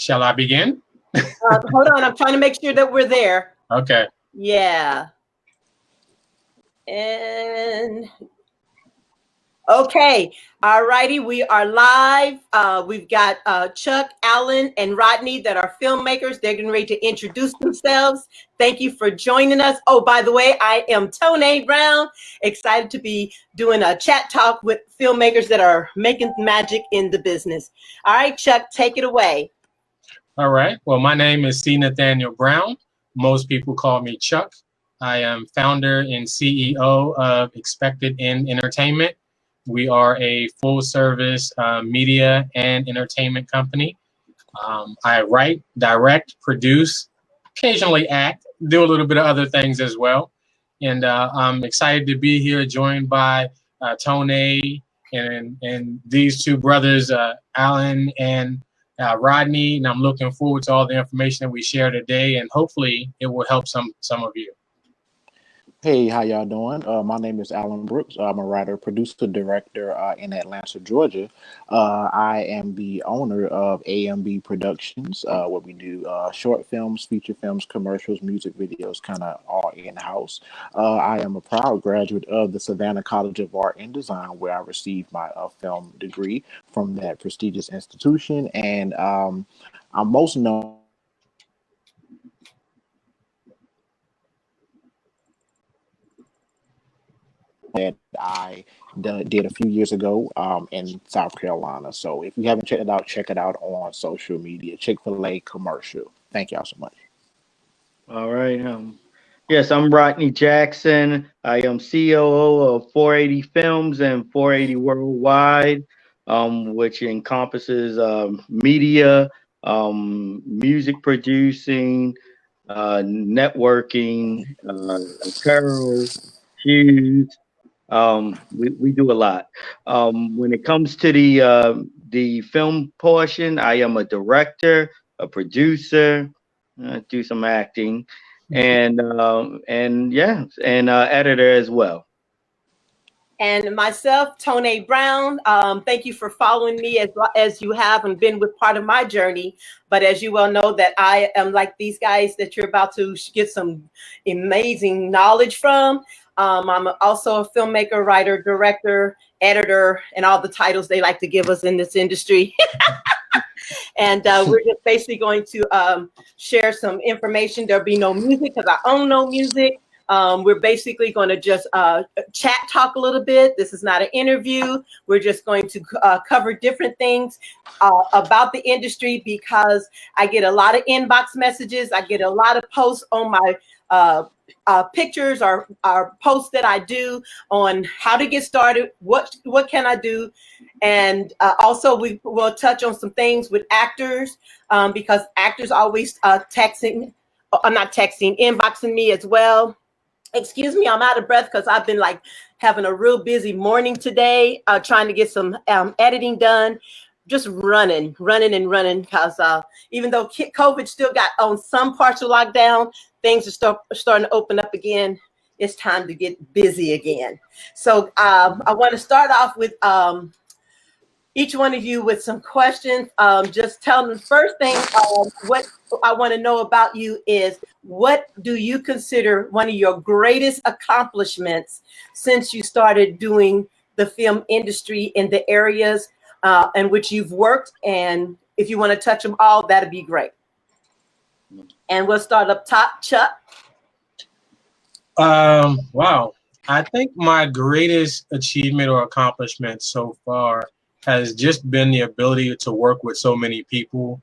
Shall I begin? Hold on, I'm trying to make sure that we're there. Okay. Yeah. And okay, all righty, we are live. We've got Chuck, Alan, and Rodney that are filmmakers. They're getting ready to introduce themselves. Thank you for joining us. Oh, by the way, I am Tone Brown, excited to be doing a chat talk with filmmakers that are making magic in the business. All right, Chuck, take it away. All right. Well, my name is C. Nathaniel Brown. Most people call me Chuck. I am founder and CEO of Expected End Entertainment. We are a full-service media and entertainment company. I write, direct, produce, occasionally act, do a little bit of other things as well. And I'm excited to be here, joined by Tone and these two brothers, Alan and Rodney. And I'm looking forward to all the information that we share today, and hopefully it will help some of you. Hey, how y'all doing? My name is Alan Brooks. I'm a writer, producer, director in Atlanta, Georgia. I am the owner of AMB Productions, where we do short films, feature films, commercials, music videos, kind of all in-house. I am a proud graduate of the Savannah College of Art and Design, where I received my film degree from that prestigious institution. And I'm most known that I did a few years ago in South Carolina. So if you haven't checked it out, check it out on social media. Chick-fil-A commercial. Thank y'all so much. All right. Yes, I'm Rodney Jackson. I am COO of 480 Films and 480 Worldwide, which encompasses media, music producing, networking, apparel, shoes. We do a lot. When it comes to the film portion, I am a director, a producer, do some acting, and editor as well. And myself, Tone Brown. Thank you for following me as you have and been with part of my journey. But as you well know, that I am like these guys that you're about to get some amazing knowledge from. I'm also a filmmaker, writer, director, editor, and all the titles they like to give us in this industry. And we're just basically going to share some information. There'll be no music because I own no music. We're basically going to just chat talk a little bit. This is not an interview. We're just going to cover different things about the industry, because I get a lot of inbox messages. I get a lot of posts on my pictures or posts that I do on how to get started, what can I do, and also we will touch on some things with actors, because actors always inboxing me as well. Excuse me, I'm out of breath because I've been like having a real busy morning today, trying to get some editing done. Just running because even though COVID still got on some partial lockdown, things are starting to open up again. It's time to get busy again. So I want to start off with each one of you with some questions. Just tell them, first thing, what I want to know about you is, what do you consider one of your greatest accomplishments since you started doing the film industry in the areas in which you've worked? And if you want to touch them all, that'd be great. And we'll start up top. Chuck. Wow. I think my greatest achievement or accomplishment so far has just been the ability to work with so many people,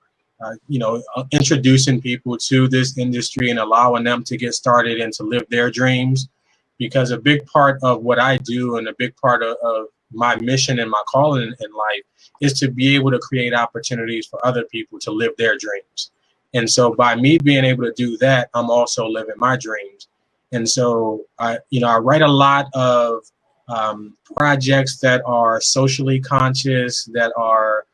introducing people to this industry and allowing them to get started and to live their dreams. Because a big part of what I do and a big part of my mission and my calling in life is to be able to create opportunities for other people to live their dreams. And so by me being able to do that, I'm also living my dreams. And so I write a lot of projects that are socially conscious, that are,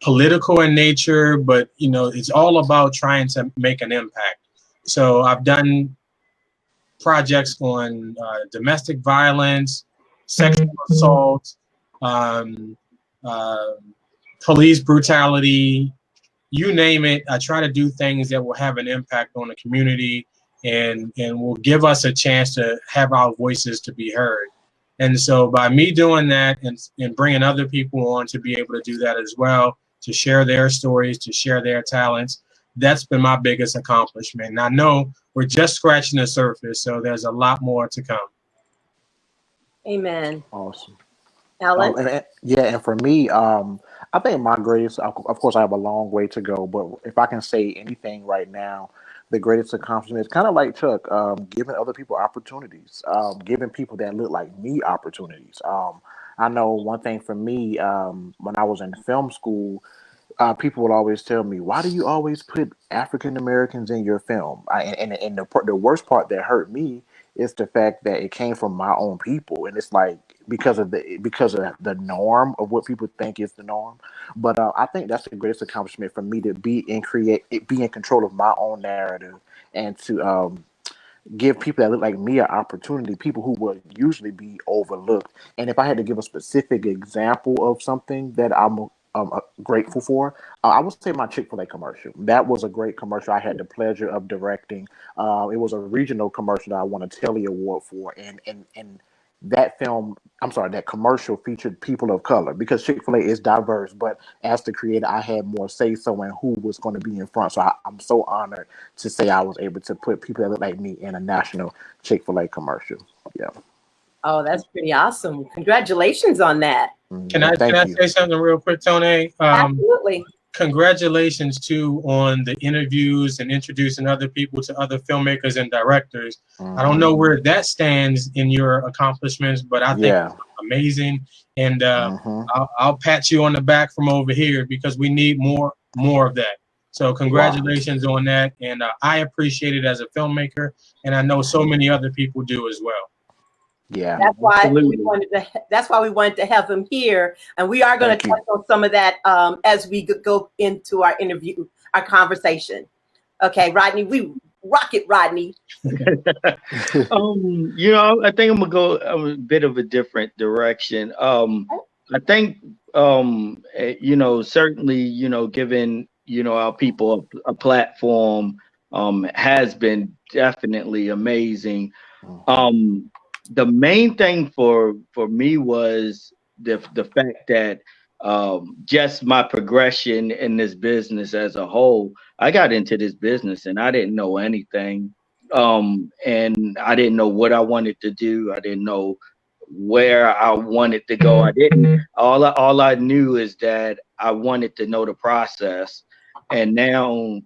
political in nature, but, it's all about trying to make an impact. So I've done projects on domestic violence, sexual assault, police brutality, you name it. I try to do things that will have an impact on the community and will give us a chance to have our voices to be heard. And so by me doing that and bringing other people on to be able to do that as well, to share their stories, to share their talents, that's been my biggest accomplishment. And I know we're just scratching the surface, so there's a lot more to come. Amen. Awesome. Alan? And for me, I think my greatest, of course, I have a long way to go, but if I can say anything right now, the greatest accomplishment is kind of like Chuck, giving other people opportunities, giving people that look like me opportunities. I know one thing for me, when I was in film school, people would always tell me, "Why do you always put African Americans in your film?" And the worst part that hurt me is the fact that it came from my own people, and it's like because of the norm of what people think is the norm. But I think that's the greatest accomplishment for me to be in control of my own narrative and to give people that look like me an opportunity, people who would usually be overlooked. And if I had to give a specific example of something that I'm grateful for, I would say my Chick-fil-A commercial. That was a great commercial. I had the pleasure of directing. It was a regional commercial that I won a Telly Award for, and that film, I'm sorry, that commercial featured people of color because Chick-fil-A is diverse. But as the creator, I had more say so in who was going to be in front. So I'm so honored to say I was able to put people that look like me in a national Chick-fil-A commercial. Yeah. Oh, that's pretty awesome. Congratulations on that. Can I say something real quick, Tony? Absolutely. Congratulations too on the interviews and introducing other people to other filmmakers and directors. I don't know where that stands in your accomplishments, but I think it's amazing. And I'll pat you on the back from over here because we need more of that. So congratulations on that. And I appreciate it as a filmmaker, and I know so many other people do as well. Yeah, that's why we wanted to have him here, and we are going to touch on some of that as we go into our interview, our conversation. Okay, Rodney, we rock it, Rodney. I think I'm gonna go a bit of a different direction. I think certainly giving our people a platform has been definitely amazing. The main thing for me was the fact that just my progression in this business as a whole. I got into this business and I didn't know anything, and I didn't know what I wanted to do. I didn't know where I wanted to go. I didn't. All I knew is that I wanted to know the process. And now,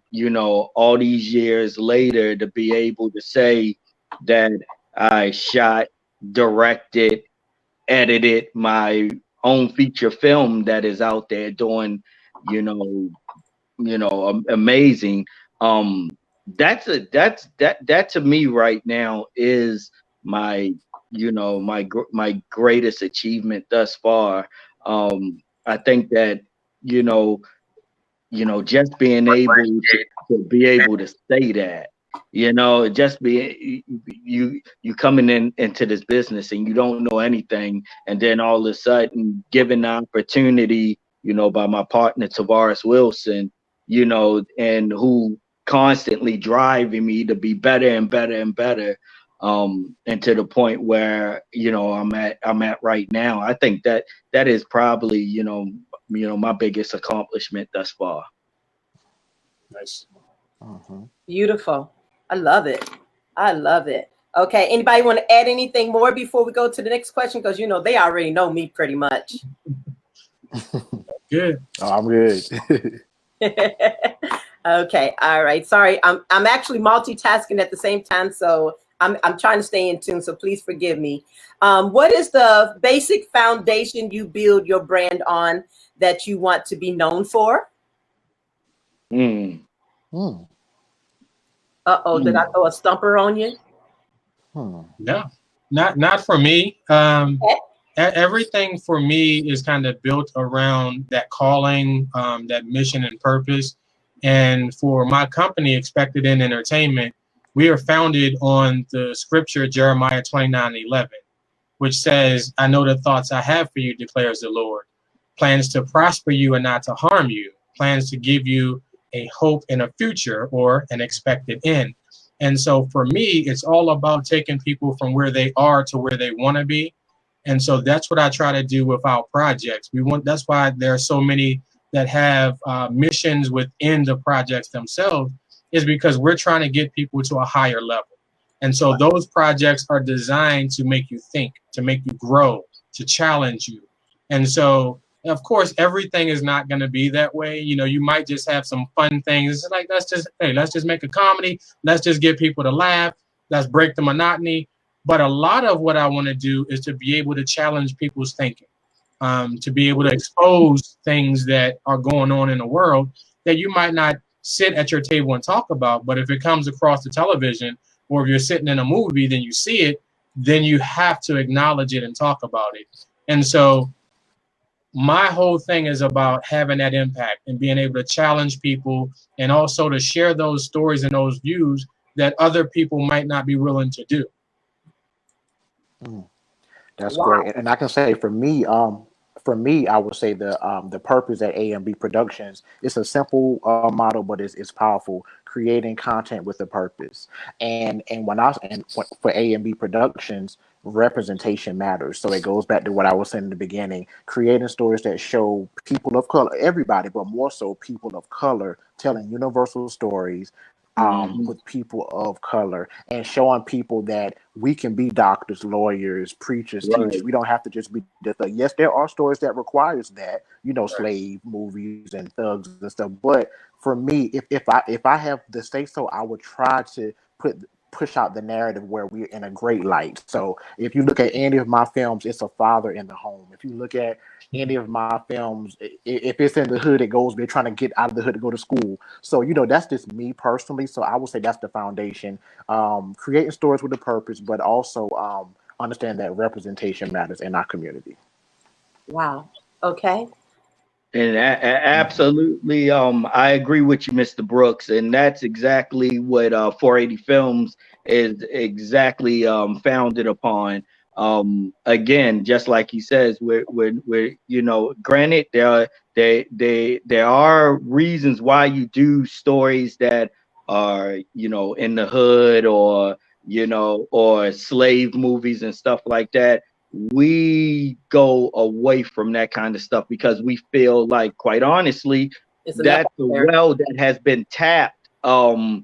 all these years later, to be able to say that I shot, directed, edited my own feature film that is out there doing, amazing. That to me right now is my greatest achievement thus far. I think that just being able to be able to say that. Just be you coming into this business and you don't know anything, and then all of a sudden given the opportunity, by my partner Tavares Wilson, and who constantly driving me to be better and better and better, and to the point where I'm at right now. I think that is probably my biggest accomplishment thus far. Nice. Beautiful. I love it. Okay, anybody want to add anything more before we go to the next question? Because they already know me pretty much. Good. Oh, I'm good. Okay, all right. Sorry, I'm actually multitasking at the same time, so I'm trying to stay in tune. So please forgive me. What is the basic foundation you build your brand on that you want to be known for? Did I throw a stumper on you? No, not for me. Everything for me is kind of built around that calling, that mission and purpose. And for my company, Expected in Entertainment, we are founded on the scripture Jeremiah 29:11, which says, "I know the thoughts I have for you, declares the Lord. plans to prosper you and not to harm you, plans to give you a hope in a future or an expected end. And so for me, it's all about taking people from where they are to where they want to be. And so that's what I try to do with our projects. That's why there are so many that have missions within the projects themselves, is because we're trying to get people to a higher level. And so those projects are designed to make you think, to make you grow, to challenge you. And so, of course, everything is not going to be that way. You know, you might just have some fun things. It's like, let's just make a comedy. Let's just get people to laugh. Let's break the monotony. But a lot of what I want to do is to be able to challenge people's thinking, to be able to expose things that are going on in the world that you might not sit at your table and talk about. But if it comes across the television, or if you're sitting in a movie, then you see it, then you have to acknowledge it and talk about it. And so my whole thing is about having that impact and being able to challenge people, and also to share those stories and those views that other people might not be willing to do. That's great. And I can say for me, I would say the purpose at AMB Productions, it's a simple model, but it's powerful. Creating content with a purpose. And for AMB Productions, representation matters. So it goes back to what I was saying in the beginning, creating stories that show people of color, everybody, but more so people of color, telling universal stories with people of color, and showing people that we can be doctors, lawyers, preachers, teachers. We don't have to just be yes, there are stories that requires that, slave movies and thugs and stuff. But for me, if I have the say so, I would try to push out the narrative where we're in a great light. So if you look at any of my films, it's a father in the home. If you look at any of my films, if it's in the hood, they're trying to get out of the hood to go to school. So, that's just me personally. So I would say that's the foundation. Creating stories with a purpose, but also understand that representation matters in our community. Wow. Okay. And absolutely, I agree with you, Mr. Brooks, and that's exactly what 480 Films is exactly founded upon. Again, just like he says, we're granted there are reasons why you do stories that are in the hood, or or slave movies and stuff like that. We go away from that kind of stuff because we feel like, quite honestly, that's a well that has been tapped well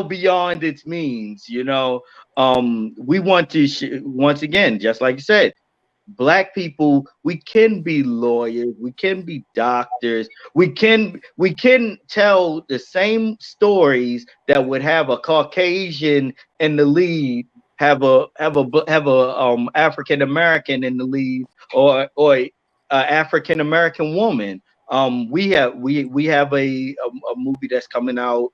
beyond its means. We want to once again, just like you said, Black people, we can be lawyers, we can be doctors, we can tell the same stories that would have a Caucasian in the lead, have a African American in the lead, or African American woman. We have a movie that's coming out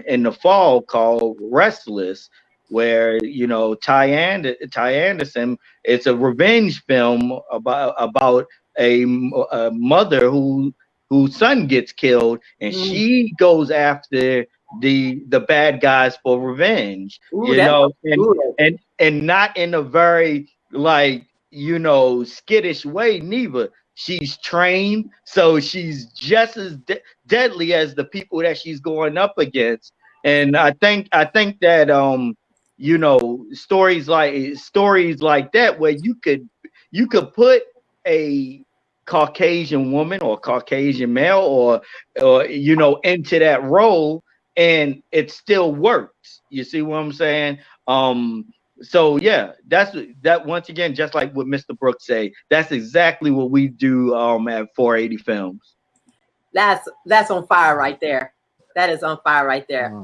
in the fall called Restless, where Ty Anderson. It's a revenge film about a mother whose son gets killed, and she goes after the bad guys for revenge. And not in a very skittish way neither. She's trained, so she's just as deadly as the people that she's going up against. And I think that stories like that, where you could put a Caucasian woman or Caucasian male or into that role, and it still works. You see what I'm saying? So yeah, that's that. Once again, just like what Mr. Brooks say, that's exactly what we do at 480 Films. That's on fire right there. That is on fire right there.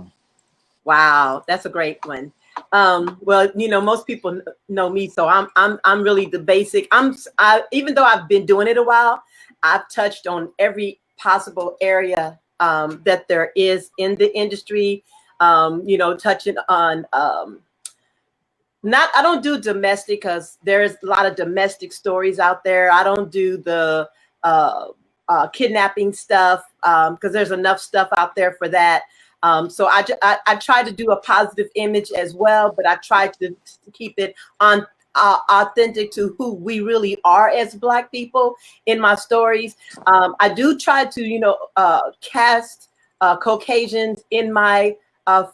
Wow, that's a great one. Well, most people know me, so I'm really the basic. Even though I've been doing it a while, I've touched on every possible area that there is in the industry. Touching on I don't do domestic, because there's a lot of domestic stories out there. I don't do the kidnapping stuff, because there's enough stuff out there for that. So I try to do a positive image as well, but I try to keep it on authentic to who we really are as Black people in my stories. I do try to, cast Caucasians in my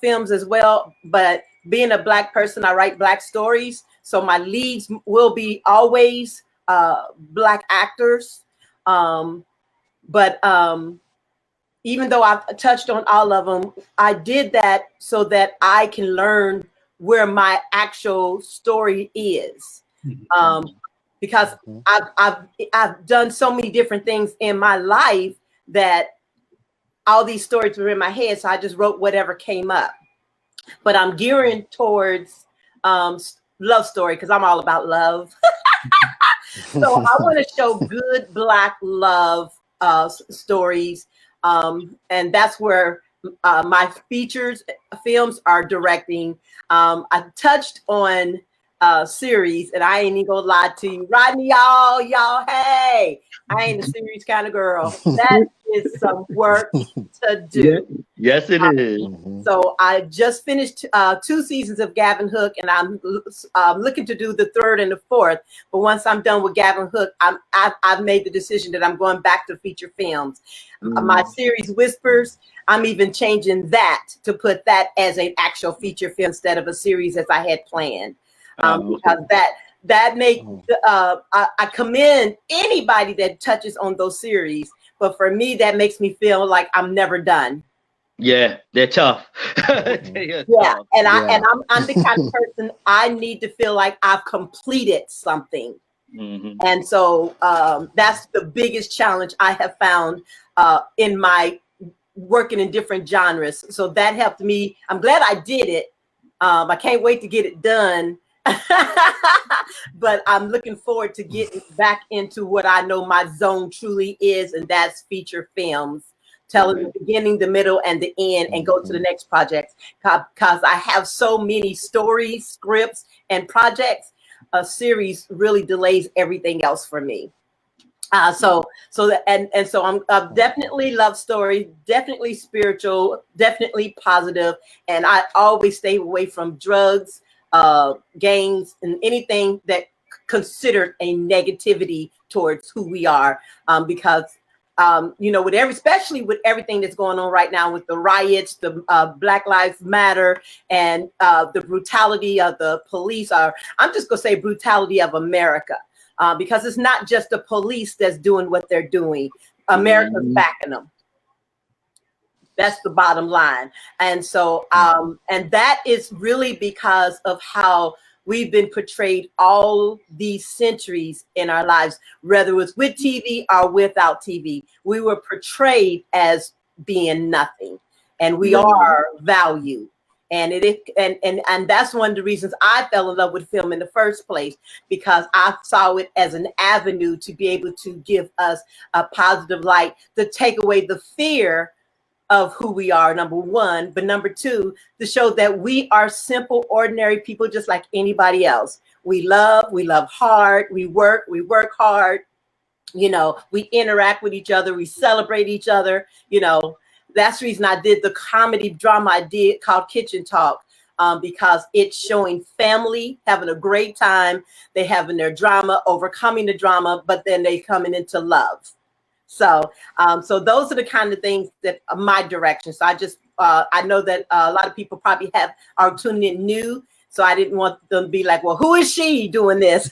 films as well, but being a Black person, I write Black stories. So my leads will be always Black actors. But even though I've touched on all of them, I did that so that I can learn where my actual story is. Because I've done so many different things in my life that all these stories were in my head. So I just wrote whatever came up. But I'm gearing towards love story because I'm all about love. So I want to show good Black love stories. And that's where my features films are directing. I touched on series, and I ain't even gonna lie to you. Rodney, y'all, hey, I ain't a series kind of girl. That is some work to do. Yes, it is. So I just finished 2 seasons of Gavin Hook, and I'm looking to do the 3rd and the 4th. But once I'm done with Gavin Hook, I've made the decision that I'm going back to feature films. My series Whispers, I'm even changing that to put that as an actual feature film instead of a series as I had planned. Because that make I commend anybody that touches on those series, but for me that makes me feel like I'm never done. Yeah, they're tough. Tough. And I'm the kind of person I need to feel like I've completed something. And so that's the biggest challenge I have found in my working in different genres. So that helped me. I'm glad I did it. I can't wait to get it done. But I'm looking forward to getting back into what I know my zone truly is, and that's feature films, telling the beginning, the middle, and the end, and go to the next project. Because I have so many stories, scripts, and projects, a series really delays everything else for me. So I'm definitely love story, definitely spiritual, definitely positive, and I always stay away from drugs, gangs, and anything that considered a negativity towards who we are, because especially with everything that's going on right now with the riots, the Black Lives Matter, and the brutality of the police, or I'm just gonna say brutality of America, because it's not just the police that's doing what they're doing. America's backing them. That's the bottom line. And so, and that is really because of how we've been portrayed all these centuries in our lives, whether it was with TV or without TV. We were portrayed as being nothing, and we are valued. And and that's one of the reasons I fell in love with film in the first place, because I saw it as an avenue to be able to give us a positive light, to take away the fear of who we are, number one, but number two, to show that we are simple, ordinary people just like anybody else. We love hard, we work hard, we interact with each other, we celebrate each other. That's the reason I did the comedy drama I did called Kitchen Talk, because it's showing family having a great time, they having their drama, overcoming the drama, but then they coming into love. So those are the kind of things that are my direction. So I know that a lot of people probably are tuning in new. So I didn't want them to be like, well, who is she doing this?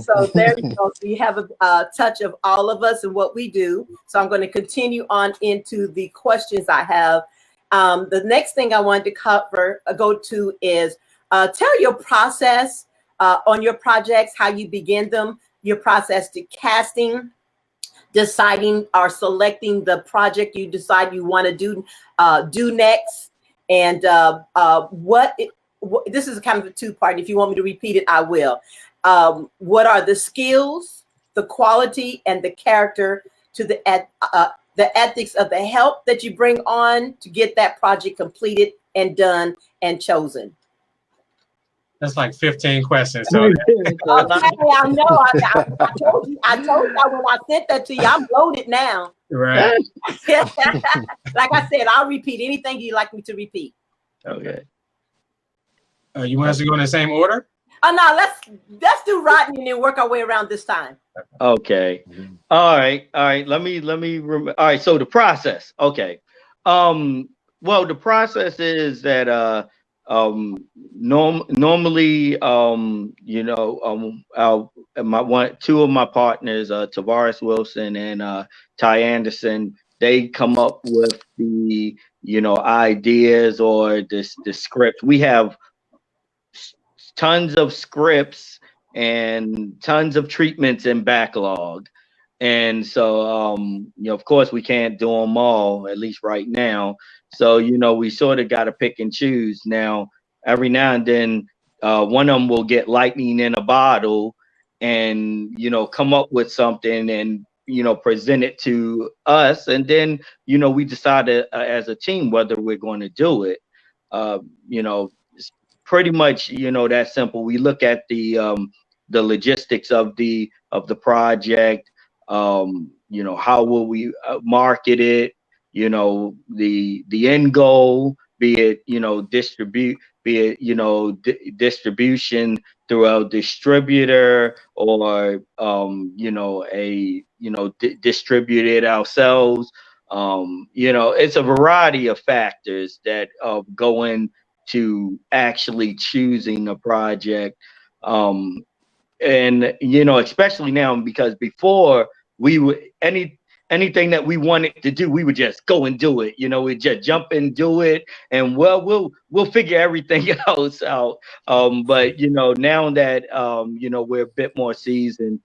So there you go. So you have a touch of all of us and what we do. So I'm going to continue on into the questions I have. The next thing I wanted to go to is tell your process on your projects, how you begin them, your process to casting, deciding or selecting the project you decide you want to do next, and this is kind of a two-part. If you want me to repeat it, I will. What are the skills, the quality, and the character to the ethics of the help that you bring on to get that project completed and done and chosen? That's like 15 questions. So okay, I know. I told you when I sent that to you, I'm loaded now. Right. Like I said, I'll repeat anything you'd like me to repeat. Okay. You want us to go in the same order? Oh no, let's do Rodney and then work our way around this time. Okay. All right. All right. Let me all right. So the process. Okay. Um, well, the process is that normally two of my partners, Tavares Wilson and Ty Anderson, they come up with the ideas or the script. We have tons of scripts and tons of treatments in backlog. And so, of course, we can't do them all, at least right now. So, we sort of got to pick and choose. Now, every now and then, one of them will get lightning in a bottle and, come up with something and, present it to us. And then, we decide as a team whether we're going to do it. Uh, you know, pretty much that simple. We look at the logistics of the project. How will we market it? The end goal, be it distribution through a distributor, or distribute it ourselves. It's a variety of factors that go in to actually choosing a project. And especially now, because before we would anything that we wanted to do, we would just go and do it. We'd just jump and do it, and we'll figure everything else out. But now that we're a bit more seasoned,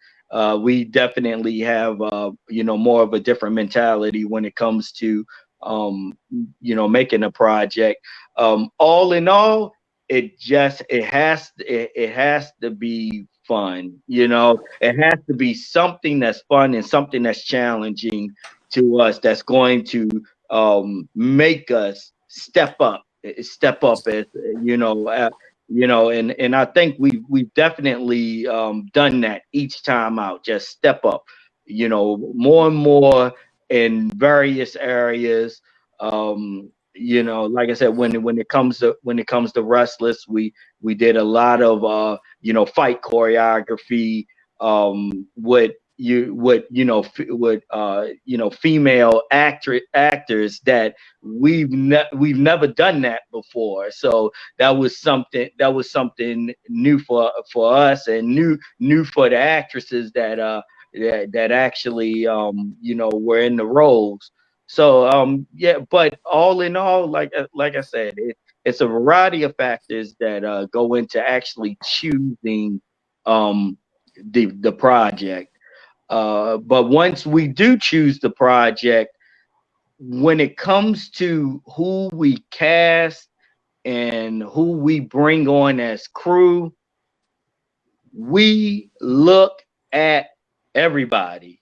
we definitely have more of a different mentality when it comes to making a project. All in all, it has to be fun. It has to be something that's fun and something that's challenging to us, that's going to make us step up as and I think we've definitely done that each time out. Just step up, more and more in various areas. Like I said, when it comes to Restless, we did a lot of fight choreography, with female actors that we've never done that before. So that was something new for us, and new for the actresses that actually were in the roles. So yeah, but all in all, like I said, it's a variety of factors that go into actually choosing the project. But once we do choose the project, when it comes to who we cast and who we bring on as crew, we look at everybody.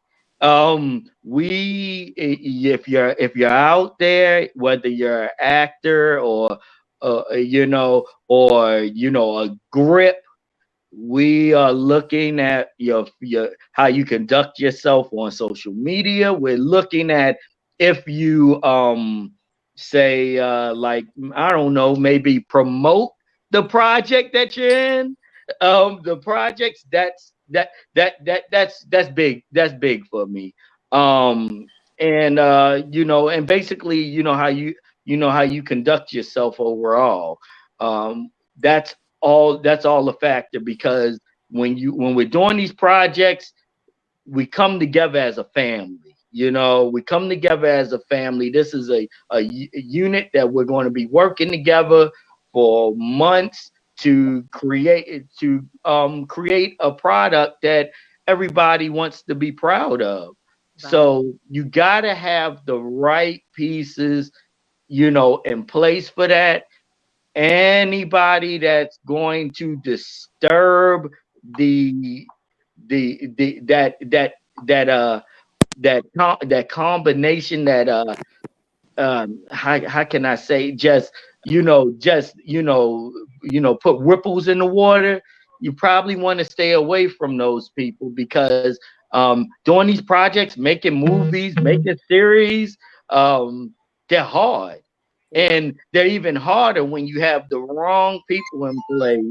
If you're out there, whether you're an actor or a grip, we are looking at your how you conduct yourself on social media. We're looking at if you say like, I don't know, maybe promote the project that you're in. The projects that's big. That's big for me. And basically, how you conduct yourself overall. That's all a factor, because when we're doing these projects, we come together as a family. We come together as a family. This is a unit that we're going to be working together for months to create a product that everybody wants to be proud of. Right. So you got to have the right pieces, in place for that. Anybody that's going to disturb the that combination, how can I say, just put ripples in the water, you probably want to stay away from those people, because doing these projects, making movies, making series, they're hard. And they're even harder when you have the wrong people in play.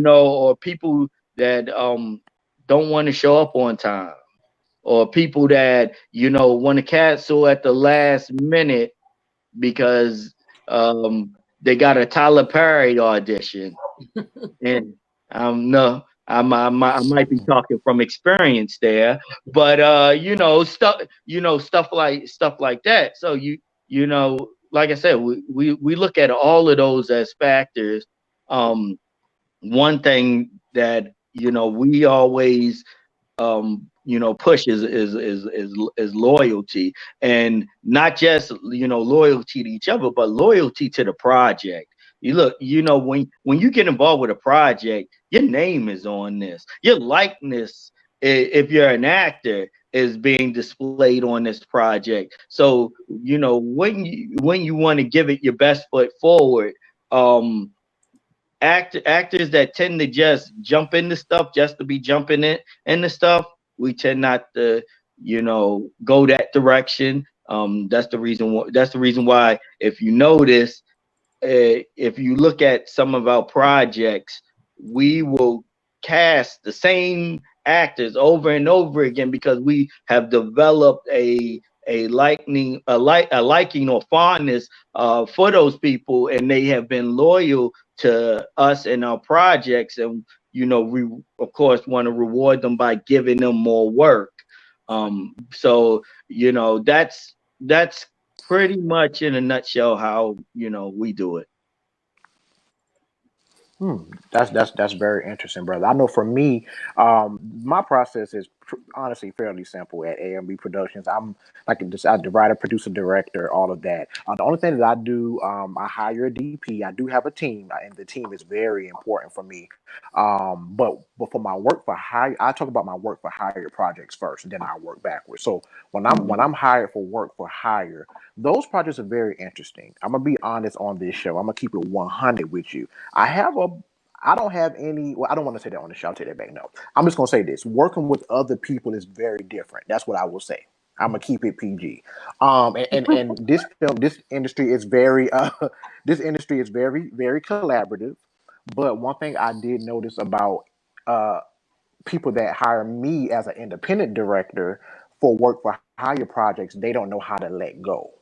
or people that don't want to show up on time, or people that want to cancel at the last minute because they got a Tyler Perry audition. And no, I might be talking from experience there, but stuff like that. So like I said, we look at all of those as factors. Um, One thing that we always push is loyalty, and not just loyalty to each other, but loyalty to the project. You look, when you get involved with a project, your name is on this, your likeness, if you're an actor, is being displayed on this project. So when you want to give it your best foot forward, um actors that tend to just jump into stuff just to be jumping into stuff, we tend not to go that direction. That's the reason why, if you notice, if you look at some of our projects, we will cast the same actors over and over again because we have developed a liking or fondness for those people, and they have been loyal to us and our projects, and we of course want to reward them by giving them more work. So that's pretty much in a nutshell how we do it. That's very interesting, brother. I know for me, my process is honestly fairly simple at AMB Productions. I'm like the writer, producer, director, all of that. The only thing that I do, I hire a DP. I do have a team, and the team is very important for me. But for my work for hire, I talk about my work for hire projects first, and then I work backwards. So when I'm hired for work for hire, those projects are very interesting. I'm gonna be honest on this show. I'm gonna keep it 100 with you. I have a I don't have any. Well, I don't want to say that on the show. I'll take that back. No, I'm just gonna say this: working with other people is very different. That's what I will say. I'm gonna keep it PG. And this industry is very this industry is very collaborative. But one thing I did notice about uh, people that hire me as an independent director for work for hire projects, they don't know how to let go,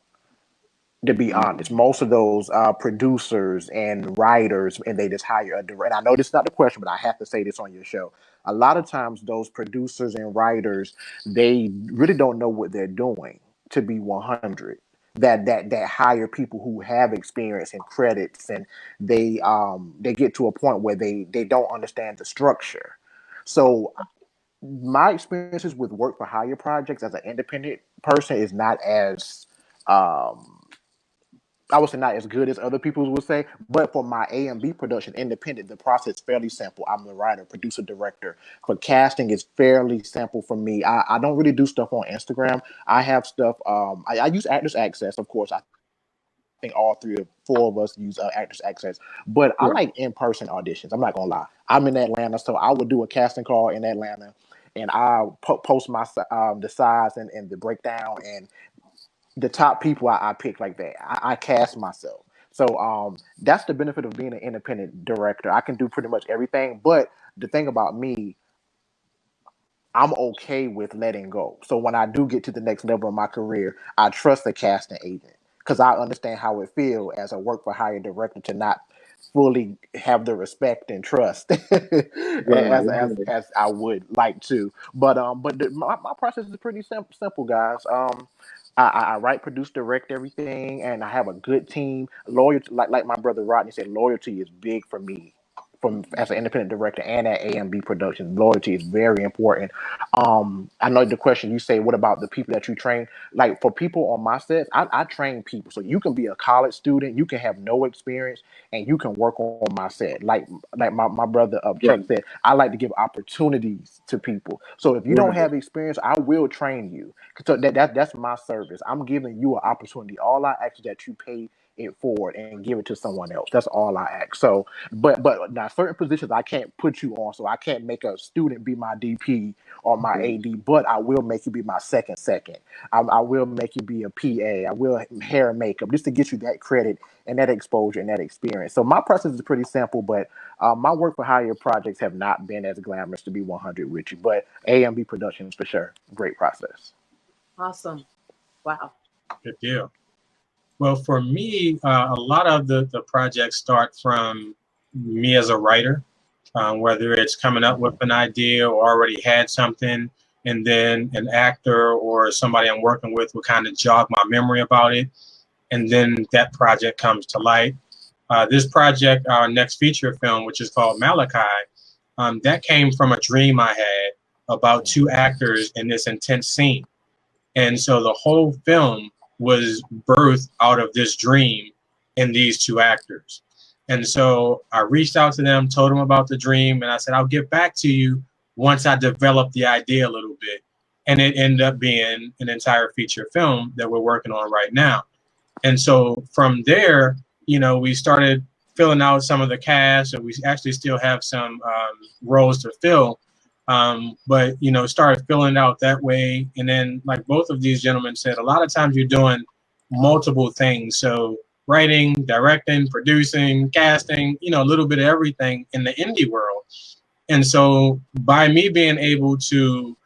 to be honest. Most of those producers and writers, and they just hire a director. And I know this is not the question, but I have to say this on your show. A lot of times, those producers and writers, they really don't know what they're doing. To be 100, that hire people who have experience and credits, and they get to a point where they don't understand the structure. So my experiences with work for hire projects as an independent person is not as um, I would say not as good as other people would say, but for my A and B production, independent, the process is fairly simple. I'm the writer, producer, director. For casting, it's fairly simple for me. I don't really do stuff on Instagram. I have stuff. I use Actors Access, of course. I think all three or four of us use Actors Access. But I like in person auditions. I'm not gonna lie. I'm in Atlanta, so I would do a casting call in Atlanta, and I post my the size and the breakdown, and the top people I pick like that. I cast myself. So that's the benefit of being an independent director. I can do pretty much everything. But the thing about me, I'm okay with letting go. So when I do get to the next level of my career, I trust the casting agent because I understand how it feels as a work for hire director to not fully have the respect and trust Right, right. as I would like to. My process is pretty simple, guys. I write, produce, direct everything, and I have a good team. Loyalty, like my brother Rodney said, loyalty is big for me. From as an independent director and at AMB Productions, loyalty is very important. I know the question you say, what about the people that you train? Like for people on my sets, I train people. So you can be a college student, you can have no experience, and you can work on my set. Like my brother Chuck Right, said, I like to give opportunities to people. So if you don't right. have experience, I will train you. So that's my service. I'm giving you an opportunity. All I ask is that you pay it forward and give it to someone else. That's all I ask. So, but now certain positions I can't put you on, so I can't make a student be my DP or my AD, but I will make you be my second. I will make you be a PA. I will hair and makeup just to get you that credit and that exposure and that experience. So my process is pretty simple, but my work for hire projects have not been as glamorous, to be 100 with you, but AMB Productions for sure. Great process. Awesome. Wow. Good deal. Well, for me, a lot of the projects start from me as a writer, whether it's coming up with an idea or already had something, and then an actor or somebody I'm working with will kind of jog my memory about it, and then that project comes to light. This project, our next feature film, which is called Malachi, that came from a dream I had about two actors in this intense scene. And so the whole film was birthed out of this dream in these two actors. And so I reached out to them, told them about the dream, and I said, I'll get back to you once I develop the idea a little bit. And it ended up being an entire feature film that we're working on right now. And so from there, you know, we started filling out some of the cast, and we actually still have some roles to fill. But, you know, started filling out that way. And then, like both of these gentlemen said, a lot of times you're doing multiple things. So writing, directing, producing, casting, you know, a little bit of everything in the indie world. And so by me being able to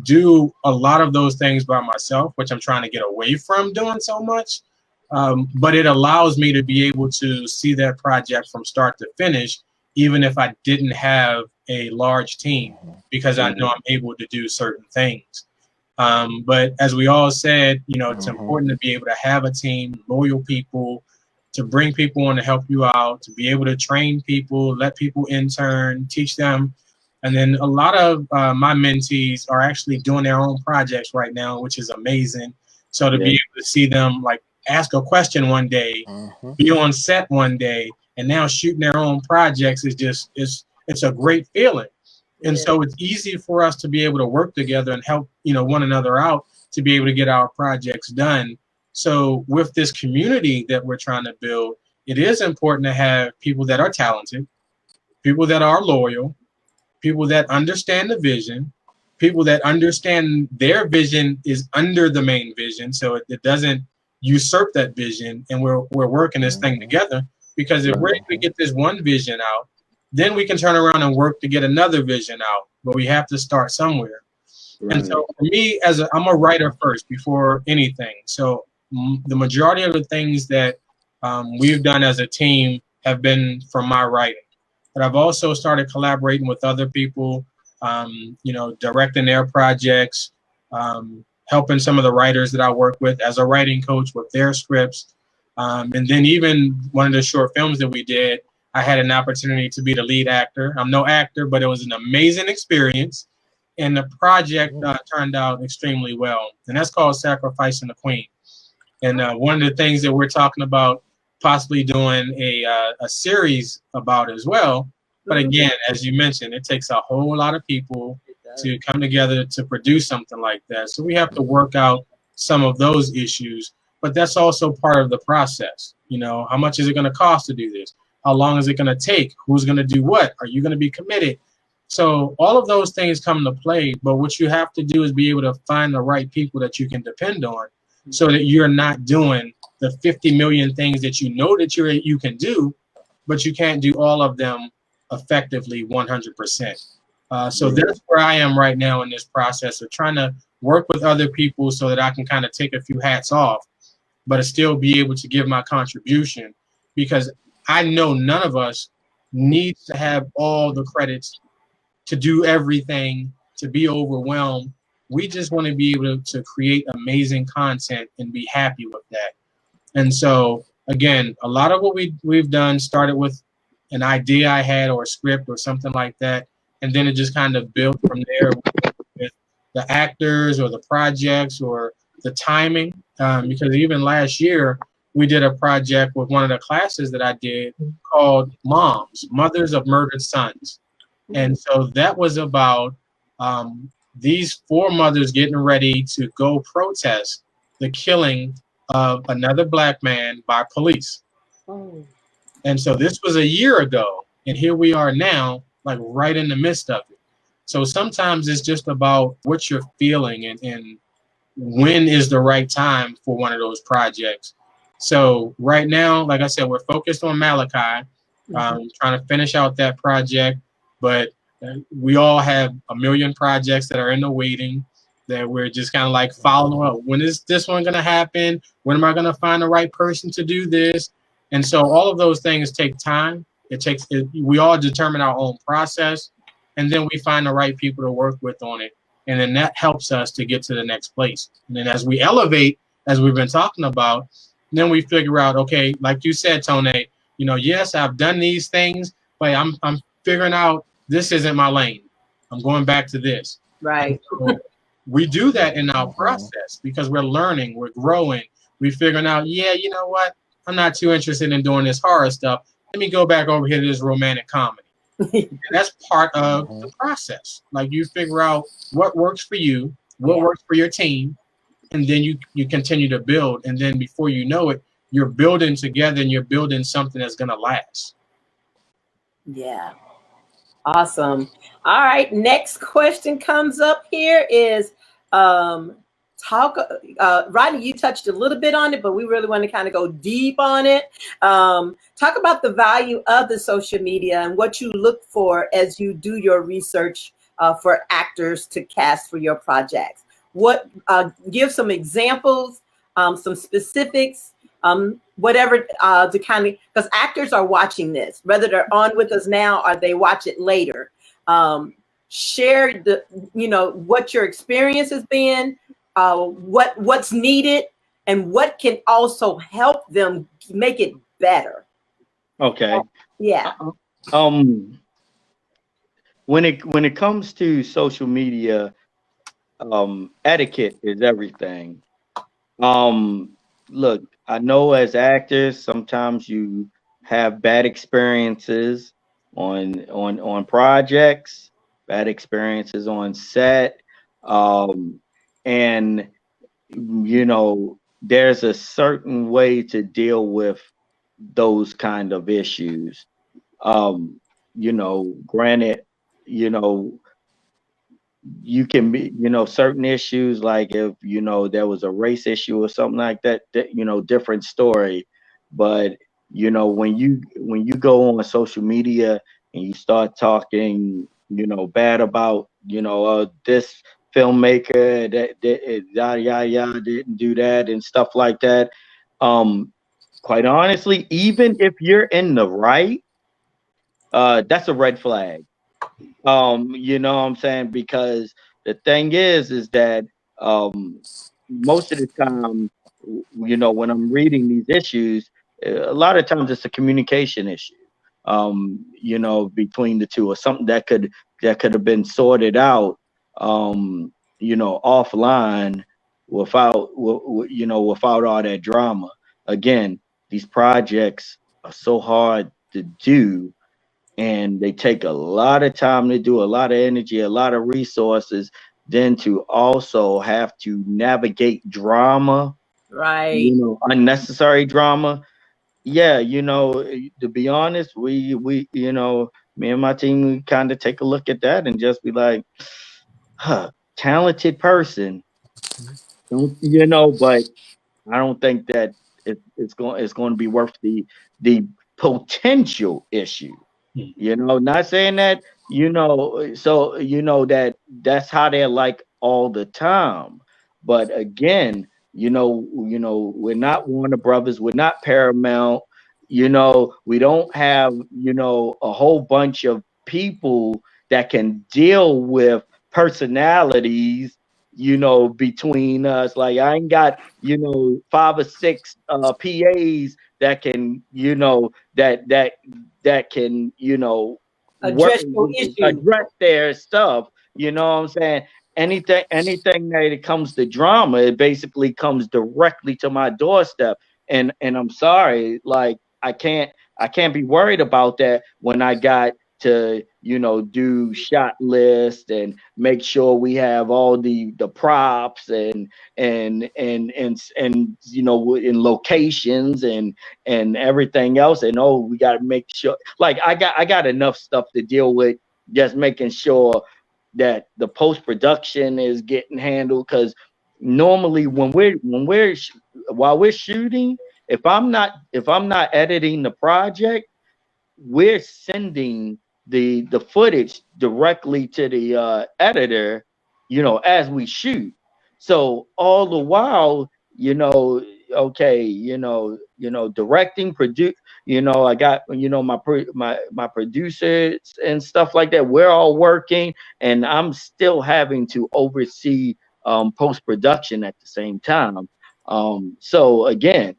do a lot of those things by myself, which I'm trying to get away from doing so much, but it allows me to be able to see that project from start to finish, even if I didn't have a large team, because I know I'm able to do certain things. But as we all said, you know, it's important to be able to have a team, loyal people, to bring people on to help you out, to be able to train people, let people intern, teach them. And then a lot of my mentees are actually doing their own projects right now, which is amazing. So to be able to see them like ask a question one day, be on set one day, and now shooting their own projects is just, it's a great feeling. And so it's easy for us to be able to work together and help, you know, one another out to be able to get our projects done. So with this community that we're trying to build, it is important to have people that are talented, people that are loyal, people that understand the vision, people that understand their vision is under the main vision, so it doesn't usurp that vision, and we're working this thing together. Because if we're able to get this one vision out, then we can turn around and work to get another vision out. But we have to start somewhere. And so for me, I'm a writer first before anything. So the majority of the things that we've done as a team have been from my writing. But I've also started collaborating with other people, you know, directing their projects, helping some of the writers that I work with as a writing coach with their scripts. And then even one of the short films that we did, I had an opportunity to be the lead actor. I'm no actor, but it was an amazing experience. And the project turned out extremely well. And that's called Sacrificing the Queen. And one of the things that we're talking about possibly doing a series about as well. But again, as you mentioned, it takes a whole lot of people to come together to produce something like that. So we have to work out some of those issues. But that's also part of the process. You know, how much is it going to cost to do this? How long is it going to take? Who's going to do what? Are you going to be committed? So all of those things come into play. But what you have to do is be able to find the right people that you can depend on, so that you're not doing the 50 million things that you know that you can do, but you can't do all of them effectively 100%. So that's where I am right now in this process of trying to work with other people so that I can kind of take a few hats off, but still be able to give my contribution, because I know none of us needs to have all the credits to do everything, to be overwhelmed. We just want to be able to create amazing content and be happy with that. And so, again, a lot of what we've done started with an idea I had or a script or something like that. And then it just kind of built from there with the actors or the projects or the timing. Because even last year, we did a project with one of the classes that I did called Mothers of Murdered Sons. And so that was about these four mothers getting ready to go protest the killing of another black man by police. Oh. And so this was a year ago, and here we are now, like right in the midst of it. So sometimes it's just about what you're feeling and when is the right time for one of those projects. So right now, like I said, we're focused on Malachi, trying to finish out that project, but we all have a million projects that are in the waiting that we're just kind of like following up. When is this one going to happen? When am I going to find the right person to do this? And so all of those things take time. We all determine our own process, and then we find the right people to work with on it. And then that helps us to get to the next place. And then as we elevate, as we've been talking about, then we figure out, okay, like you said, Tone, yes, I've done these things, but I'm figuring out this isn't my lane. I'm going back to this. Right. So we do that in our process because we're learning, we're growing, we're figuring out, yeah, you know what? I'm not too interested in doing this horror stuff. Let me go back over here to this romantic comedy. And that's part of the process. Like you figure out what works for you, what works for your team, and then you continue to build. And then before you know it, you're building together and you're building something that's going to last. Yeah. Awesome. All right. Next question comes up here is Rodney, you touched a little bit on it, but we really want to kind of go deep on it. Talk about the value of the social media and what you look for as you do your research for actors to cast for your projects. Give some examples, some specifics, whatever to kind of, because actors are watching this, whether they're on with us now or they watch it later. Share what your experience has been, what's needed, and what can also help them make it better. Okay. Yeah. When it comes to social media, etiquette is everything. Look, I know as actors, sometimes you have bad experiences on projects, bad experiences on set, and there's a certain way to deal with those kind of issues. Granted, you can be, certain issues, like if, there was a race issue or something like that, different story. But, when you go on social media and you start talking, bad about, this filmmaker that yada, yada, yada, didn't do that and stuff like that. Quite honestly, even if you're in the right, that's a red flag. You know what I'm saying? Because the thing is that most of the time, when I'm reading these issues, a lot of times it's a communication issue, between the two, or something that could have been sorted out, offline without all that drama. Again, these projects are so hard to do, and they take a lot of time to do, a lot of energy, a lot of resources, then to also have to navigate drama, Right. Unnecessary drama. Yeah, to be honest, we me and my team, we kind of take a look at that and just be like, talented person, but I don't think that it's going to be worth the potential issue. Not saying that, so that's how they're like all the time. But again, we're not Warner Brothers, we're not Paramount, we don't have, a whole bunch of people that can deal with personalities, between us. Like, I ain't got, 5 or 6 PAs that can, that can, address their stuff. You know what I'm saying? Anything that it comes to drama, it basically comes directly to my doorstep. And I'm sorry, like I can't be worried about that when I got to, you know, do shot list and make sure we have all the props and you know, in locations and everything else. And oh, we got to make sure, like, I got enough stuff to deal with, just making sure that the post production is getting handled. Because normally while we're shooting, if I'm not editing the project, we're sending the footage directly to the editor, you know, as we shoot. So all the while, you know, okay, directing, produce, you know, I got, you know, my producers and stuff like that. We're all working, and I'm still having to oversee post production at the same time. So again,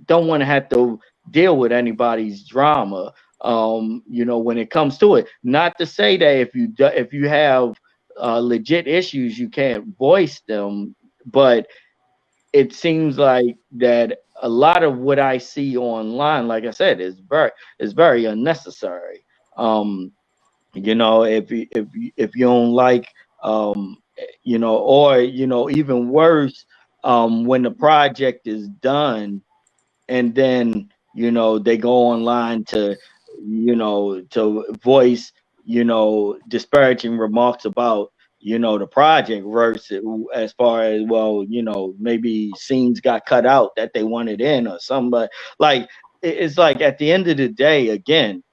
don't want to have to deal with anybody's drama, you know, when it comes to it. Not to say that if you have legit issues, you can't voice them, but it seems like that a lot of what I see online, like I said, is very unnecessary. You know, if you don't like, you know, or you know, even worse, when the project is done and then, you know, they go online to, you know, to voice, you know, disparaging remarks about, you know, the project, versus as far as, well, you know, maybe scenes got cut out that they wanted in or something. But like, it's like, at the end of the day, again,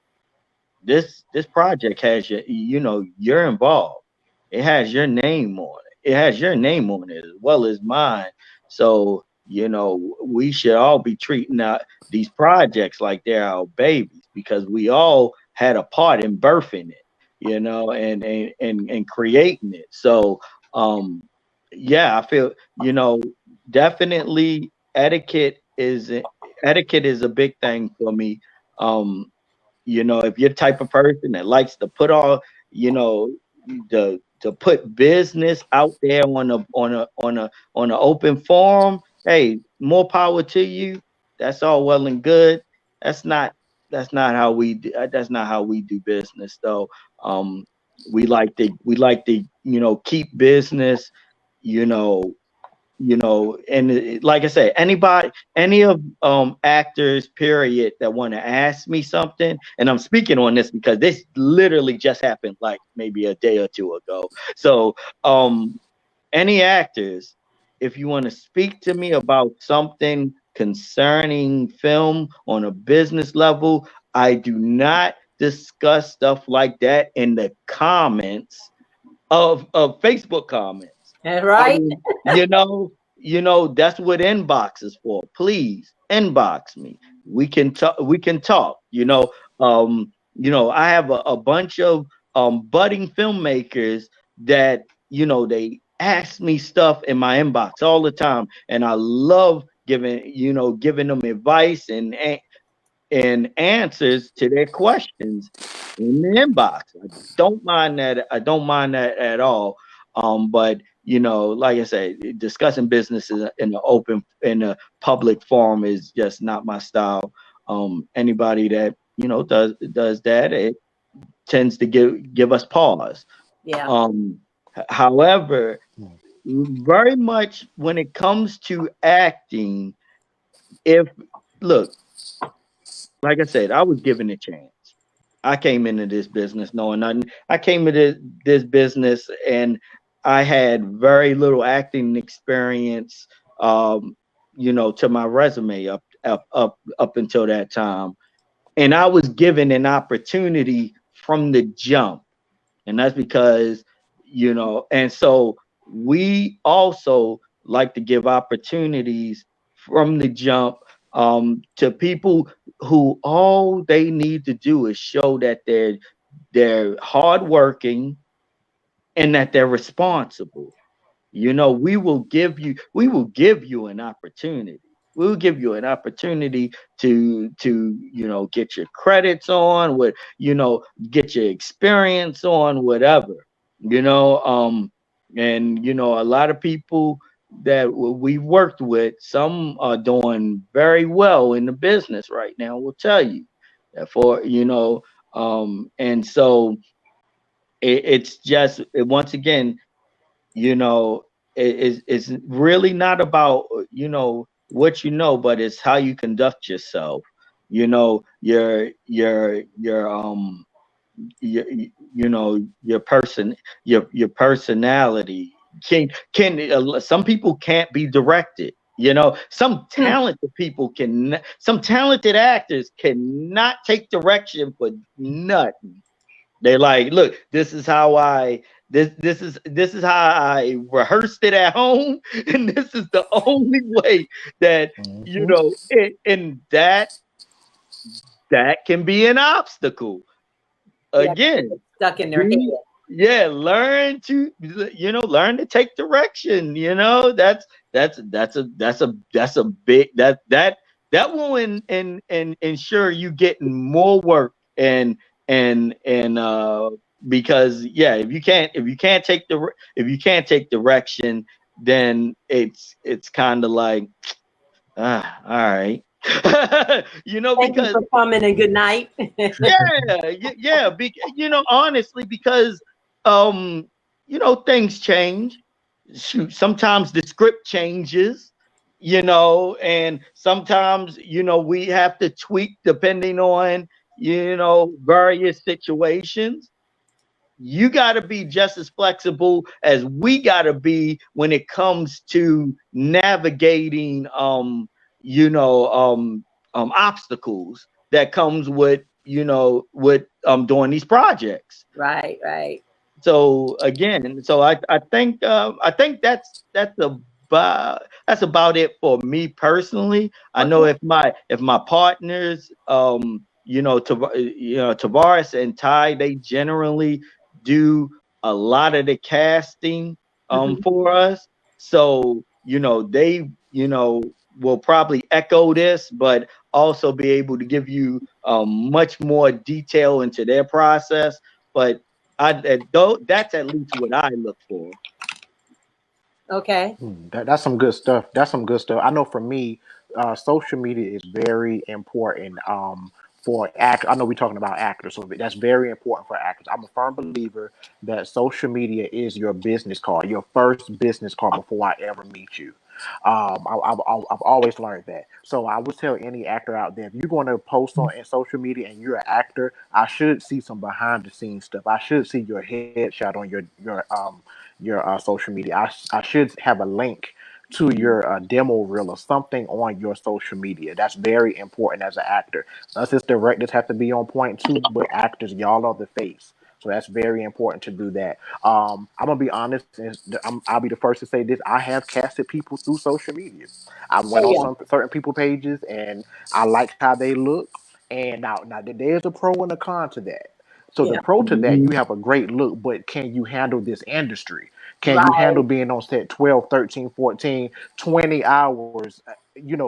this project has your, you know, you're involved. It has your name on it. It has your name on it as well as mine. So, you know, we should all be treating out these projects like they're our babies, because we all had a part in birthing it, you know, and creating it. So yeah, I feel, you know, definitely etiquette is a big thing for me. Um you know, if you're the type of person that likes to put all, you know, to put business out there on a open forum, hey, more power to you. That's all well and good. That's not that's not how we do business, though. Um, we like to, you know, keep business, you know, and like I said, any of actors, period, that want to ask me something, and I'm speaking on this because this literally just happened like maybe a day or two ago. So any actors, if you want to speak to me about something concerning film on a business level, I do not discuss stuff like that in the comments of Facebook comments. I Right? mean, you know, that's what inbox is for. Please inbox me. We can talk. We can talk. You know, I have a bunch of budding filmmakers that, you know, they ask me stuff in my inbox all the time, and I love giving them advice and answers to their questions in the inbox. I don't mind that. I don't mind that at all. But you know, like I said, discussing businesses in the public forum is just not my style. Anybody that, you know, does that, it tends to give us pause. Yeah. However, very much when it comes to acting, if look, like I said, I was given a chance. I came into this business knowing nothing. I came into this business and I had very little acting experience, you know, to my resume up until that time. And I was given an opportunity from the jump, and that's because, you know, and so we also like to give opportunities from the jump, to people who all they need to do is show that they're hardworking and that they're responsible. You know, we will give you an opportunity. We'll give you an opportunity to, you know, get your credits on, what, you know, get your experience on, whatever. You know, and you know, a lot of people that we worked with, some are doing very well in the business right now, will tell you that, for, you know, And so it's just once again, you know, it's really not about what you know, but it's how you conduct yourself. You know, your your your personality some people can't be directed. Hmm. Some talented actors cannot take direction for nothing. They like, look, this is how I rehearsed it at home, and this is the only way that Mm-hmm. and that can be an obstacle. Yeah, they Again, get stuck in their head. be yeah, learn to take direction. That's a big that will ensure you getting more work and because yeah, if you can't take direction, then it's kind of like, all right. Thank you Because for coming and good night. honestly, because um, things change. Shoot, sometimes the script changes, and sometimes we have to tweak depending on various situations. You got to be just as flexible as we got to be when it comes to navigating obstacles that comes with doing these projects. Right, right. So again, I think that's about it for me personally. I know Okay. if my partners, Tavares and Ty, they generally do a lot of the casting Mhm. for us. So they will probably echo this, but also be able to give you much more detail into their process. But though that's at least what I look for. Okay. That's some good stuff. That's some good stuff. I know for me, social media is very important. For act, I know we're talking about actors, so that's very important for actors. I'm a firm believer that social media is your business card, your first business card before I ever meet you. I've always learned that. So I would tell any actor out there, if you're going to post on social media and you're an actor, I should see some behind the scenes stuff. I should see your headshot on your social media. I should have a link to your demo reel or something on your social media. That's very important as an actor. Us as directors have to be on point too, but actors, y'all are the face. So that's very important to do that. I'm gonna be honest, and I'll be the first to say this. I have casted people through social media. I went Oh on yeah. some certain people pages, and I liked how they look. And now there's a pro and a con to that. So the Yeah. pro to that, Mhm. you have a great look, but can you handle this industry? Can you Right. handle being on set 12, 13, 14, 20 hours?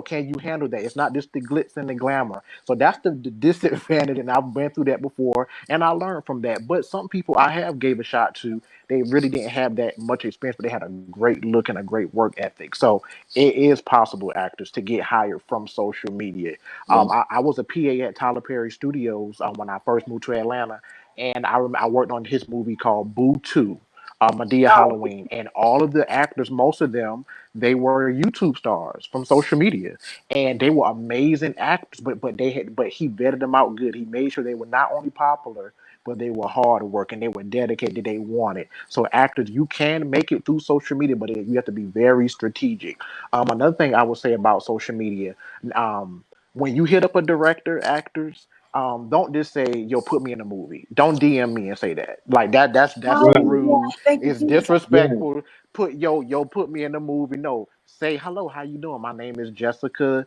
Can you handle that? It's not just the glitz and the glamour. So that's the disadvantage, and I've been through that before, and I learned from that. But some people I have gave a shot to, they really didn't have that much experience, but they had a great look and a great work ethic. So it is possible, actors, to get hired from social media. Yeah. I was a PA at Tyler Perry Studios when I first moved to Atlanta, and I worked on his movie called Boo 2, Medea Oh, Halloween, and all of the actors, most of them, they were YouTube stars from social media, and they were amazing actors. But he vetted them out good. He made sure they were not only popular, but they were hard working. They were dedicated. They wanted. So actors, you can make it through social media, but you have to be very strategic. Another thing I would say about social media, when you hit up a director, actors, don't just say, "Yo, put me in a movie." Don't DM me and say that. Like that. That's so oh Right. yeah. rude. Thank you, It's Jesus. Yeah. disrespectful. Put me in a movie. No, say hello. How you doing? My name is Jessica,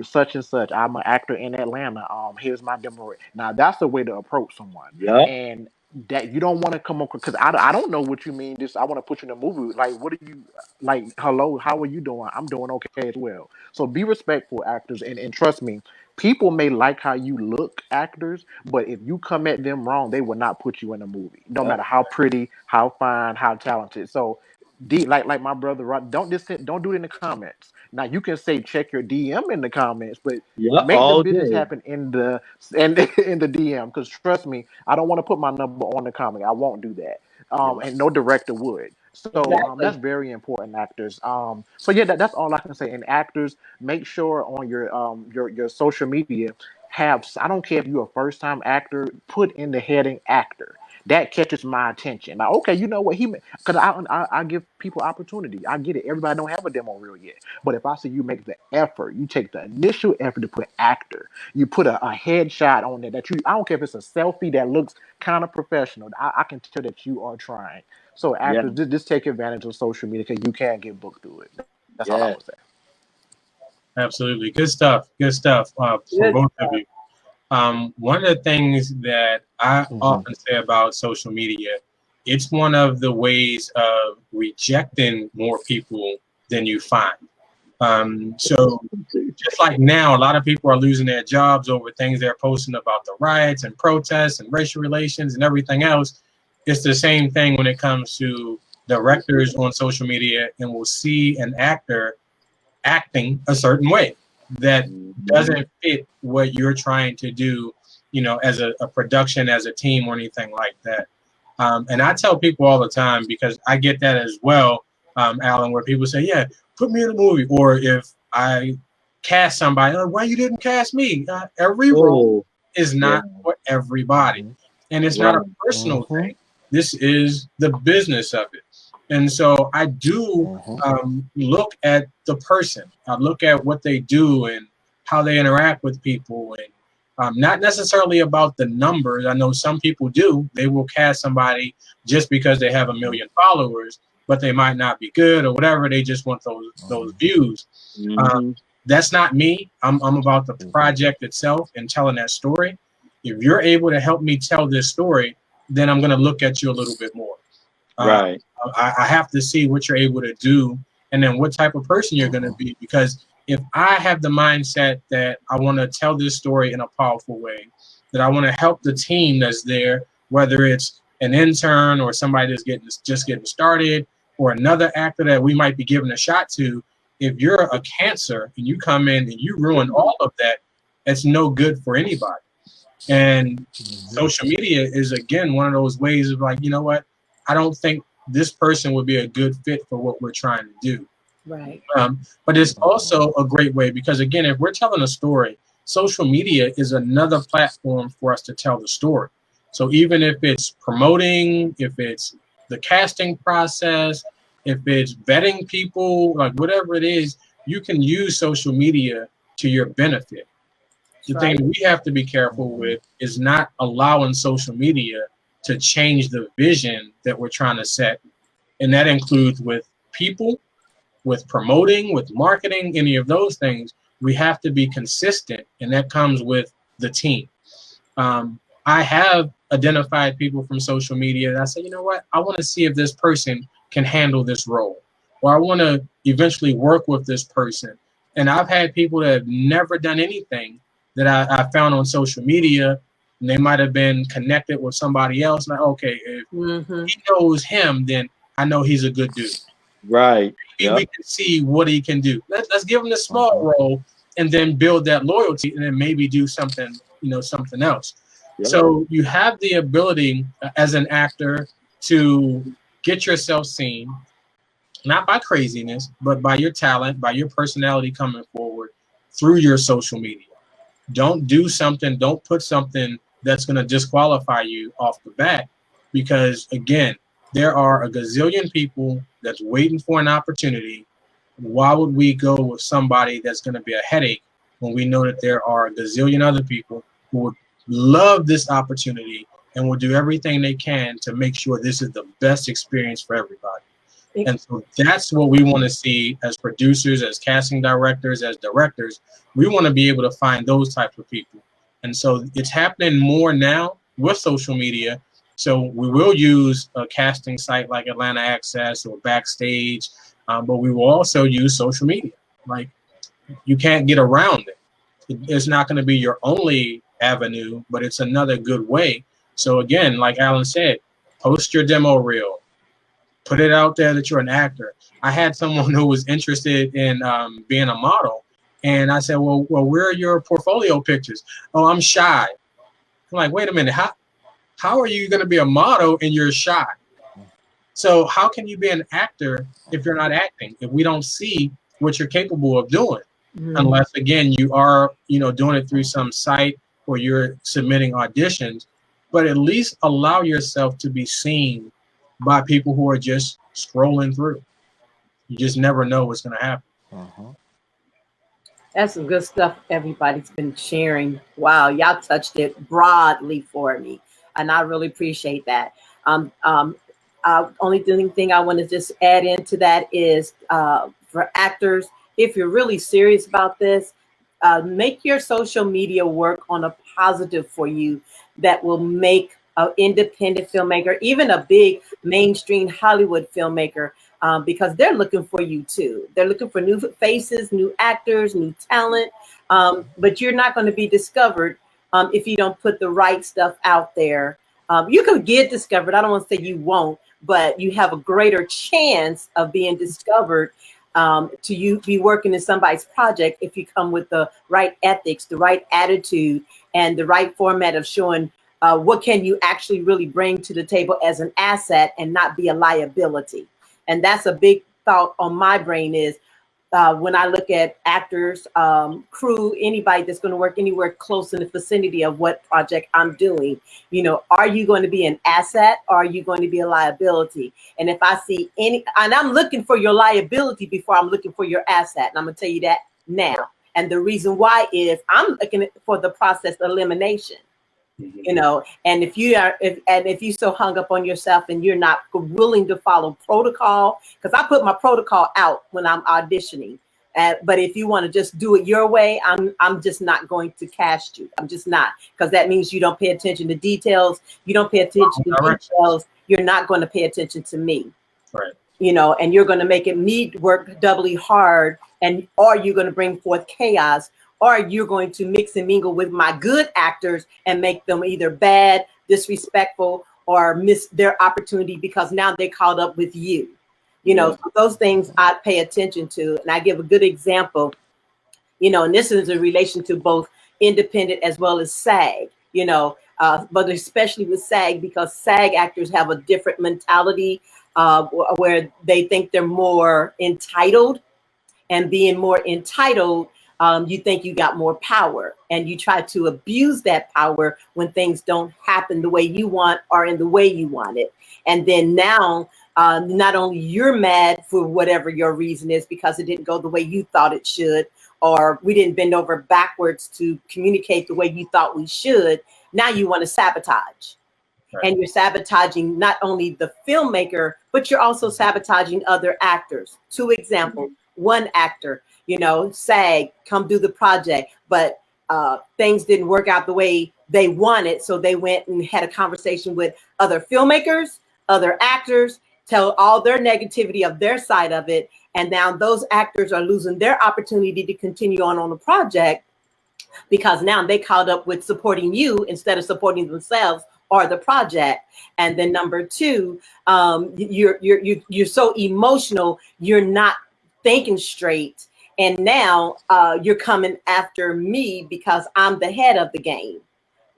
such and such. I'm an actor in Atlanta. Here's my demo. Now that's the way to approach someone, Yep. and that you don't want to come up because I don't know what you mean. Just I want to put you in a movie. Like, what are you like? Hello, how are you doing? I'm doing okay as well. So be respectful, actors, and trust me, people may like how you look, actors, but if you come at them wrong, they will not put you in a movie, no Yep. matter how pretty, how fine, how talented. So like my brother Rod, don't do it in the comments. Now you can say check your DM in the comments, but Yeah, make the all business day. happen in the in the DM. Because trust me, I don't want to put my number on the comment. I won't do that. Yeah. And no director would. So that's Exactly. very important, actors. So yeah, that's all I can say. And actors, make sure on your social media have. I don't care if you're a first time actor, put in the heading actor. That catches my attention. Like, okay, you know what because I give people opportunity. I get it. Everybody don't have a demo reel yet. But if I see you make the effort, you take the initial effort to put actor, you put a headshot on there that I don't care if it's a selfie that looks kind of professional. I can tell that you are trying. So Yeah. actors, just take advantage of social media because you can get booked through it. That's all I Yeah. would say. Absolutely. Good stuff. Good stuff for Good. both of you. One of the things that I Hmm. often say about social media, it's one of the ways of rejecting more people than you find. So just like now, a lot of people are losing their jobs over things they're posting about the riots and protests and racial relations and everything else. It's the same thing when it comes to directors on social media, and we'll see an actor acting a certain way that Mhm. doesn't fit what you're trying to do, as a production, as a team, or anything like that. And I tell people all the time, because I get that as well, Alan, where people say, yeah, put me in a movie. Or if I cast somebody, oh, why you didn't cast me? Every role Oh, is yeah. not for everybody. Hmm. And it's not Right. a personal Hmm. thing. This is the business of it. And so I do Hmm. look at the person. I look at what they do and how they interact with people, and not necessarily about the numbers. I know some people do. They will cast somebody just because they have a million followers, but they might not be good or whatever. They just want those views. Um, Hmm. that's not me. I'm about the Hmm. project itself and telling that story. If you're able to help me tell this story, then I'm going to look at you a little bit more. Uh, Right. I have to see what you're able to do, and then what type of person you're going to Hmm. be. Because if I have the mindset that I want to tell this story in a powerful way, that I want to help the team that's there, whether it's an intern or somebody that's just getting started, or another actor that we might be giving a shot to. If you're a cancer and you come in and you ruin all of that, it's no good for anybody. And social media is, again, one of those ways of like, you know what? I don't think this person would be a good fit for what we're trying to do. Right. But it's also a great way because, again, if we're telling a story, social media is another platform for us to tell the story. So even if it's promoting, if it's the casting process, if it's vetting people, like whatever it is, you can use social media to your benefit. That's The thing right. that we have to be careful Hmm. with is not allowing social media to change the vision that we're trying to set. And that includes with people, with promoting, with marketing, any of those things. We have to be consistent, and that comes with the team. I have identified people from social media that I say, you know what, I want to see if this person can handle this role, or I want to eventually work with this person. And I've had people that have never done anything that I found on social media, and they might have been connected with somebody else. Like, okay, if Mm-hmm. he knows him, then I know he's a good dude. Right. Maybe we Yep. can see what he can do. Let's give him the small Hmm. role and then build that loyalty, and then maybe do something, something else. Yep. So you have the ability as an actor to get yourself seen, not by craziness, but by your talent, by your personality coming forward through your social media. Don't put something that's going to disqualify you off the bat, because again, there are a gazillion people that's waiting for an opportunity. Why would we go with somebody that's going to be a headache when we know that there are a gazillion other people who would love this opportunity and will do everything they can to make sure this is the best experience for everybody? And so that's what we want to see as producers, as casting directors, as directors. We want to be able to find those types of people. And so it's happening more now with social media. So we will use a casting site like Atlanta Access or Backstage, but we will also use social media. Like, you can't get around it. It's not going to be your only avenue, but it's another good way. So again, like Alan said, post your demo reel, Put it out there that you're an actor. I had someone who was interested in being a model, and I said, well, where are your portfolio pictures? Oh, I'm shy. I'm like, wait a minute, how are you going to be a model and you're shy? So how can you be an actor if you're not acting? If we don't see what you're capable of doing, unless again you are, doing it through some site or you're submitting auditions, but at least allow yourself to be seen by people who are just scrolling through. You just never know what's going to happen. That's some good stuff everybody's been sharing. Wow, y'all touched it broadly for me, and I really appreciate that. Only thing I want to just add into that is for actors, if you're really serious about this, make your social media work on a positive for you that will make an independent filmmaker, even a big mainstream Hollywood filmmaker, because they're looking for you too. They're looking for new faces, new actors, new talent, but you're not going to be discovered if you don't put the right stuff out there. You could get discovered. I don't want to say you won't, but you have a greater chance of being discovered to you be working in somebody's project if you come with the right ethics, the right attitude, and the right format of showing what can you actually really bring to the table as an asset and not be a liability. And that's a big thought on my brain is when I look at actors, crew, anybody that's going to work anywhere close in the vicinity of what project I'm doing, are you going to be an asset or are you going to be a liability? And if I see and I'm looking for your liability before I'm looking for your asset. And I'm going to tell you that now. And the reason why is I'm looking for the process elimination. And if you so hung up on yourself and you're not willing to follow protocol, because I put my protocol out when I'm auditioning, but if you want to just do it your way, I'm just not going to cast you. I'm just not, because that means you don't pay attention to details. You don't pay attention to details. You're not going to pay attention to me. Right. And you're going to make me work doubly hard, or you're going to bring forth chaos. Or you're going to mix and mingle with my good actors and make them either bad, disrespectful, or miss their opportunity because now they caught up with you. So those things I pay attention to. And I give a good example, and this is in relation to both independent as well as SAG, but especially with SAG, because SAG actors have a different mentality where they think they're more entitled, and being more entitled, you think you got more power, and you try to abuse that power when things don't happen the way you want or in the way you want it. And then now, not only you're mad for whatever your reason is because it didn't go the way you thought it should, or we didn't bend over backwards to communicate the way you thought we should. Now you want to sabotage. Right. And you're sabotaging not only the filmmaker, but you're also sabotaging other actors. 2 examples. One actor, SAG, come do the project, but things didn't work out the way they wanted. So they went and had a conversation with other filmmakers, other actors, tell all their negativity of their side of it. And now those actors are losing their opportunity to continue on the project because now they caught up with supporting you instead of supporting themselves or the project. And then number 2, you're so emotional, you're not thinking straight, and now you're coming after me because I'm the head of the game,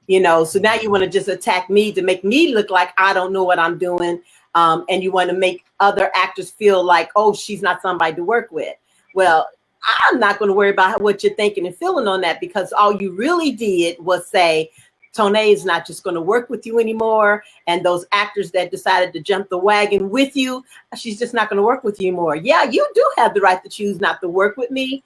so now you want to just attack me to make me look like I don't know what I'm doing, and you want to make other actors feel like, oh, she's not somebody to work with. Well, I'm not going to worry about what you're thinking and feeling on that, because all you really did was say Toné is not just going to work with you anymore. And those actors that decided to jump the wagon with you, she's just not going to work with you anymore. Yeah, you do have the right to choose not to work with me.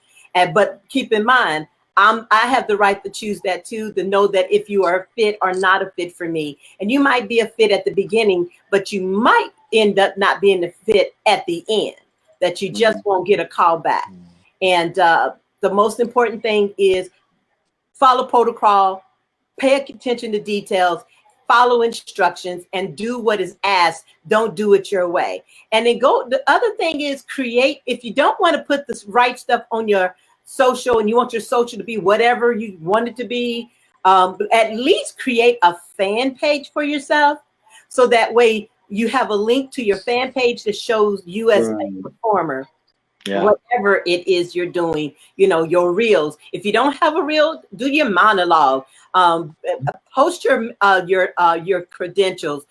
But keep in mind, I have the right to choose that too, to know that if you are a fit or not a fit for me. And you might be a fit at the beginning, but you might end up not being a fit at the end, that you just won't get a call back. And the most important thing is follow protocol, pay attention to details, follow instructions, and do what is asked. Don't do it your way. And then the other thing is create, if you don't want to put the right stuff on your social and you want your social to be whatever you want it to be, at least create a fan page for yourself. So that way, you have a link to your fan page that shows you as a performer. Yeah. Whatever it is you're doing, you know, your reels. If you don't have a reel, do your monologue. Post your credentials.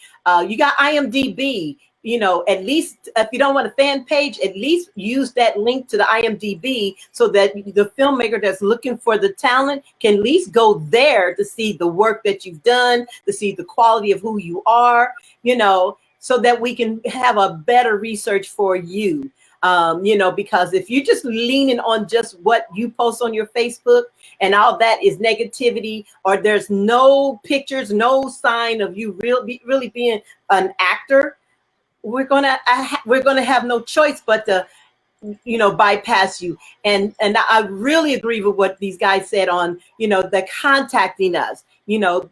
You got IMDb. You know, at least if you don't want a fan page, at least use that link to the IMDb so that the filmmaker that's looking for the talent can at least go there to see the work that you've done, to see the quality of who you are, you know, so that we can have a better research for you. You know, because if you're just leaning on just what you post on your Facebook and all that is negativity, or there's no pictures, no sign of you really being an actor, we're gonna have no choice but to, you know, bypass you. And I really agree with what these guys said on, you know, the contacting us, you know,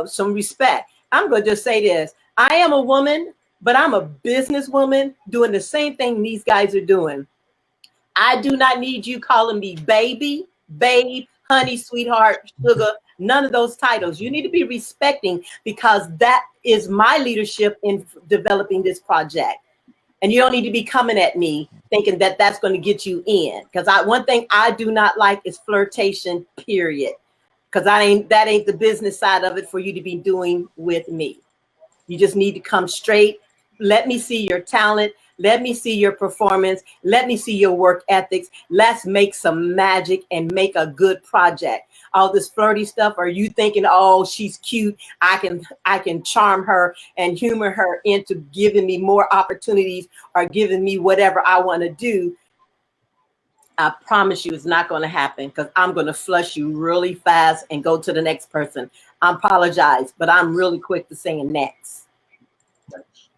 some respect. I'm gonna just say this: I am a woman, but I'm a businesswoman doing the same thing these guys are doing. I do not need you calling me baby, babe, honey, sweetheart, sugar, none of those titles. You need to be respecting, because that is my leadership in developing this project. And you don't need to be coming at me thinking that that's going to get you in. Because one thing I do not like is flirtation, period. Because that ain't the business side of it for you to be doing with me. You just need to come straight. Let me see your talent. Let me see your performance. Let me see your work ethics. Let's make some magic and make a good project. All this flirty stuff, are you thinking, oh, she's cute, I can charm her and humor her into giving me more opportunities or giving me whatever I want to do? I promise you it's not going to happen, because I'm going to flush you really fast and go to the next person. I apologize, but I'm really quick to saying next.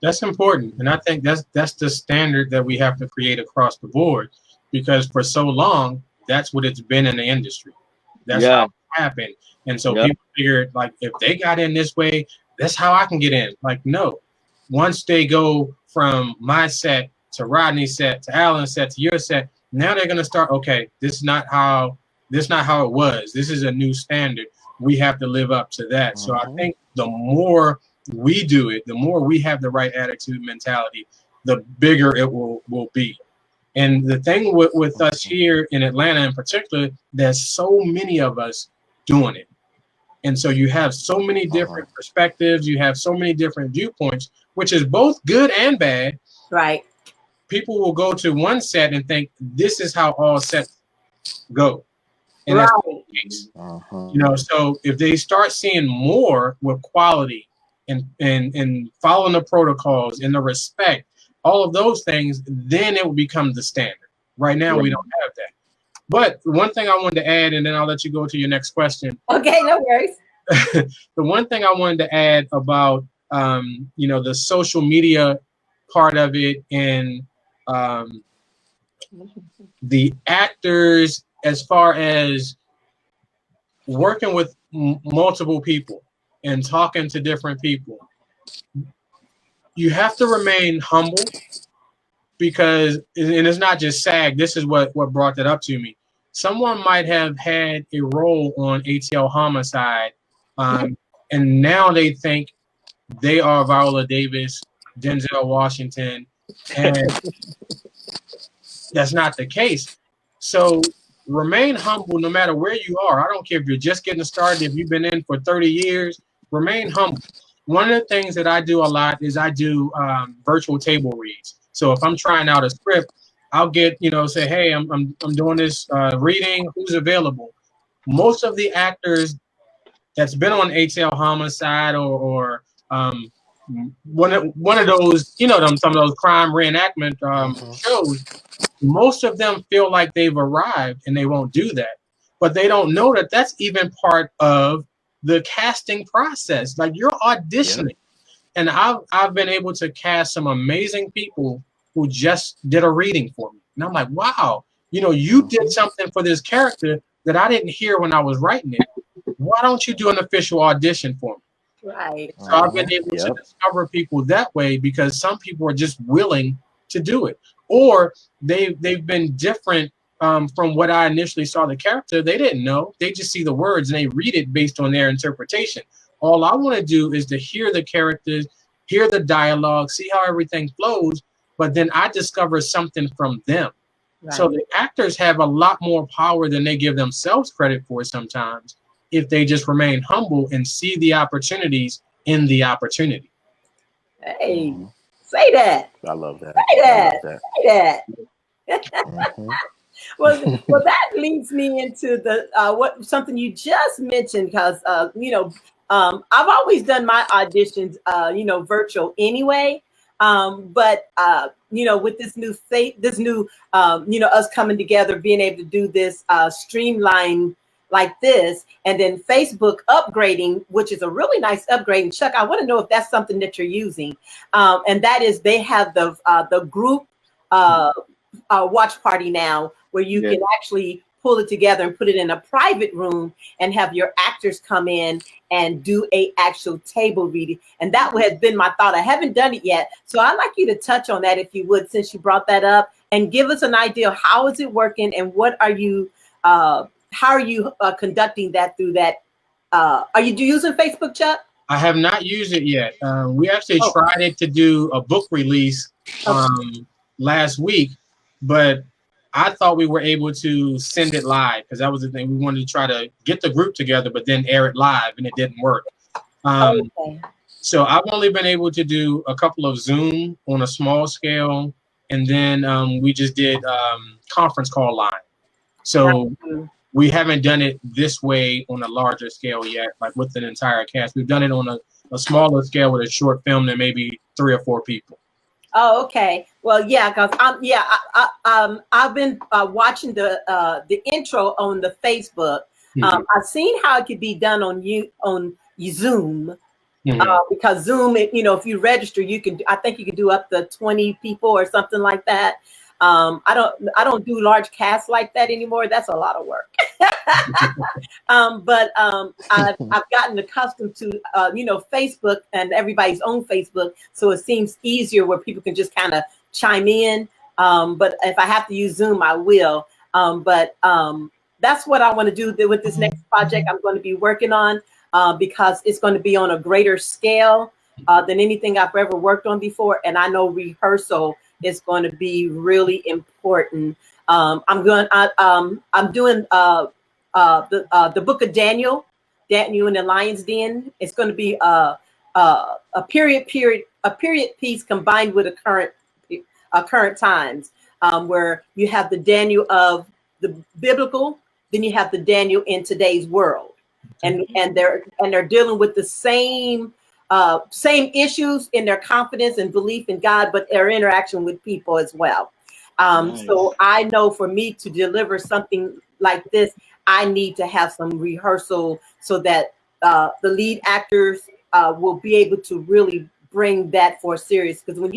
That's important, and I think that's the standard that we have to create across the board, because for so long that's what it's been in the industry. That's how it happened, and so people figured, like, if they got in this way, that's how I can get in. Like, no, once they go from my set to Rodney's set to Alan's set to your set, now they're gonna start. Okay, this is not how it was. This is a new standard. We have to live up to that. So I think the more we do it, the more we have the right attitude, mentality, the bigger it will be. And the thing with us here in Atlanta in particular, there's so many of us doing it. And so you have so many different perspectives, you have so many different viewpoints, which is both good and bad. Right. People will go to one set and think this is how all sets go. And that's not the case. You know, so if they start seeing more with quality and following the protocols and the respect, all of those things, then it will become the standard. Right now, we don't have that. But one thing I wanted to add, and then I'll let you go to your next question. Okay, no worries. The one thing I wanted to add about, you know, the social media part of it, and the actors, as far as working with multiple people and talking to different people, you have to remain humble, because, and it's not just SAG, this is what brought that up to me. Someone might have had a role on ATL Homicide, and now they think they are Viola Davis, Denzel Washington, and that's not the case. So remain humble no matter where you are. I don't care if you're just getting started, if you've been in for 30 years, remain humble. One of the things that I do a lot is I do virtual table reads. So if I'm trying out a script, I'll get, you know, say, hey, I'm doing this reading, who's available? Most of the actors that's been on ATL Homicide or one of those, you know, some of those crime reenactment shows, most of them feel like they've arrived and they won't do that. But they don't know that that's even part of the casting process. Like, you're auditioning. And I've been able to cast some amazing people who just did a reading for me. And I'm like, wow, you know, you did something for this character that I didn't hear when I was writing it. Why don't you do an official audition for me? Right. So I've been able to discover people that way, because some people are just willing to do it. Or they've been different from what I initially saw the character. They didn't know. They just see the words and they read it based on their interpretation. All I want to do is to hear the characters, hear the dialogue, see how everything flows, but then I discover something from them. Right. So the actors have a lot more power than they give themselves credit for sometimes, if they just remain humble and see the opportunities in the opportunity. Hey, say that. I love that. Say that. I love that. Say that. Well, that leads me into the something you just mentioned, because I've always done my auditions virtual anyway. But with this new us coming together, being able to do this streamline like this, and then Facebook upgrading, which is a really nice upgrade. And Chuck, I want to know if that's something that you're using, and that is they have the group watch party now, where you can actually pull it together and put it in a private room and have your actors come in and do a actual table reading. And that has been my thought. I haven't done it yet. So I'd like you to touch on that, if you would, since you brought that up, and give us an idea of how is it working, and what are you, how are you conducting that through that? Are you using Facebook, Chuck? I have not used it yet. We actually tried it to do a book release last week, but I thought we were able to send it live, because that was the thing. We wanted to try to get the group together, but then air it live, and it didn't work. So I've only been able to do a couple of Zoom on a small scale, and then we just did conference call line. So we haven't done it this way on a larger scale yet, like with an entire cast. We've done it on a smaller scale with a short film that maybe 3 or 4 people. Oh, okay. Well, yeah, because I've been watching the intro on the Facebook. I've seen how it could be done on Zoom, because Zoom, if you register, I think you can do up to 20 people or something like that. I don't do large casts like that anymore. That's a lot of work. But I've gotten accustomed to Facebook and everybody's own Facebook, so it seems easier where people can just kind of chime in. But if I have to use Zoom, I will. But that's what I want to do with this next project I'm going to be working on, because it's going to be on a greater scale than anything I've ever worked on before, and I know rehearsal is going to be really important. I'm doing the book of Daniel in the Lion's Den. It's going to be a period piece combined with a current times, where you have the Daniel of the biblical, then you have the Daniel in today's world, and they're dealing with the same issues in their confidence and belief in God, but their interaction with people as well. Nice. So I know for me to deliver something like this, I need to have some rehearsal so that the lead actors will be able to really bring that for serious. Because when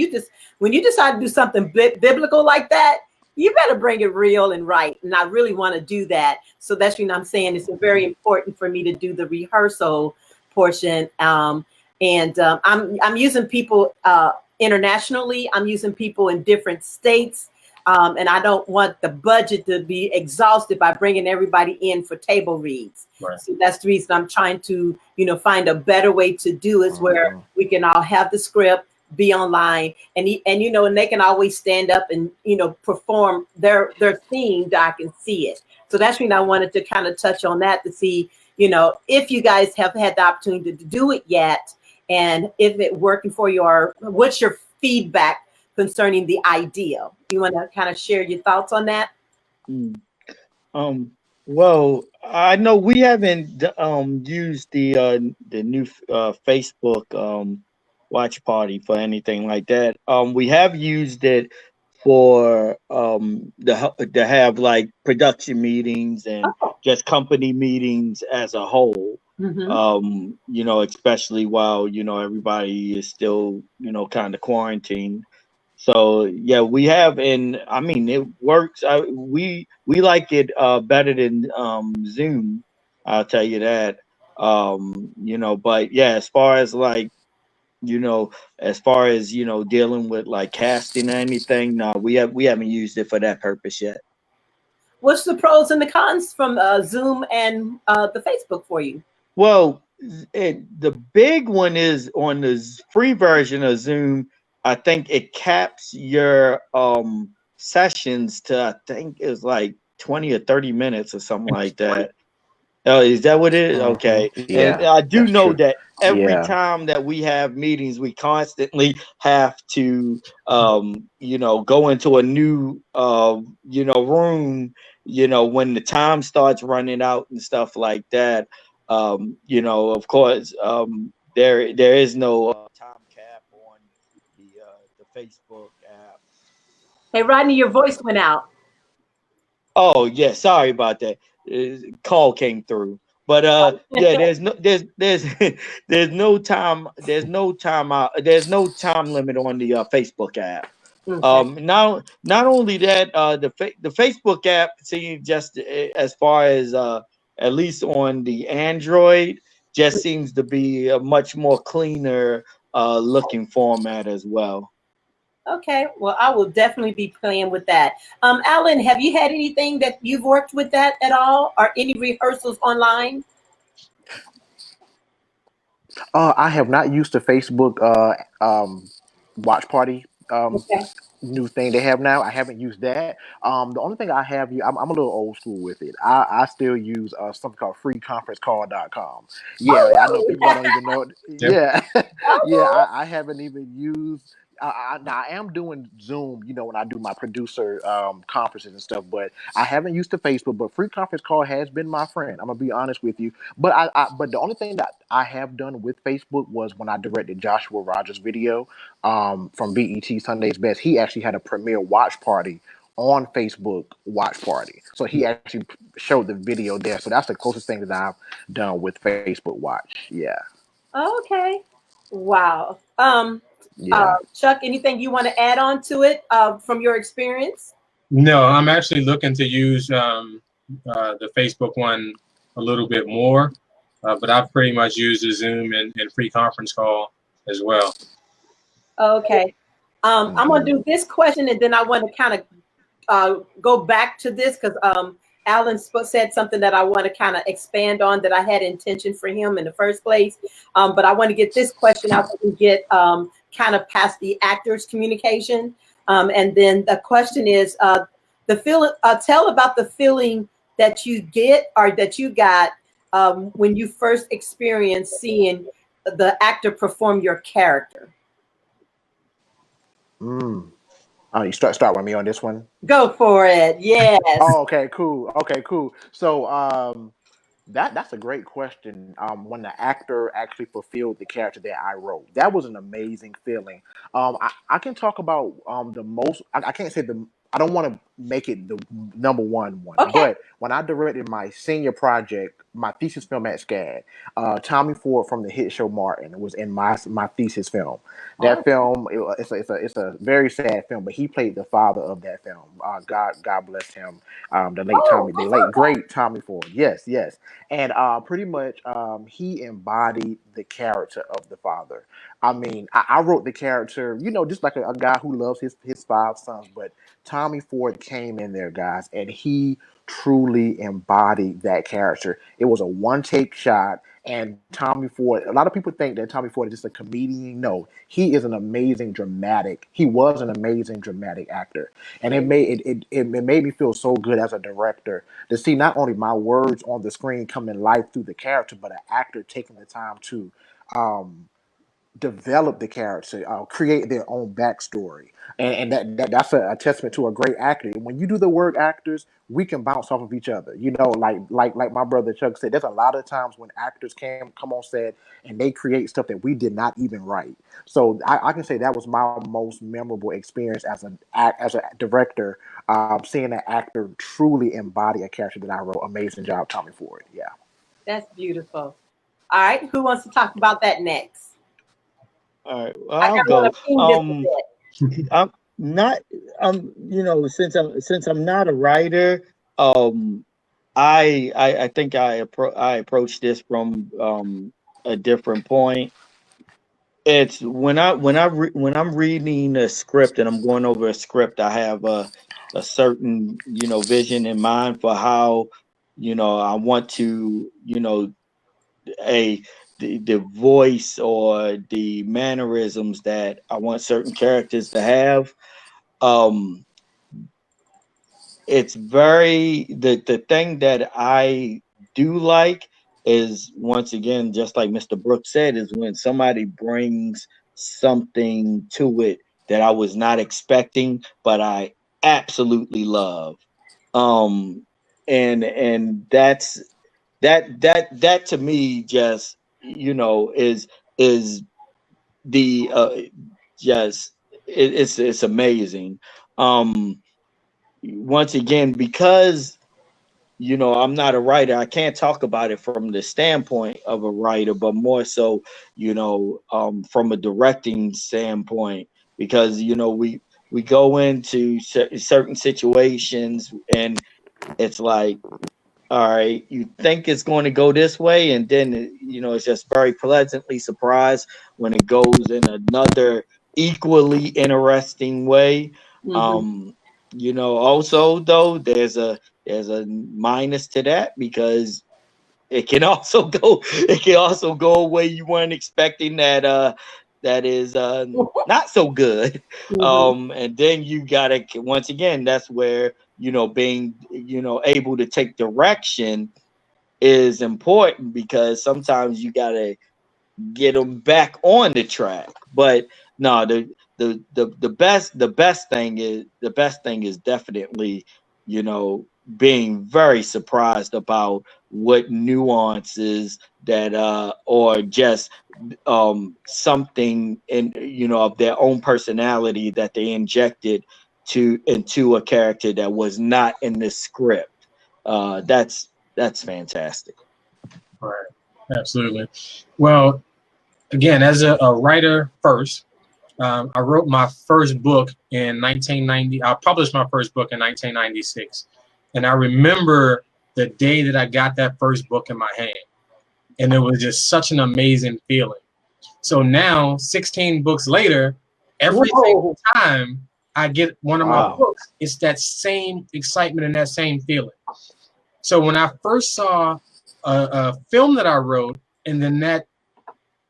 you decide to do something biblical like that, you better bring it real and right. And I really want to do that. So that's what I'm saying. It's very important for me to do the rehearsal portion. And I'm using people internationally. I'm using people in different states. And I don't want the budget to be exhausted by bringing everybody in for table reads. Right. So that's the reason I'm trying to, find a better way to do it, where we can all have the script, be online, and they can always stand up and, perform their scene that I can see it. So that's when I wanted to kind of touch on that to see, if you guys have had the opportunity to do it yet, and if it's working for you, or what's your feedback concerning the idea. You want to kind of share your thoughts on that? Well, I know we haven't used the new Facebook watch party for anything like that. We have used it for to have like production meetings and just company meetings as a whole. Especially while everybody is still kind of quarantined. So yeah, we have, and I mean it works. We like it better than Zoom. I'll tell you that. But yeah, as far as like dealing with like casting or anything, no, we haven't used it for that purpose yet. What's the pros and the cons from Zoom and the Facebook for you? Well, The big one is on the free version of Zoom. I think it caps your sessions to, I think it's like 20 or 30 minutes or something like that. Oh, is that what it is? Okay. And Yeah, I do that's know true. that every Yeah. time that we have meetings, we constantly have to, go into a new, room, when the time starts running out and stuff like that. Of course, there is no time cap on the Facebook app. Hey, Rodney, your voice went out. Oh yeah, sorry about that. Call came through, but yeah, there's there's no time limit on the Facebook app. Okay. Not only that, the Facebook app, see, just as far as at least on the Android, just seems to be a much more cleaner looking format as well. Okay. Well, I will definitely be playing with that. Alan, have you had anything that you've worked with that at all, or any rehearsals online? I have not used the Facebook watch party Okay. new thing they have now. I haven't used that. The only thing I have, I'm a little old school with it. I still use something called freeconferencecall.com. Yeah, I know Oh, people really? don't even know it. Yep. Yeah, yeah, Okay. I haven't even used. Now I am doing Zoom, when I do my producer conferences and stuff, but I haven't used the Facebook. But Free Conference Call has been my friend. I'm gonna be honest with you. But but the only thing that I have done with Facebook was when I directed Joshua Rogers' video from BET Sunday's Best. He actually had a premiere watch party on Facebook watch party. So he actually showed the video there. So that's the closest thing that I've done with Facebook Watch. Yeah, Okay. Wow. yeah. Chuck, anything you want to add on to it from your experience? No, I'm actually looking to use the Facebook one a little bit more, but I've pretty much used the Zoom and free conference call as well. Okay. I'm gonna Hmm. do this question, and then I want to kind of go back to this because Alan said something that I want to kind of expand on that I had intention for him in the first place. But I want to get this question out so we get kind of past the actors' communication. And then the question is tell about the feeling that you get or that you got when you first experienced seeing the actor perform your character. Mm. You start with me on this one. Go for it. Yes. Oh, okay, cool. Okay, cool. So, that's a great question. When the actor actually fulfilled the character that I wrote, that was an amazing feeling. I can talk about the most. I can't say the. I don't want to make it the number one, Okay. but when I directed my senior project, my thesis film at SCAD, Tommy Ford from the hit show Martin was in my thesis film. That film, it's a very sad film, but he played the father of that film. God bless him. Oh, The I late love that. great Tommy Ford. Yes, yes. And pretty much he embodied the character of the father. I mean, I wrote the character, just like a guy who loves his five sons, but Tommy Ford came in there, guys, and he truly embodied that character. It was a one take shot. And Tommy Ford, a lot of people think that Tommy Ford is just a comedian. No, he is an amazing dramatic. He was an amazing dramatic actor, and it made me feel so good as a director to see not only my words on the screen come in life through the character, but an actor taking the time to um, develop the character, create their own backstory, and that's a testament to a great actor. And when you do the word actors, we can bounce off of each other. Like my brother Chuck said, there's a lot of times when actors can come on set and they create stuff that we did not even write. So I can say that was my most memorable experience as a director, seeing an actor truly embody a character that I wrote. Amazing job, Tommy Ford. Yeah. That's beautiful. All right. Who wants to talk about that next? All right, I I'll kind of want go. to ping this a bit. I'm not. Since I'm not a writer, um, I think I approach this from a different point. It's when I'm reading a script and I'm going over a script, I have a certain vision in mind for how I want to a the voice or the mannerisms that I want certain characters to have. Um, it's very the thing that I do like is, once again, just like Mr. Brooks said, is when somebody brings something to it that I was not expecting, but I absolutely love. Um, and that to me just, is the just it's amazing. Um, Once again, because I'm not a writer, I can't talk about it from the standpoint of a writer, but more so, from a directing standpoint, because we go into certain situations, and it's like, all right, you think it's going to go this way, and then it's just very pleasantly surprised when it goes in another equally interesting way. Mm-hmm. Also, though, there's a minus to that, because it can also go a way you weren't expecting, that is not so good. Mm-hmm. And then you gotta, once again, that's where being able to take direction is important, because sometimes you gotta get them back on the track. But no, the best thing is definitely, you know being very surprised about what nuances that or just something of their own personality that they injected into a character that was not in the script. That's fantastic. Right. Absolutely. Well, again, as a writer first, I wrote my first book in 1990. I published my first book in 1996. And I remember the day that I got that first book in my hand. And it was just such an amazing feeling. So now, 16 books later, every single time I get one of my Wow. books, it's that same excitement and that same feeling. So when I first saw a film that I wrote, and then that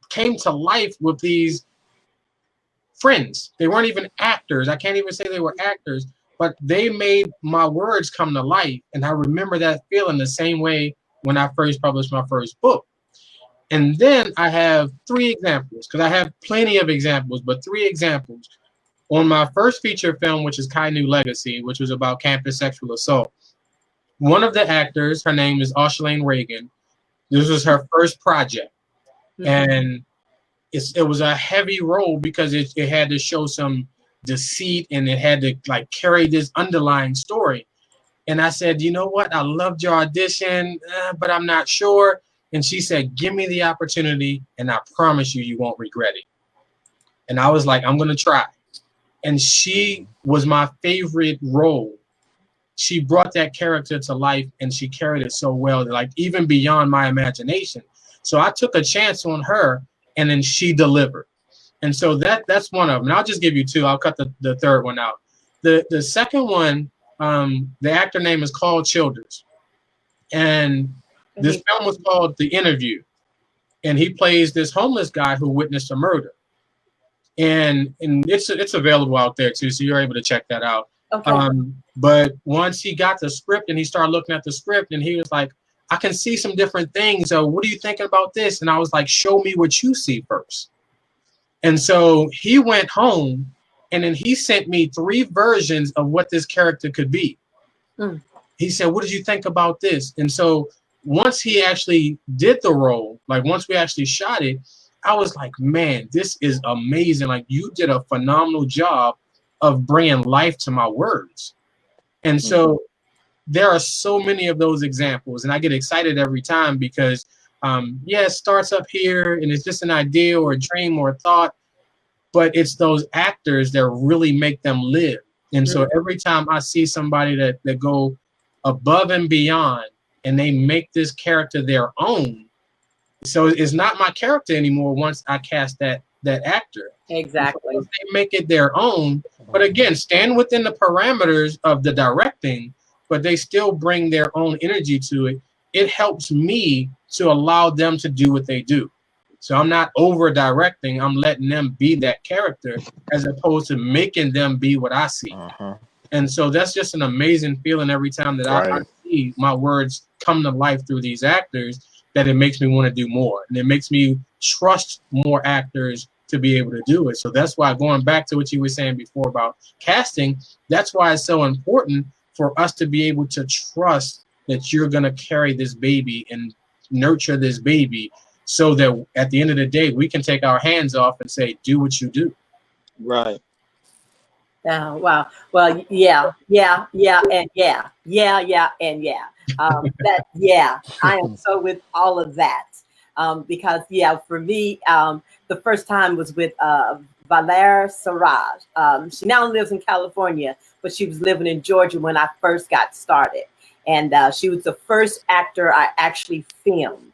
came to life with these friends. They weren't even actors. I can't even say they were actors, but they made my words come to life. And I remember that feeling the same way when I first published my first book. And then I have three examples, because I have plenty of examples, but three examples. On my first feature film, which is Kainu Legacy, which was about campus sexual assault, one of the actors, her name is Ashlane Reagan. This was her first project. Mm-hmm. And it was a heavy role, because it had to show some deceit, and it had to like carry this underlying story. And I said, you know what? I loved your audition, but I'm not sure. And she said, give me the opportunity, and I promise you won't regret it. And I was like, I'm going to try. And she was my favorite role. She brought that character to life, and she carried it so well, like even beyond my imagination. So I took a chance on her, and then she delivered. And so that's one of them. And I'll just give you two. I'll cut the third one out. The second one, the actor name is Carl Childers. And this film was called The Interview. And he plays this homeless guy who witnessed a murder. And it's available out there too, so you're able to check that out. Okay. But once he got the script and he started looking at the script, and he was like, I can see some different things. So what are you thinking about this? And I was like, show me what you see first. And so he went home, and then he sent me 3 versions of what this character could be. Mm. He said, what did you think about this? And so once he actually did the role, like once we actually shot it, I was like, man, this is amazing. Like, you did a phenomenal job of bringing life to my words. And so there are so many of those examples, and I get excited every time, because it starts up here and it's just an idea or a dream or a thought, but it's those actors that really make them live. And so every time I see somebody that go above and beyond, and they make this character their own, so it's not my character anymore once I cast that actor. Exactly. So they make it their own, but again, stand within the parameters of the directing, but they still bring their own energy to it. It helps me to allow them to do what they do. So I'm not over directing. I'm letting them be that character as opposed to making them be what I see. And so that's just an amazing feeling every time that I see my words come to life through these actors, that it makes me want to do more. And it makes me trust more actors to be able to do it. So that's why, going back to what you were saying before about casting, that's why it's so important for us to be able to trust that you're going to carry this baby and nurture this baby, so that at the end of the day, we can take our hands off and say, do what you do. Right. Oh, wow. Well, yeah, and yeah. I am so with all of that. Because for me, the first time was with Valère Siraj. She now lives in California, but she was living in Georgia when I first got started. And she was the first actor I actually filmed.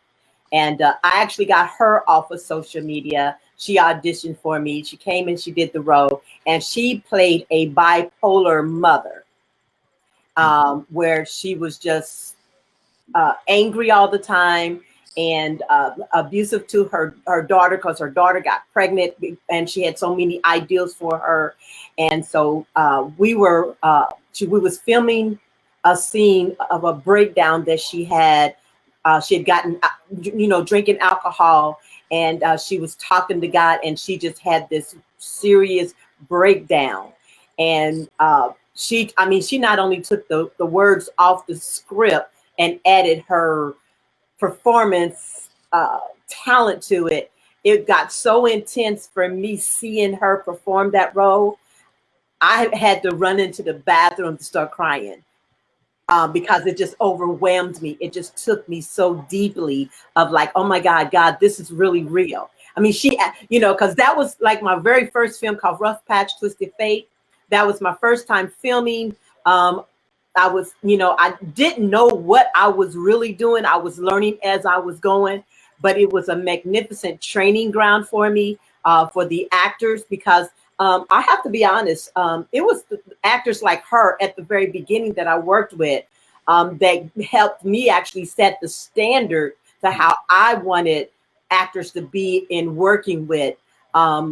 And I actually got her off of social media. She auditioned for me. She came and she did the role, and she played a bipolar mother, where she was just angry all the time and abusive to her daughter, because her daughter got pregnant and she had so many ideals for her. And so we was filming a scene of a breakdown that she had. She had gotten, drinking alcohol, and she was talking to God, and she just had this serious breakdown. And she not only took the words off the script and added her performance talent to it. It got so intense for me seeing her perform that role. I had to run into the bathroom to start crying. Because it just overwhelmed me. It just took me so deeply of like, oh my God, this is really real. I mean, she, because that was like my very first film called Rough Patch Twisted Fate. That was my first time filming. I was, I didn't know what I was really doing. I was learning as I was going, but it was a magnificent training ground for me, for the actors, because I have to be honest, it was actors like her at the very beginning that I worked with that helped me actually set the standard to how I wanted actors to be in working with,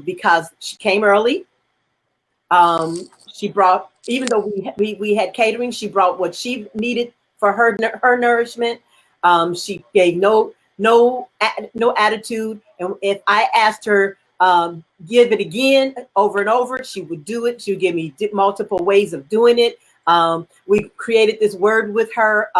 because she came early. She brought, even though we had catering, she brought what she needed for her nourishment. She gave no attitude, and if I asked her, give it again over and over, she would do it. She would give me multiple ways of doing it. We created this word with her,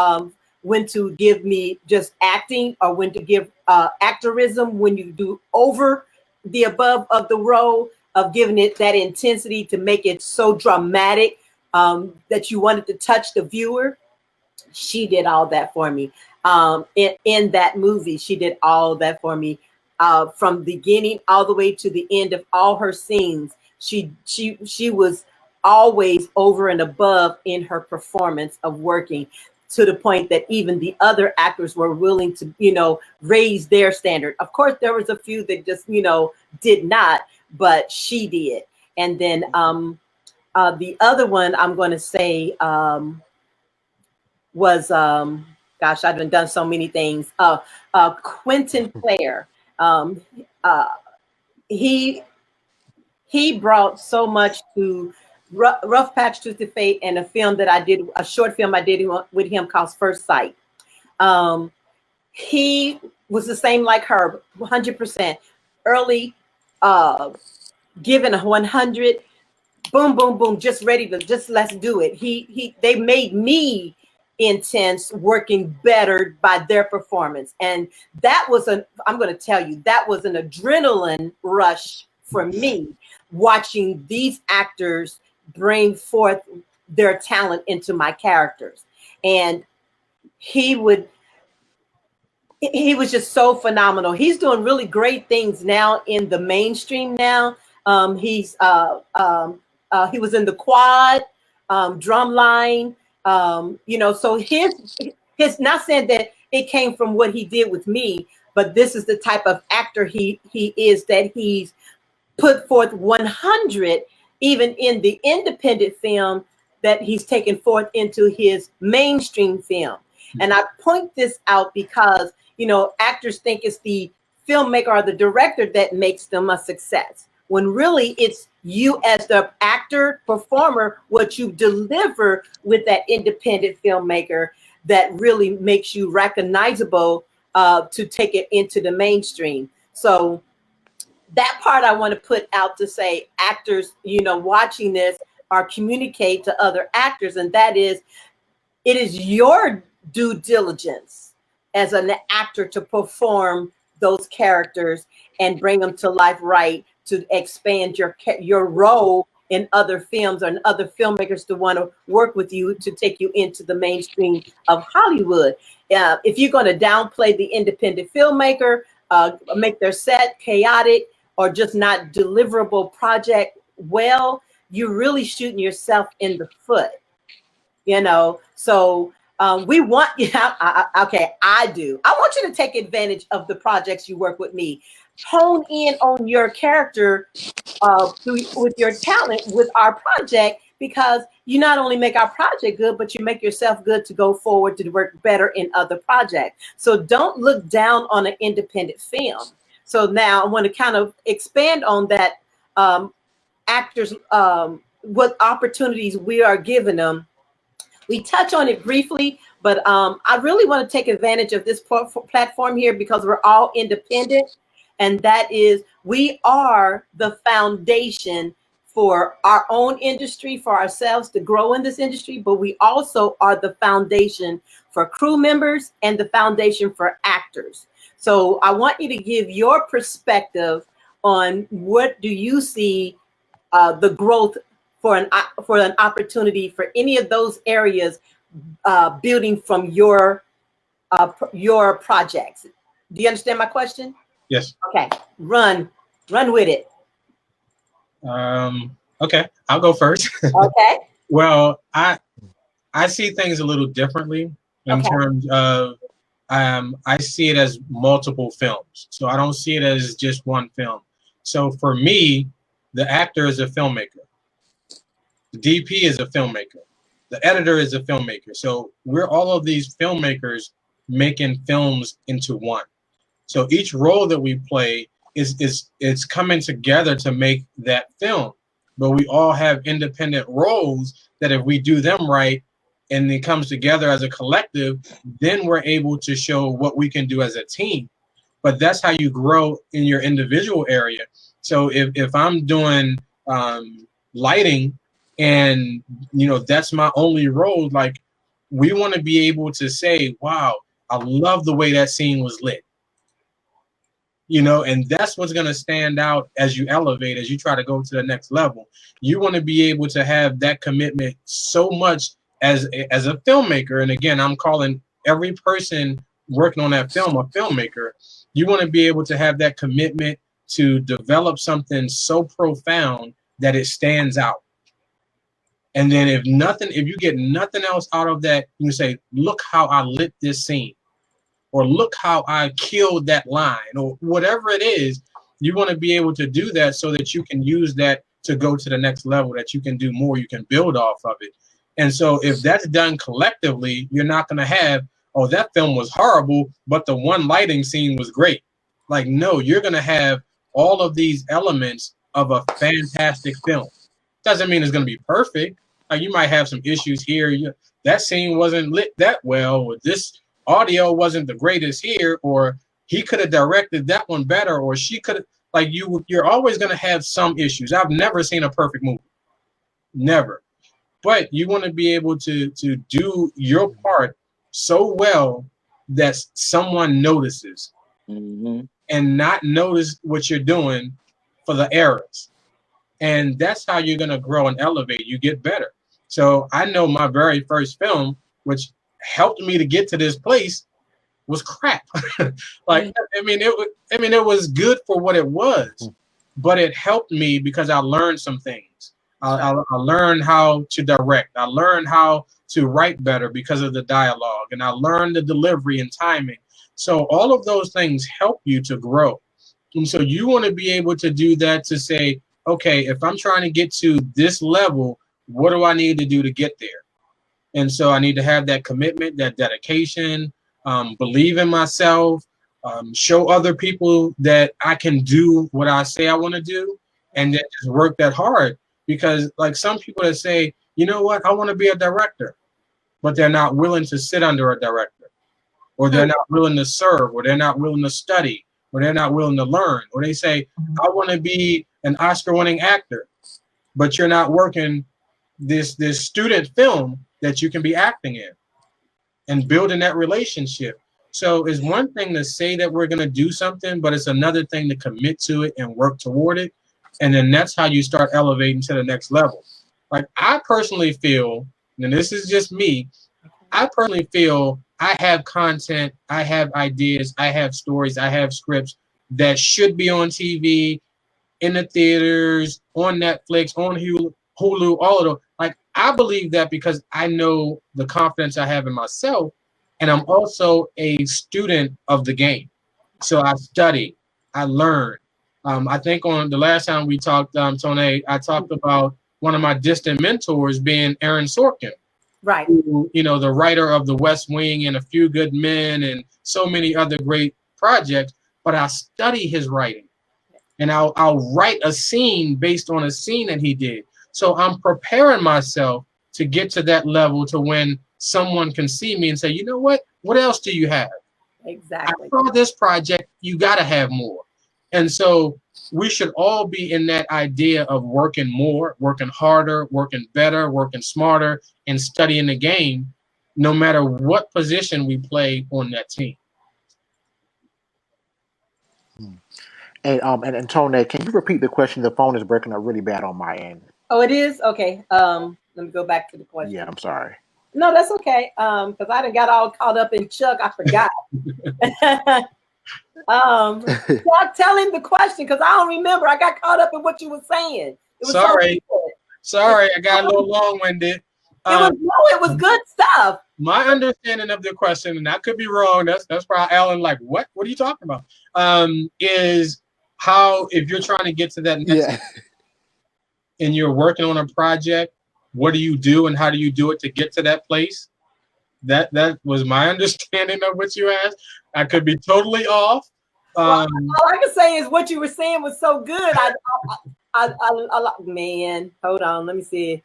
when to give me just acting, or when to give actorism, when you do over the above of the role, of giving it that intensity to make it so dramatic that you wanted to touch the viewer. She did all that for me. In that movie, she did all that for me. From beginning all the way to the end of all her scenes, she was always over and above in her performance of working, to the point that even the other actors were willing to, raise their standard. Of course, there was a few that just, did not, but she did. And then the other one I'm going to say was, gosh, I've done so many things. Quentin Clare. He brought so much to Rough Patch Twisted Fate, and a film that I did, a short film I did with him called First Sight. He was the same like her, 100%. Early, given a 100, boom, boom, boom, just ready to let's do it. They made me intense, working better by their performance. And that was I'm going to tell you, that was an adrenaline rush for me, watching these actors bring forth their talent into my characters. And he was just so phenomenal. He's doing really great things now in the mainstream now. He was in the Quad, Drumline, so his, not saying that it came from what he did with me, but this is the type of actor he is, that he's put forth 100, even in the independent film, that he's taken forth into his mainstream film. And I point this out because, actors think it's the filmmaker or the director that makes them a success, when really it's you as the actor, performer, what you deliver with that independent filmmaker that really makes you recognizable to take it into the mainstream. So that part I want to put out to say actors, you know, watching this or communicate to other actors, and that is, it is your due diligence as an actor to perform those characters and bring them to life right, to expand your role in other films and other filmmakers to want to work with you to take you into the mainstream of Hollywood. If you're going to downplay the independent filmmaker, make their set chaotic or just not deliverable project well, you're really shooting yourself in the foot. You know, so we want, okay, I do. I want you to take advantage of the projects you work with me. Hone in on your character with your talent with our project, because you not only make our project good, but you make yourself good to go forward to work better in other projects. So don't look down on an independent film. So now I want to kind of expand on that. Actors, what opportunities we are giving them. We touch on it briefly, but I really want to take advantage of this platform here because we're all independent. And that is, we are the foundation for our own industry, for ourselves to grow in this industry, but we also are the foundation for crew members and the foundation for actors. So I want you to give your perspective on what do you see the growth for an opportunity for any of those areas, building from your projects. Do you understand my question? Yes. Okay, run with it. Okay, I'll go first. Okay. Well, I see things a little differently in terms of I see it as multiple films. So I don't see it as just one film. So for me, the actor is a filmmaker. The DP is a filmmaker. The editor is a filmmaker. So we're all of these filmmakers making films into one. So each role that we play is coming together to make that film. But we all have independent roles that if we do them right and it comes together as a collective, then we're able to show what we can do as a team. But that's how you grow in your individual area. So if I'm doing lighting and, you know, that's my only role, like we want to be able to say, wow, I love the way that scene was lit. You know, and that's what's going to stand out as you elevate, as you try to go to the next level. You want to be able to have that commitment so much as a filmmaker. And again, I'm calling every person working on that film a filmmaker. You want to be able to have that commitment to develop something so profound that it stands out. And then if you get nothing else out of that, you say, look how I lit this scene. Or look how I killed that line, or whatever it is. You want to be able to do that so that you can use that to go to the next level, that you can do more, you can build off of it. And so if that's done collectively, you're not going to have, oh, that film was horrible, but the one lighting scene was great. Like, no, you're going to have all of these elements of a fantastic film. Doesn't mean it's going to be perfect. Like, you might have some issues here. That scene wasn't lit that well, or this audio wasn't the greatest here, or he could have directed that one better, or she could have, like, you're always going to have some issues. I've never seen a perfect movie. Never. But you want to be able to do your part so well that someone notices and not notice what you're doing for the errors. And that's how you're going to grow and elevate. You get better. So I know my very first film, which helped me to get to this place, was crap. Like, I mean, it was good for what it was, but it helped me because I learned some things. I learned how to direct. I learned how to write better because of the dialogue, and I learned the delivery and timing. So all of those things help you to grow. And so you want to be able to do that, to say, okay, if I'm trying to get to this level, what do I need to do to get there? And so I need to have that commitment, that dedication, believe in myself, show other people that I can do what I say I want to do, and then just work that hard. Because like some people that say, you know what, I want to be a director, but they're not willing to sit under a director, or they're not willing to serve, or they're not willing to study, or they're not willing to learn, or they say, I want to be an Oscar-winning actor, but you're not working this student film that you can be acting in and building that relationship. So it's one thing to say that we're going to do something, but it's another thing to commit to it and work toward it. And then that's how you start elevating to the next level. Like I personally feel, and this is just me, I personally feel I have content, I have ideas, I have stories, I have scripts that should be on TV, in the theaters, on Netflix, on Hulu, all of those. Like I believe that because I know the confidence I have in myself, and I'm also a student of the game. So I study, I learn. I think on the last time we talked, Tone, I talked about one of my distant mentors being Aaron Sorkin, Right. who, you know, the writer of The West Wing and A Few Good Men and so many other great projects. But I study his writing, and I'll write a scene based on a scene that he did. So I'm preparing myself to get to that level to when someone can see me and say, you know what else do you have? Exactly. I saw this project, you got to have more. And so we should all be in that idea of working more, working harder, working better, working smarter, and studying the game, no matter what position we play on that team. And Tone, can you repeat the question? The phone is breaking up really bad on my end. Oh, it is? Okay. Let me go back to the question. Yeah, I'm sorry. No, that's okay. Because I done got all caught up in Chuck. I forgot. Chuck, tell him the question because I don't remember. I got caught up in what you were saying. It was Sorry, I got a little long-winded. It was good stuff. My understanding of the question, and I could be wrong, that's probably Alan, like, what are you talking about? Is how, if you're trying to get to that next and you're working on a project, what do you do and how do you do it to get to that place? That was my understanding of what you asked. I could be totally off. All I can say is what you were saying was so good. Man, hold on, let me see.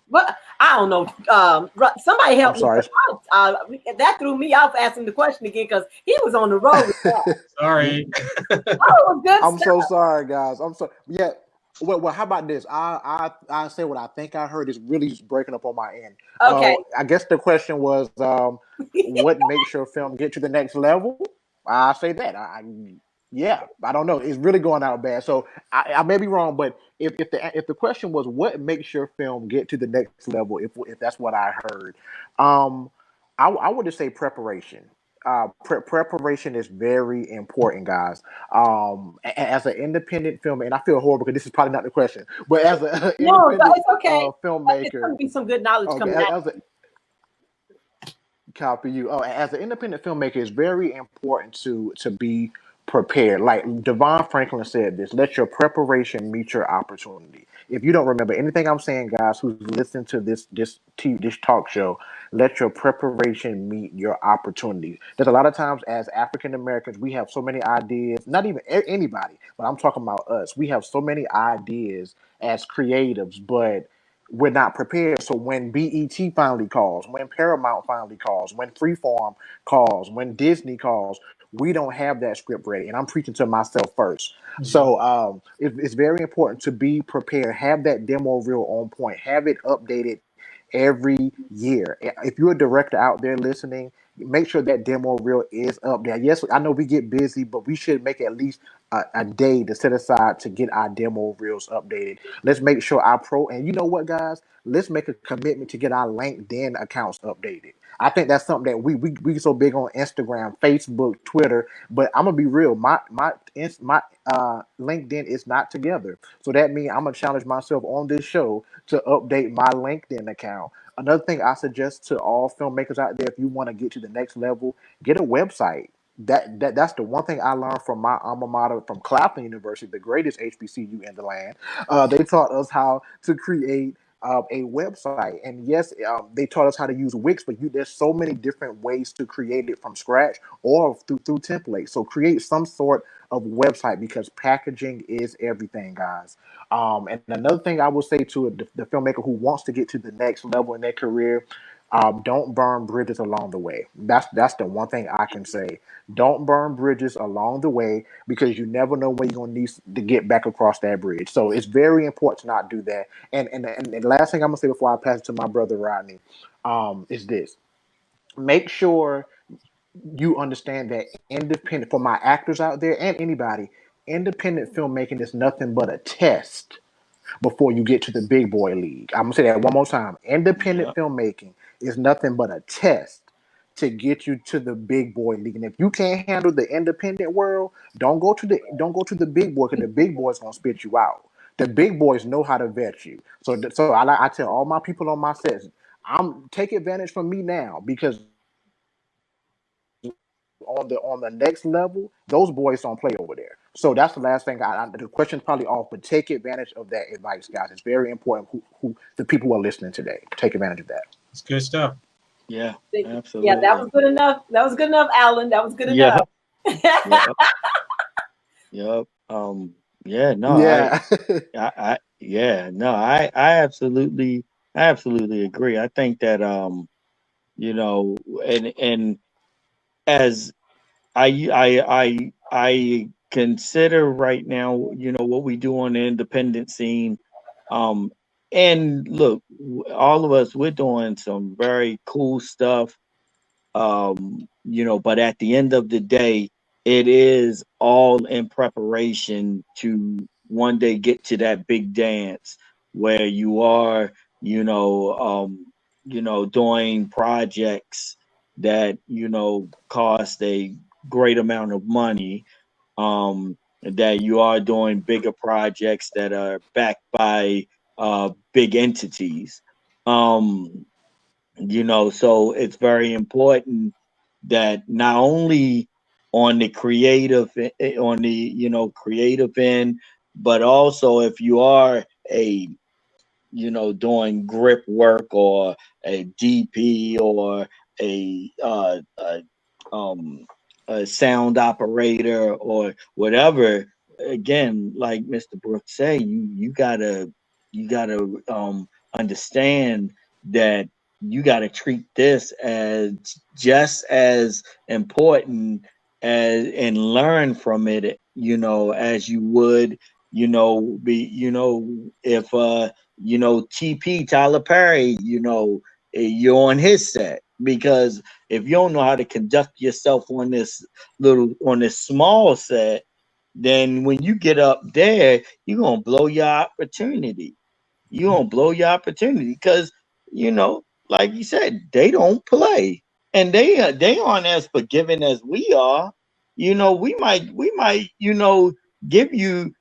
But I don't know. Somebody help me. That threw me off asking the question again because he was on the road with that. Sorry. I'm so sorry, guys. I'm sorry. Yeah. Well, how about this? I say what I think I heard is really breaking up on my end. Okay. I guess the question was, what makes your film get to the next level? I say that. Yeah, I don't know. It's really going out bad. So I may be wrong, but if the question was what makes your film get to the next level, if that's what I heard, I would just say preparation. Preparation is very important, guys. As an independent filmmaker, and I feel horrible because this is probably not the question, but as an independent filmmaker, be some good knowledge coming out. Copy you. Oh, as an independent filmmaker, it's very important to be prepared. Like Devon Franklin said this, let your preparation meet your opportunity. If you don't remember anything I'm saying, guys, who's listening to this talk show, let your preparation meet your opportunities. There's a lot of times as African Americans, we have so many ideas, not even anybody, but I'm talking about us. We have so many ideas as creatives, but we're not prepared. So when BET finally calls, when Paramount finally calls, when Freeform calls, when Disney calls, we don't have that script ready. And I'm preaching to myself first. Mm-hmm. So it's very important to be prepared. Have that demo reel on point. Have it updated every year. If you're a director out there listening, make sure that demo reel is up there. Yes, I know we get busy, but we should make at least a day to set aside to get our demo reels updated. Let's make sure and you know what, guys? Let's make a commitment to get our LinkedIn accounts updated. I think that's something that we so big on Instagram, Facebook, Twitter, but I'm gonna be real. My LinkedIn is not together, so that means I'm gonna challenge myself on this show to update my LinkedIn account. Another thing I suggest to all filmmakers out there, if you want to get to the next level, get a website. That's the one thing I learned from my alma mater from Claflin University, the greatest HBCU in the land. They taught us how to create a website. And yes, they taught us how to use Wix, but there's so many different ways to create it from scratch or through templates. So create some sort of website, because packaging is everything, guys. And another thing I will say to the filmmaker who wants to get to the next level in their career, don't burn bridges along the way. That's the one thing I can say. Don't burn bridges along the way, because you never know when you're gonna need to get back across that bridge. So it's very important to not do that. And the last thing I'm gonna say before I pass it to my brother Rodney, is this: make sure you understand that independent, for my actors out there and anybody, independent filmmaking is nothing but a test before you get to the big boy league. I'm gonna say that one more time. Independent Yep. filmmaking is nothing but a test to get you to the big boy league. And if you can't handle the independent world, don't go to the big boy, because the big boy's gonna spit you out. The big boys know how to vet you. So I tell all my people on my sets, take advantage from me now, because on the next level, those boys don't play over there. So that's the last thing. The question's probably off, but take advantage of that advice, guys. It's very important who the people who are listening today. Take advantage of that. It's good stuff. Yeah, Yeah, that was absolutely. good enough. That was good enough, Alan. That was good Yeah. enough. Yep. Yep. Yeah, no, Yeah. yeah, no, I absolutely agree. I think that, you know, and as I consider right now, what we do on the independent scene. Um, and look, all of us, we're doing some very cool stuff. But at the end of the day, it is all in preparation to one day get to that big dance where you are, doing projects that, cost a great amount of money. That you are doing bigger projects that are backed by big entities. Um, so it's very important that not only on the creative end, but also if you are a doing grip work or a DP or a um a sound operator or whatever. Again, like Mr. Brooks say, you gotta understand that you gotta treat this as just as important as and learn from it, as you would, be, if TP Tyler Perry, you're on his set. Because if you don't know how to conduct yourself on this small set, then when you get up there, you're gonna blow your opportunity. You're gonna blow your opportunity because like you said, they don't play, and they aren't as forgiving as we are. We might give you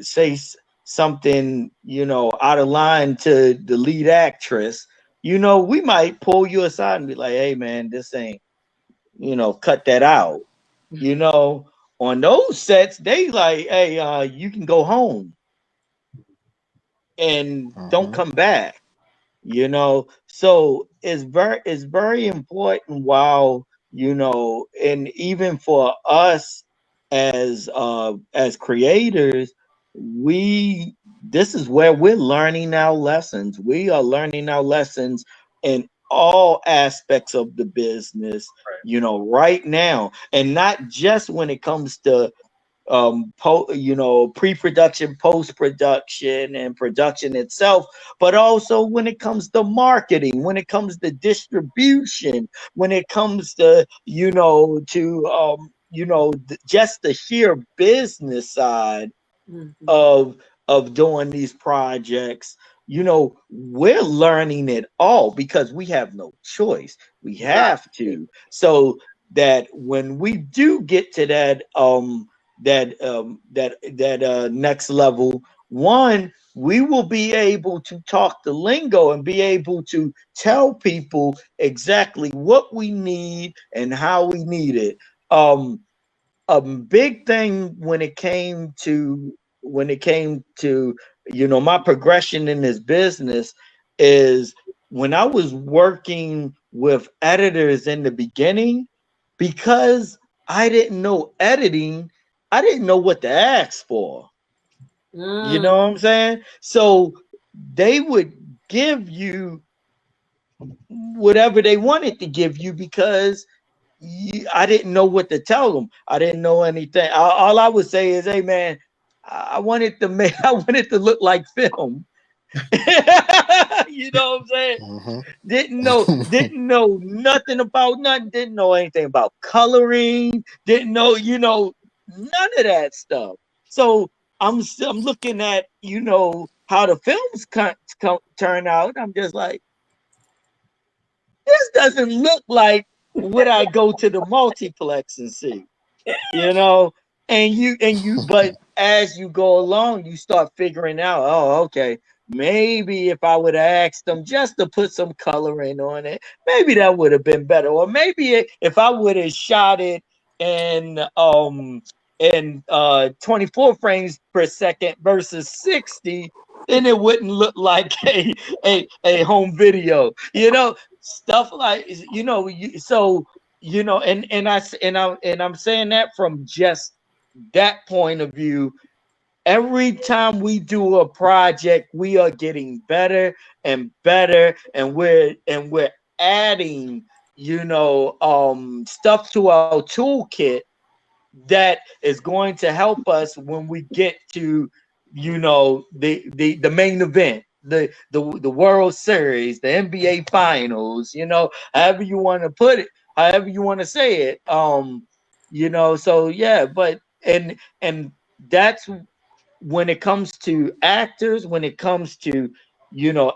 say something out of line to the lead actress. We might pull you aside and be like, hey man, this ain't, cut that out. you know on those sets, they like, hey, you can go home and don't Mhm. come back. So it's very important. While and even for us as creators, we this is where we're learning our lessons. We are learning our lessons in all aspects of the business, right now, and not just when it comes to pre-production, post-production, and production itself, but also when it comes to marketing, when it comes to distribution, when it comes to just the sheer business side Mhm. of doing these projects. We're learning it all because we have no choice. We Right. have to. So that when we do get to that next level, one, we will be able to talk the lingo and be able to tell people exactly what we need and how we need it. a big thing when it came to my progression in this business is when I was working with editors in the beginning, because I didn't know editing, I didn't know what to ask for. You know what I'm saying? So they would give you whatever they wanted to give you because I didn't know what to tell them. I didn't know anything. All I would say is, "Hey, man, I wanted to make, I wanted to look like film." You know what I'm saying? Mm-hmm. Didn't know nothing about nothing. Didn't know anything about coloring. Didn't know, none of that stuff. So I'm looking at, how the films turn out. I'm just like, this doesn't look like what I go to the multiplex and see, you know. But as you go along, you start figuring out, oh, okay, maybe if I would have asked them just to put some coloring on it, maybe that would have been better. Or maybe if I would have shot it in 24 frames per second versus 60, then it wouldn't look like a home video, stuff like, and I'm saying that from just that point of view. Every time we do a project, we are getting better and better, and we're adding, stuff to our toolkit that is going to help us when we get to, the main event, the World Series, the NBA Finals, however you want to put it, however you want to say it. So yeah, but and that's when it comes to actors, when it comes to,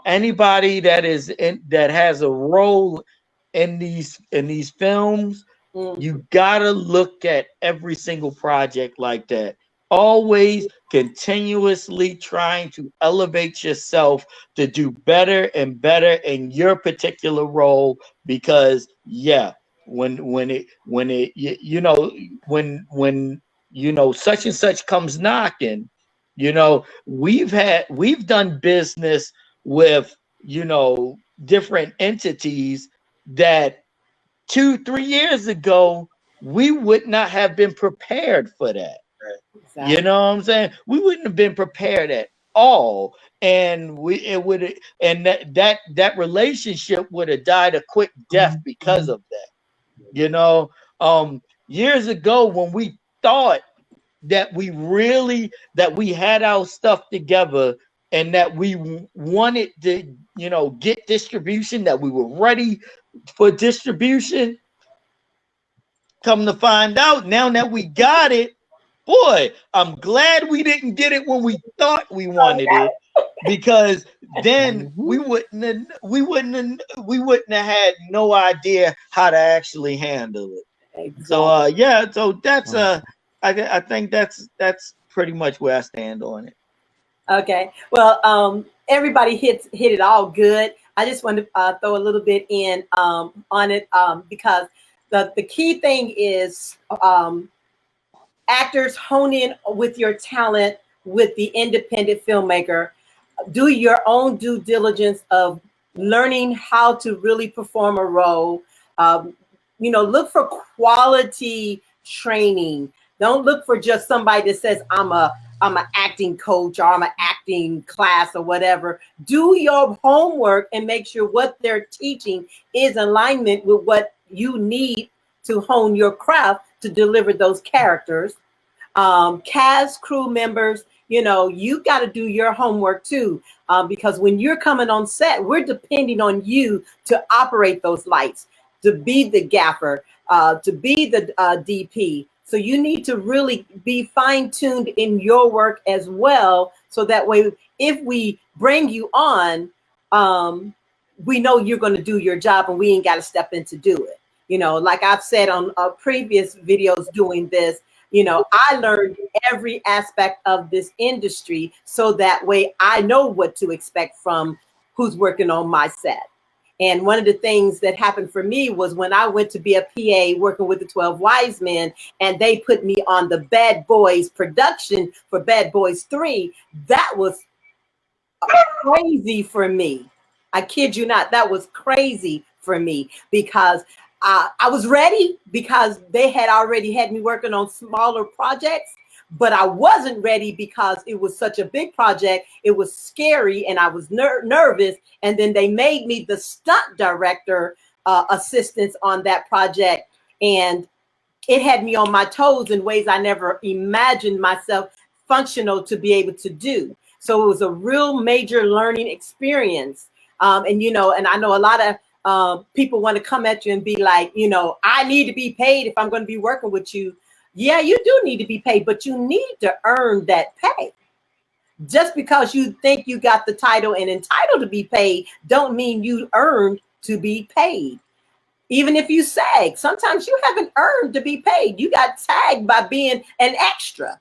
anybody that has a role in these films. You gotta look at every single project like that. Always continuously trying to elevate yourself to do better and better in your particular role. Because yeah, when such and such comes knocking, we've done business with, different entities that 2-3 years ago we would not have been prepared for that. Exactly. You know what I'm saying? We wouldn't have been prepared at all, and that relationship would have died a quick death because of that. Years ago, when we thought that we had our stuff together and that we wanted to, get distribution, that we were ready for distribution, come to find out, now that we got it, boy, I'm glad we didn't get it when we thought we wanted it, because then we wouldn't have had no idea how to actually handle it. Exactly. So yeah, so that's I think that's pretty much where I stand on it. Okay. Well, everybody hit it all good. I just want to throw a little bit in on it because the key thing is actors hone in with your talent with the independent filmmaker. Do your own due diligence of learning how to really perform a role. Look for quality training. Don't look for just somebody that says I'm an acting coach or I'm an acting class or whatever. Do your homework and make sure what they're teaching is in alignment with what you need to hone your craft to deliver those characters. Cast, crew members, you got to do your homework too, because when you're coming on set, we're depending on you to operate those lights, to be the gaffer, to be the DP. So you need to really be fine-tuned in your work as well. So that way, if we bring you on, we know you're going to do your job and we ain't got to step in to do it. Like I've said on previous videos doing this, I learned every aspect of this industry so that way I know what to expect from who's working on my set. And one of the things that happened for me was when I went to be a PA working with the 12 Wise Men, and they put me on the Bad Boys production for Bad Boys 3, that was crazy for me. I kid you not, that was crazy for me because I was ready because they had already had me working on smaller projects, but I wasn't ready because it was such a big project. It was scary and I was nervous. And then they made me the stunt director assistance on that project. And it had me on my toes in ways I never imagined myself functional to be able to do. So it was a real major learning experience. And, you know, and I know a lot of people want to come at you and be like, you know, I need to be paid if I'm going to be working with you. Yeah, you do need to be paid, but you need to earn that pay. Just because you think you got the title and entitled to be paid, don't mean you earned to be paid. Even if you SAG, sometimes you haven't earned to be paid. You got tagged by being an extra.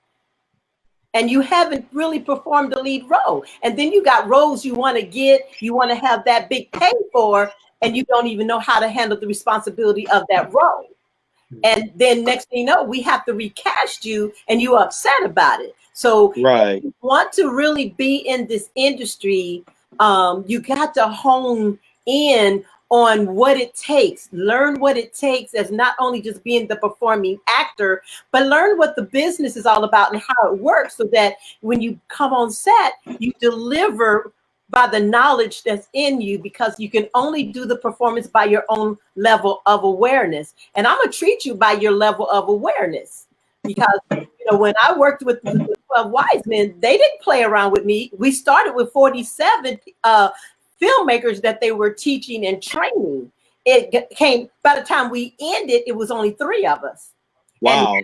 And you haven't really performed the lead role. And then you got roles you want to get, you want to have that big pay for, and you don't even know how to handle the responsibility of that role. And then next thing you know, we have to recast you and you're upset about it. So if you want to really be in this industry, you got to hone in on what it takes, learn what it takes as not only just being the performing actor, but learn what the business is all about and how it works so that when you come on set, you deliver by the knowledge that's in you, because you can only do the performance by your own level of awareness. And I'm gonna treat you by your level of awareness, because you know, when I worked with the 12 Wise Men, they didn't play around with me. We started with 47 filmmakers that they were teaching and training. It came, by the time we ended, it was only 3 of us. Wow. And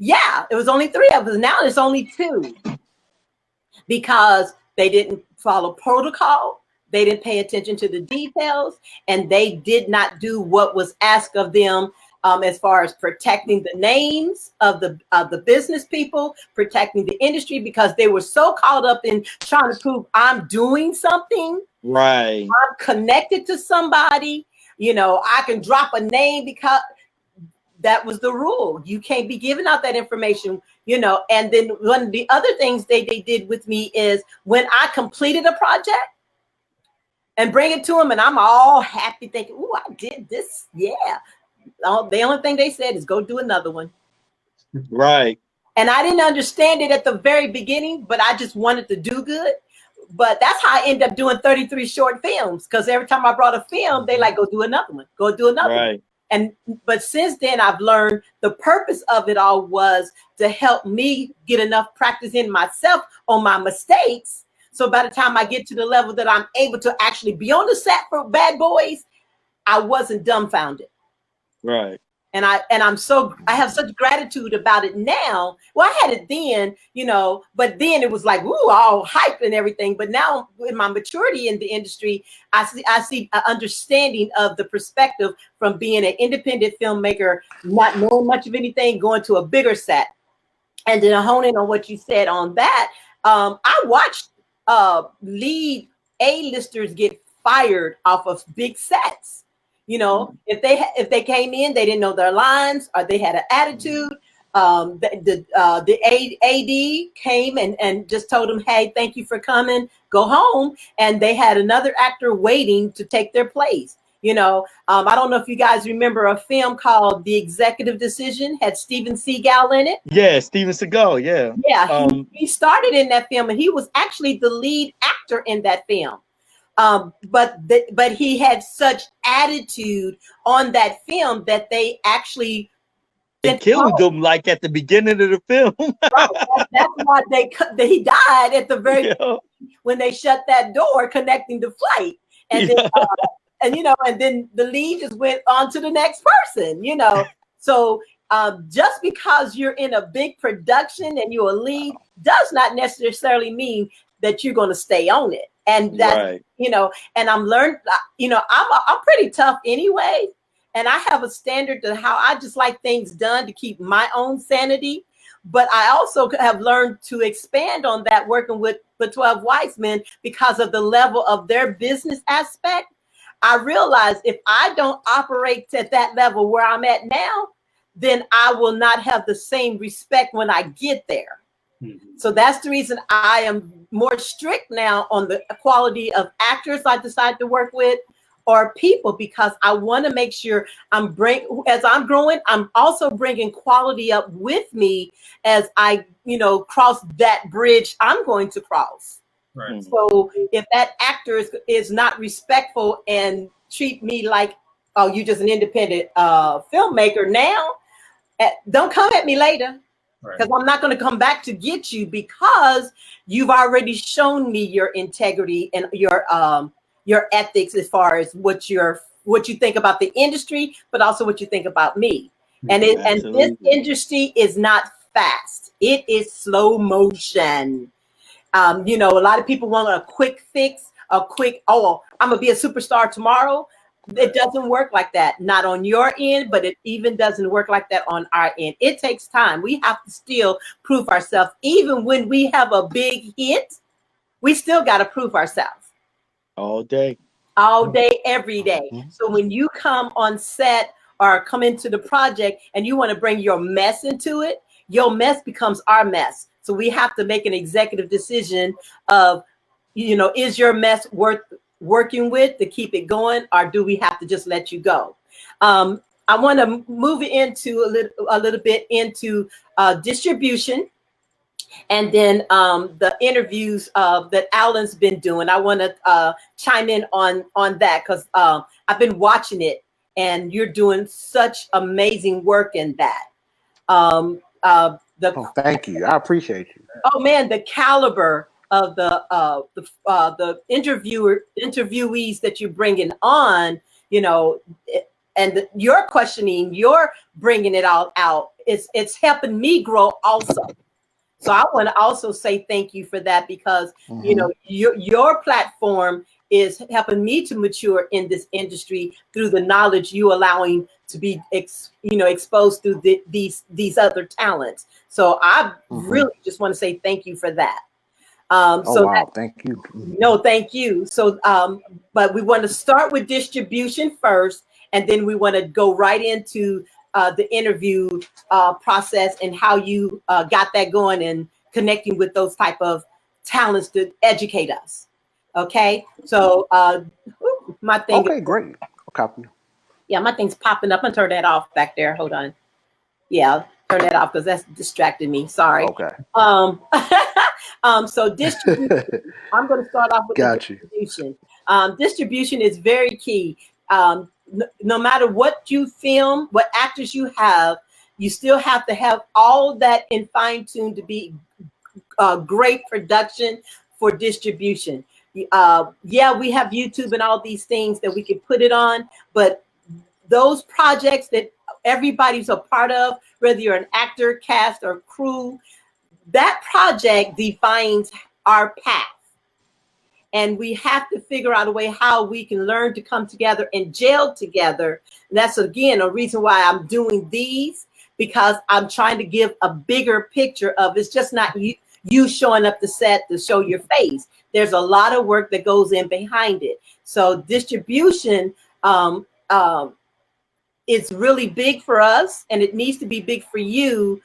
yeah, it was only 3 of us. Now it's only 2 because they didn't follow protocol. They didn't pay attention to the details, and they did not do what was asked of them as far as protecting the names of the business people, protecting the industry, because they were so caught up in trying to prove I'm doing something. Right. I'm connected to somebody. You know, I can drop a name because that was the rule. You can't be giving out that information, you know. And then one of the other things they did with me is when I completed a project and bring it to them, and I'm all happy thinking, "Ooh, I did this." Yeah. The only thing they said is go do another one. Right. And I didn't understand it at the very beginning, but I just wanted to do good. But that's how I ended up doing 33 short films, because every time I brought a film, they like, go do another one, go do another one. And but since then, I've learned the purpose of it all was to help me get enough practice in myself on my mistakes. So by the time I get to the level that I'm able to actually be on the set for Bad Boys, I wasn't dumbfounded. Right. And I have such gratitude about it now. Well, I had it then, you know, but then it was like, ooh, all hype and everything. But now in my maturity in the industry, I see an understanding of the perspective from being an independent filmmaker, not knowing much of anything, going to a bigger set. And then honing on what you said on that, I watched lead A-listers get fired off of big sets. You know, if they came in, they didn't know their lines, or they had an attitude. The AD came and just told them, "Hey, thank you for coming. Go home." And they had another actor waiting to take their place. You know, I don't know if you guys remember a film called The Executive Decision, had Steven Seagal in it. Yeah, Steven Seagal. Yeah. Yeah, he started in that film, and he was actually the lead actor in that film. But he had such attitude on that film that they actually killed him like at the beginning of the film. Right. That's why he died at the very when they shut that door connecting the flight, and then and you know, and then the lead just went on to the next person. You know, so just because you're in a big production and you're a lead does not necessarily mean that you're going to stay on it. And that, you know, and I'm learned, you know, I'm pretty tough anyway. And I have a standard to how I just like things done to keep my own sanity. But I also have learned to expand on that working with the 12 Wise Men because of the level of their business aspect. I realized if I don't operate at that level where I'm at now, then I will not have the same respect when I get there. So that's the reason I am more strict now on the quality of actors I decide to work with or people, because I want to make sure as I'm growing, I'm also bringing quality up with me as I, cross that bridge I'm going to cross. Right. So if that actor is not respectful and treat me like, oh, you're just an independent filmmaker now, don't come at me later. Because I'm not going to come back to get you, because you've already shown me your integrity and your ethics as far as what you think about the industry, but also what you think about me. And this industry is not fast; it is slow motion. A lot of people want a quick fix, I'm gonna be a superstar tomorrow. It doesn't work like that. Not on your end, but it even doesn't work like that on our end. It takes time. We have to still prove ourselves. Even when we have a big hit, we still got to prove ourselves. All day, every day. So when you come on set or come into the project and you want to bring your mess into it, your mess becomes our mess. So we have to make an executive decision of, is your mess worth working with to keep it going, or do we have to just let you go? I want to move into a little bit into distribution, and then the interviews that Alan's been doing. I want to chime in on that, because I've been watching it, and you're doing such amazing work in that. Thank you. I appreciate you. Oh man, the caliber of the interviewees that you're bringing on, and you're questioning, you're bringing it all out. It's helping me grow also. So I want to also say thank you for that, because your platform is helping me to mature in this industry through the knowledge you allowing to be exposed through these other talents. So I really just want to say thank you for that. Thank you. No, thank you. So, but we want to start with distribution first, and then we want to go right into the interview process and how you got that going and connecting with those type of talents to educate us. Okay. So, my thing. Okay, great. Copy. Yeah, my thing's popping up. I'm gonna turn that off back there. Hold on. Yeah, turn that off because that's distracting me. Sorry. Okay. So distribution. I'm going to start off with distribution. Distribution is very key. No matter what you film, what actors you have, you still have to have all that in fine tune to be great production for distribution. Yeah, we have YouTube and all these things that we can put it on, but those projects that everybody's a part of, whether you're an actor, cast, or crew, that project defines our path. And we have to figure out a way how we can learn to come together and gel together. And that's, again, a reason why I'm doing these, because I'm trying to give a bigger picture of it's just not you showing up the set to show your face. There's a lot of work that goes in behind it. So distribution is really big for us, and it needs to be big for you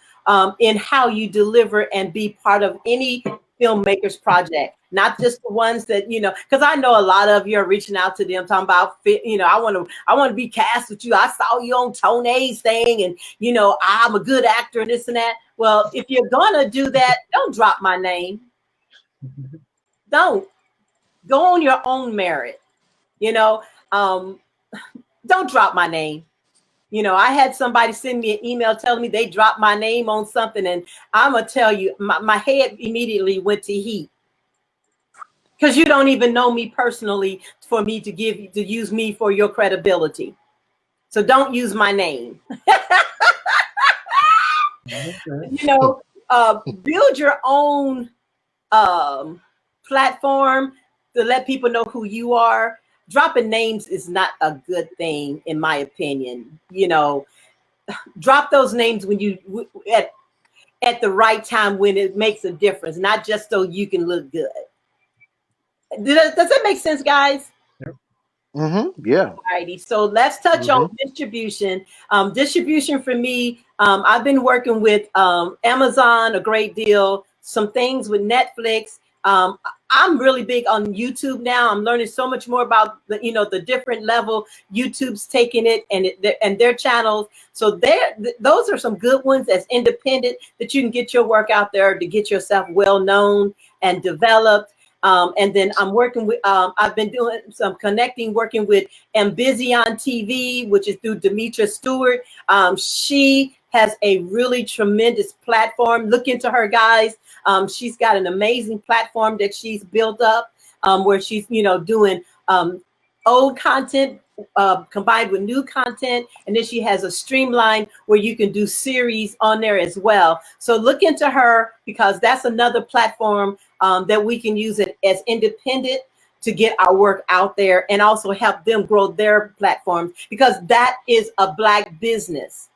in how you deliver and be part of any filmmaker's project, not just the ones that, because I know a lot of you are reaching out to them talking about, I want to be cast with you. I saw you on Tonay's thing, and I'm a good actor and this and that. Well, if you're gonna do that, don't drop my name. Don't go on your own merit. Don't drop my name. I had somebody send me an email telling me they dropped my name on something, and I'm gonna tell you, my head immediately went to heat, because you don't even know me personally for me to use me for your credibility. So don't use my name. Build your own platform to let people know who you are. Dropping names is not a good thing, in my opinion. Drop those names when you at the right time, when it makes a difference, not just so you can look good. Does that make sense, guys? Yep. Yeah. Alrighty, so let's touch on Mm-hmm. distribution. Distribution for me, I've been working with Amazon a great deal, some things with Netflix. I'm really big on YouTube now. I'm learning so much more about the different level YouTube's taking it and their channels. So those are some good ones as independent that you can get your work out there to get yourself well known and developed. And then I'm working with, I've been doing some connecting, working with Am Busy on TV, which is through Demetra Stewart. She has a really tremendous platform. Look into her, guys. She's got an amazing platform that she's built up where she's, doing old content combined with new content. And then she has a streamline where you can do series on there as well. So look into her because that's another platform that we can use it as independent to get our work out there and also help them grow their platforms because that is a Black business.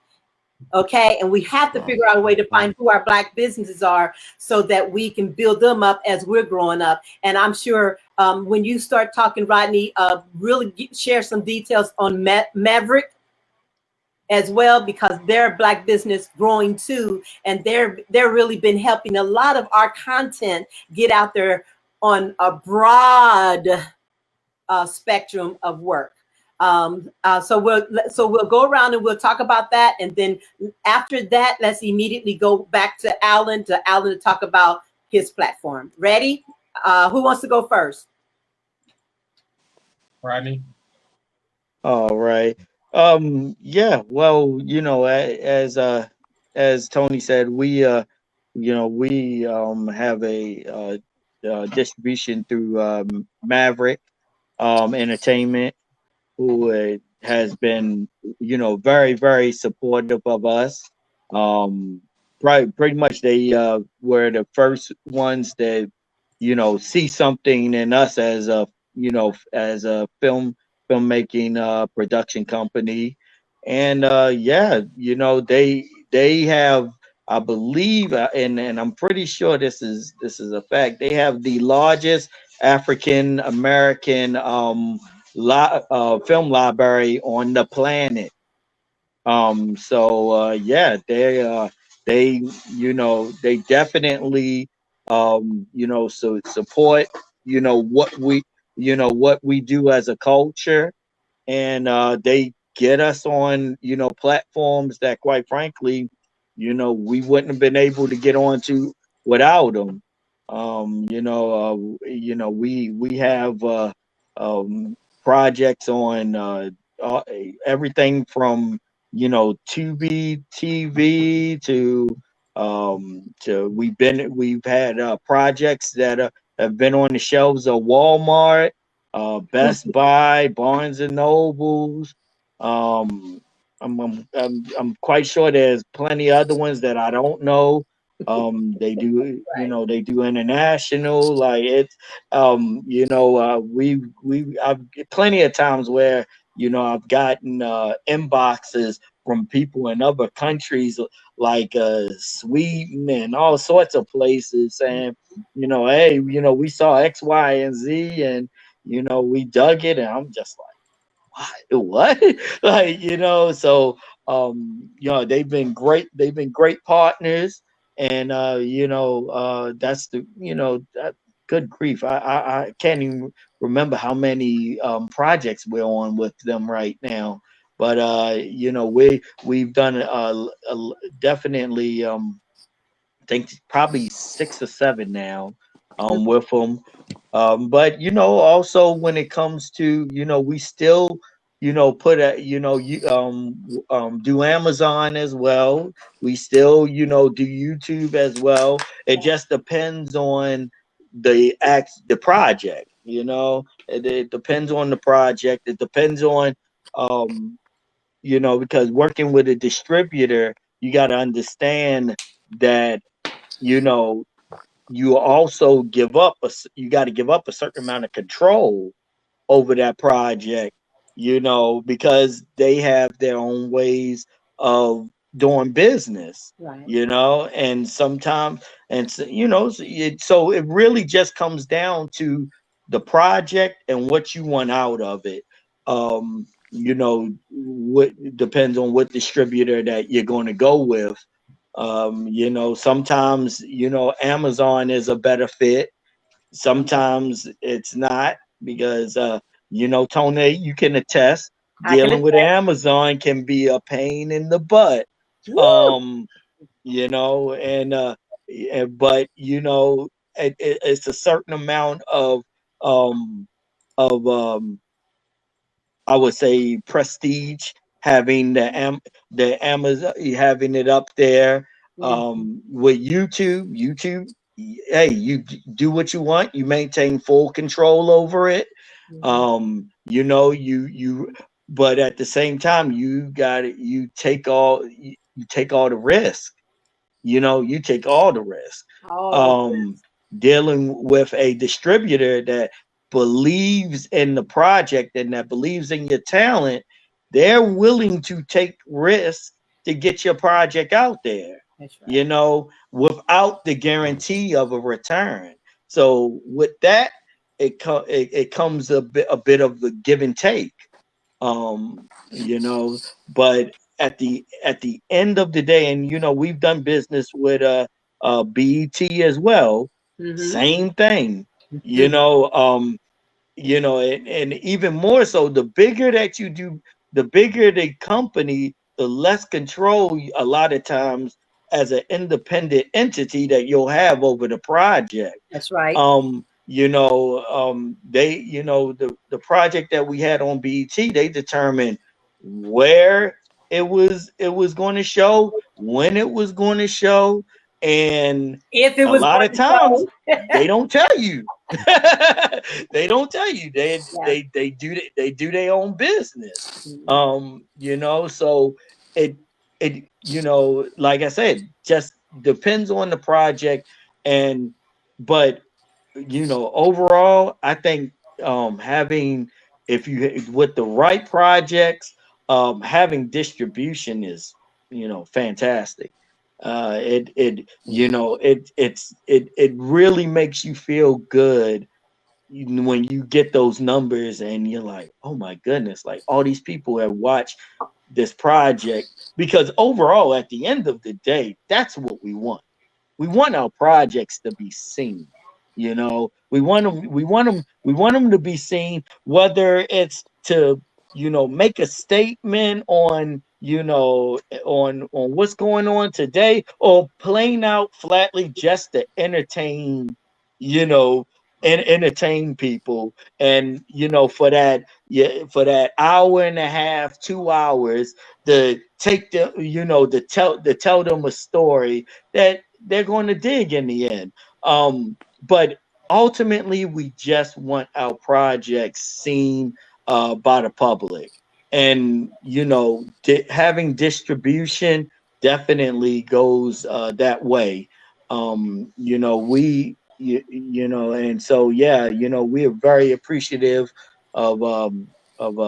Okay. And we have to figure out a way to find who our Black businesses are so that we can build them up as we're growing up. And I'm sure when you start talking, Rodney, really share some details on Maverick as well, because they're Black business growing too. And they're really been helping a lot of our content get out there on a broad spectrum of work. So we'll go around and we'll talk about that, and then after that, let's immediately go back to Alan to talk about his platform. Ready? Who wants to go first? Rodney. All right. Yeah, well, as Tony said, we have a distribution through Maverick Entertainment, who has been, very, very supportive of us. Pretty much they were the first ones that, see something in us as as a filmmaking production company. And yeah, they have, I believe, and I'm pretty sure this is a fact. They have the largest African American film library on the planet. So yeah, they they definitely so support what we do as a culture, and they get us on platforms that, quite frankly, we wouldn't have been able to get onto without them. We have projects on uh, everything from Tubi TV to we've had projects that have been on the shelves of Walmart, Best Buy, Barnes and Nobles. Um, I'm quite sure there's plenty other ones that I don't know. They do, they do international. Like it's, I've plenty of times where I've gotten inboxes from people in other countries like Sweden and all sorts of places saying, hey, we saw X, Y, and Z, and we dug it, and I'm just what? Like, so they've been great partners, and that's that, good grief, I can't even remember how many projects we're on with them right now. But we've done definitely I think probably 6 or 7 now with them. But also when it comes to we still put a do Amazon as well. We still do YouTube as well. It just depends on the project. It depends on the project. It depends on because working with a distributor, you got to understand that you know you also you got to give up a certain amount of control over that project, because they have their own ways of doing business, Right. and sometimes, so it really just comes down to the project and what you want out of it. what depends on what distributor that you're going to go with. Sometimes Amazon is a better fit. Sometimes it's not because Tony, you can attest, I can dealing with attest. Amazon can be a pain in the butt. Woo! Um, and but it's a certain amount um of I would say prestige having the Amazon having it up there. Mhm, With YouTube, hey, do what you want. You maintain full control over it. mhm. You but at the same time, you take all the risk. You take all the risk. All the Um, Dealing with a distributor that believes in the project and that believes in your talent, they're willing to take risks to get your project out there, That's right. without the guarantee of a return. So with that, it comes a bit of the give and take. But at the end of the day, and we've done business with BET as well. Mm-hmm. Same thing. you know um and even more so, the bigger that you do, the bigger the company, the less control a lot of times as an independent entity that you'll have over the project. That's right. The project that we had on BET, they determined where it was going to show, when it was going to show, and If it a was lot going of to times show. they don't tell you. They don't tell you. They Yeah. they they do they do their own business. Mhm. So it like I said, just depends on the project. And but overall, I think having, if you with the right projects, having distribution is fantastic. It really makes you feel good when you get those numbers and you're like, oh my goodness, like all these people have watched this project. Because overall, at the end of the day, that's what we want our projects to be seen. We want them to be seen, whether it's to make a statement on what's going on today, or plain out flatly just to you know entertain people. And for that hour and a half, 2 hours, to take the to tell them a story that they're going to dig in the end. But ultimately, we just want our projects seen by the public. And having distribution definitely goes that way. And so, yeah, we are very appreciative of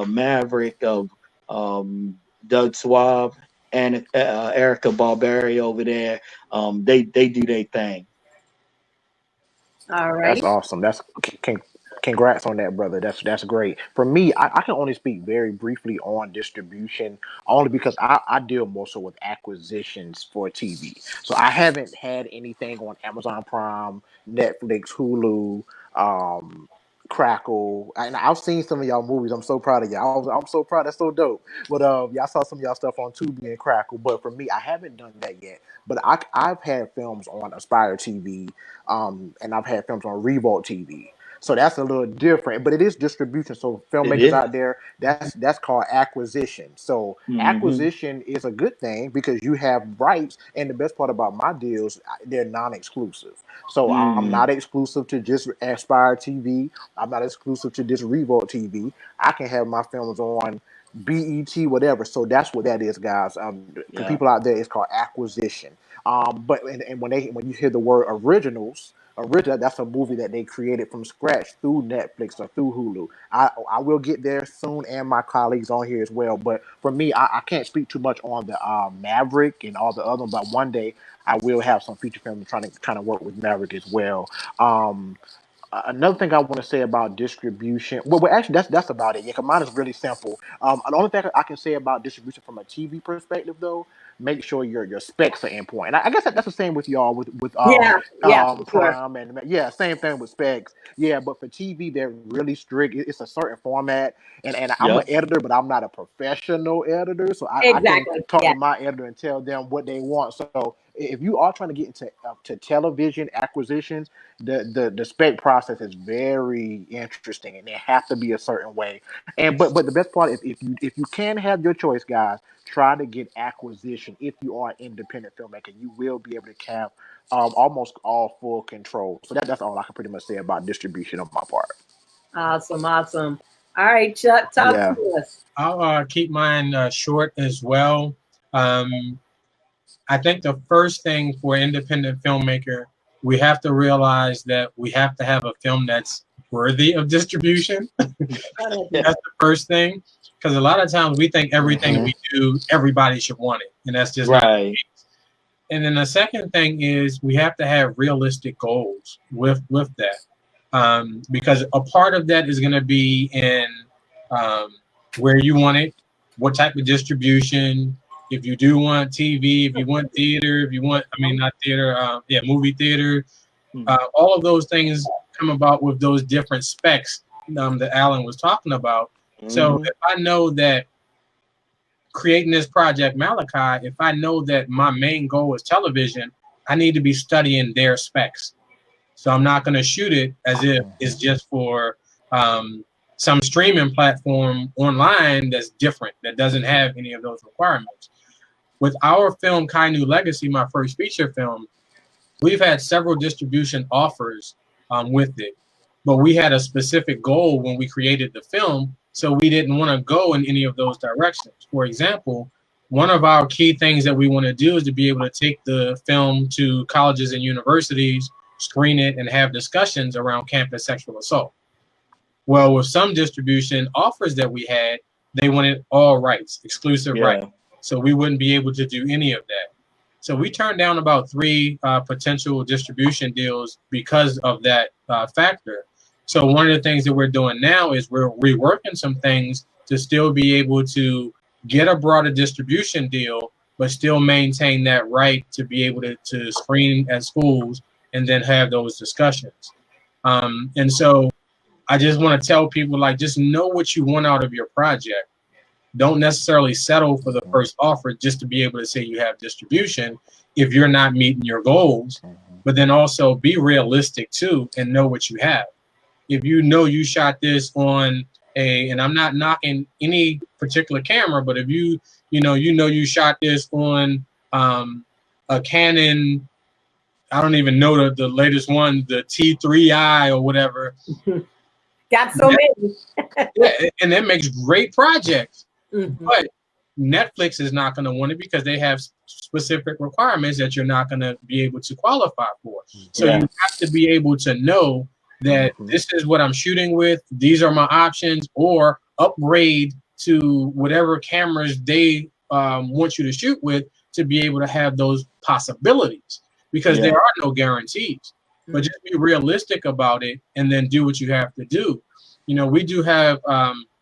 Maverick, of um, Doug Swab, and Erica Barberi over there. They do their thing. All That's righty. awesome. Congrats on that, brother. That's great. For me, I can only speak very briefly on distribution, only because I deal more so with acquisitions for TV. So I haven't had anything on Amazon Prime, Netflix, Hulu, um, Crackle, and I've seen some of y'all movies. I'm so proud of y'all. I'm so proud. That's so dope. But y'all saw some of y'all stuff on Tubi and Crackle. But for me, I haven't done that yet. But I've had films on Aspire TV, and I've had films on Revolt TV. So that's a little different, but it is distribution. So It filmmakers is. out there, that's called acquisition. So Mm-hmm. acquisition is a good thing because you have rights, and the best part about my deals, they're non-exclusive. So I'm not Mm. exclusive to just Aspire TV. I'm not exclusive to just Revolt TV. I can have my films on BET, whatever. So that's what that is, guys. For Yeah. people out there, it's called acquisition. And when you hear the word original, that's a movie that they created from scratch through Netflix or through Hulu. I will get there soon, and my colleagues on here as well. But for me, I can't speak too much on the Maverick and all the other. But one day I will have some feature films trying to kind of work with Maverick as well. Um, Another thing I want to say about distribution. Well, actually, that's about it. Yeah, 'cause mine is really simple. The only thing I can say about distribution from a TV perspective, though, make sure your specs are in point. And I guess that's the same with y'all with Yeah, yeah, for sure. Prime and yeah, same thing with specs. Yeah, but for TV, they're really strict. It's a certain format, and I'm an Yep. editor, but I'm not a professional editor, so I can Exactly. talk Yeah. to my editor and tell them what they want. So if you are trying to get into to television acquisitions, the spec process is very interesting, and it has to be a certain way. And but the best part is if you can have your choice, guys, try to get acquisition. If you are an independent filmmaker, you will be able to have almost all full control. So that's all I can pretty much say about distribution on my part. Awesome, awesome. All right, Chuck, talk Yeah. to us. I'll keep mine short as well. Um, I think the first thing for an independent filmmaker, we have to realize that we have to have a film that's worthy of distribution. That's the first thing, because a lot of times we think everything Mm-hmm. we do, everybody should want it, and that's just not the Right. case. And then the second thing is we have to have realistic goals with that, because a part of that is going to be in where you want it, what type of distribution. If you do want TV, if you want theater, if you want, I mean, not theater, movie theater, all of those things come about with those different specs that Alan was talking about. So Mhm. if I know that creating this project Malachi, if I know that my main goal is television, I need to be studying their specs. So I'm not going to shoot it as if it's just for some streaming platform online that's different, that doesn't have any of those requirements. With our film, Kainu Legacy, my first feature film, we've had several distribution offers with it, but we had a specific goal when we created the film, so we didn't want to go in any of those directions. For example, one of our key things that we want to do is to be able to take the film to colleges and universities, screen it, and have discussions around campus sexual assault. Well, with some distribution offers that we had, they wanted all rights, exclusive rights. Yeah. So we wouldn't be able to do any of that. So we turned down about 3 potential distribution deals because of that factor. So one of the things that we're doing now is we're reworking some things to still be able to get a broader distribution deal, but still maintain that right to be able to screen at schools and then have those discussions. And so I just want to tell people, like, just know what you want out of your project. Don't necessarily settle for the first offer just to be able to say you have distribution if you're not meeting your goals, but then also be realistic too and know what you have. If you know you shot this on and I'm not knocking any particular camera, but if you shot this on a Canon, I don't even know the latest one, the T3i or whatever. Got so many. Yeah, and that makes great projects. Mm-hmm. But Netflix is not going to want it because they have specific requirements that you're not going to be able to qualify for. So you have to be able to know that this is what I'm shooting with. These are my options, or upgrade to whatever cameras they want you to shoot with to be able to have those possibilities, because there are no guarantees. But just be realistic about it and then do what you have to do. You know, we do have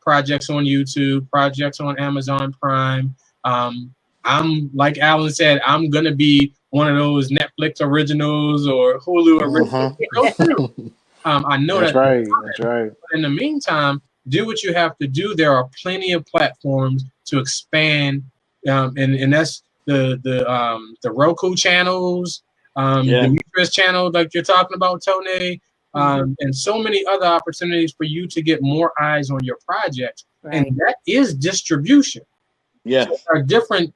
projects on YouTube, projects on Amazon Prime. I'm, like Alan said, I'm going to be one of those Netflix originals or Hulu originals. Go through. I know That's right. That's right. But in the meantime, do what you have to do. There are plenty of platforms to expand, and that's the Roku channels, the Demetrius channel, like you're talking about, Tony, and so many other opportunities for you to get more eyes on your projects. Right. And that is distribution. Yes. So there are different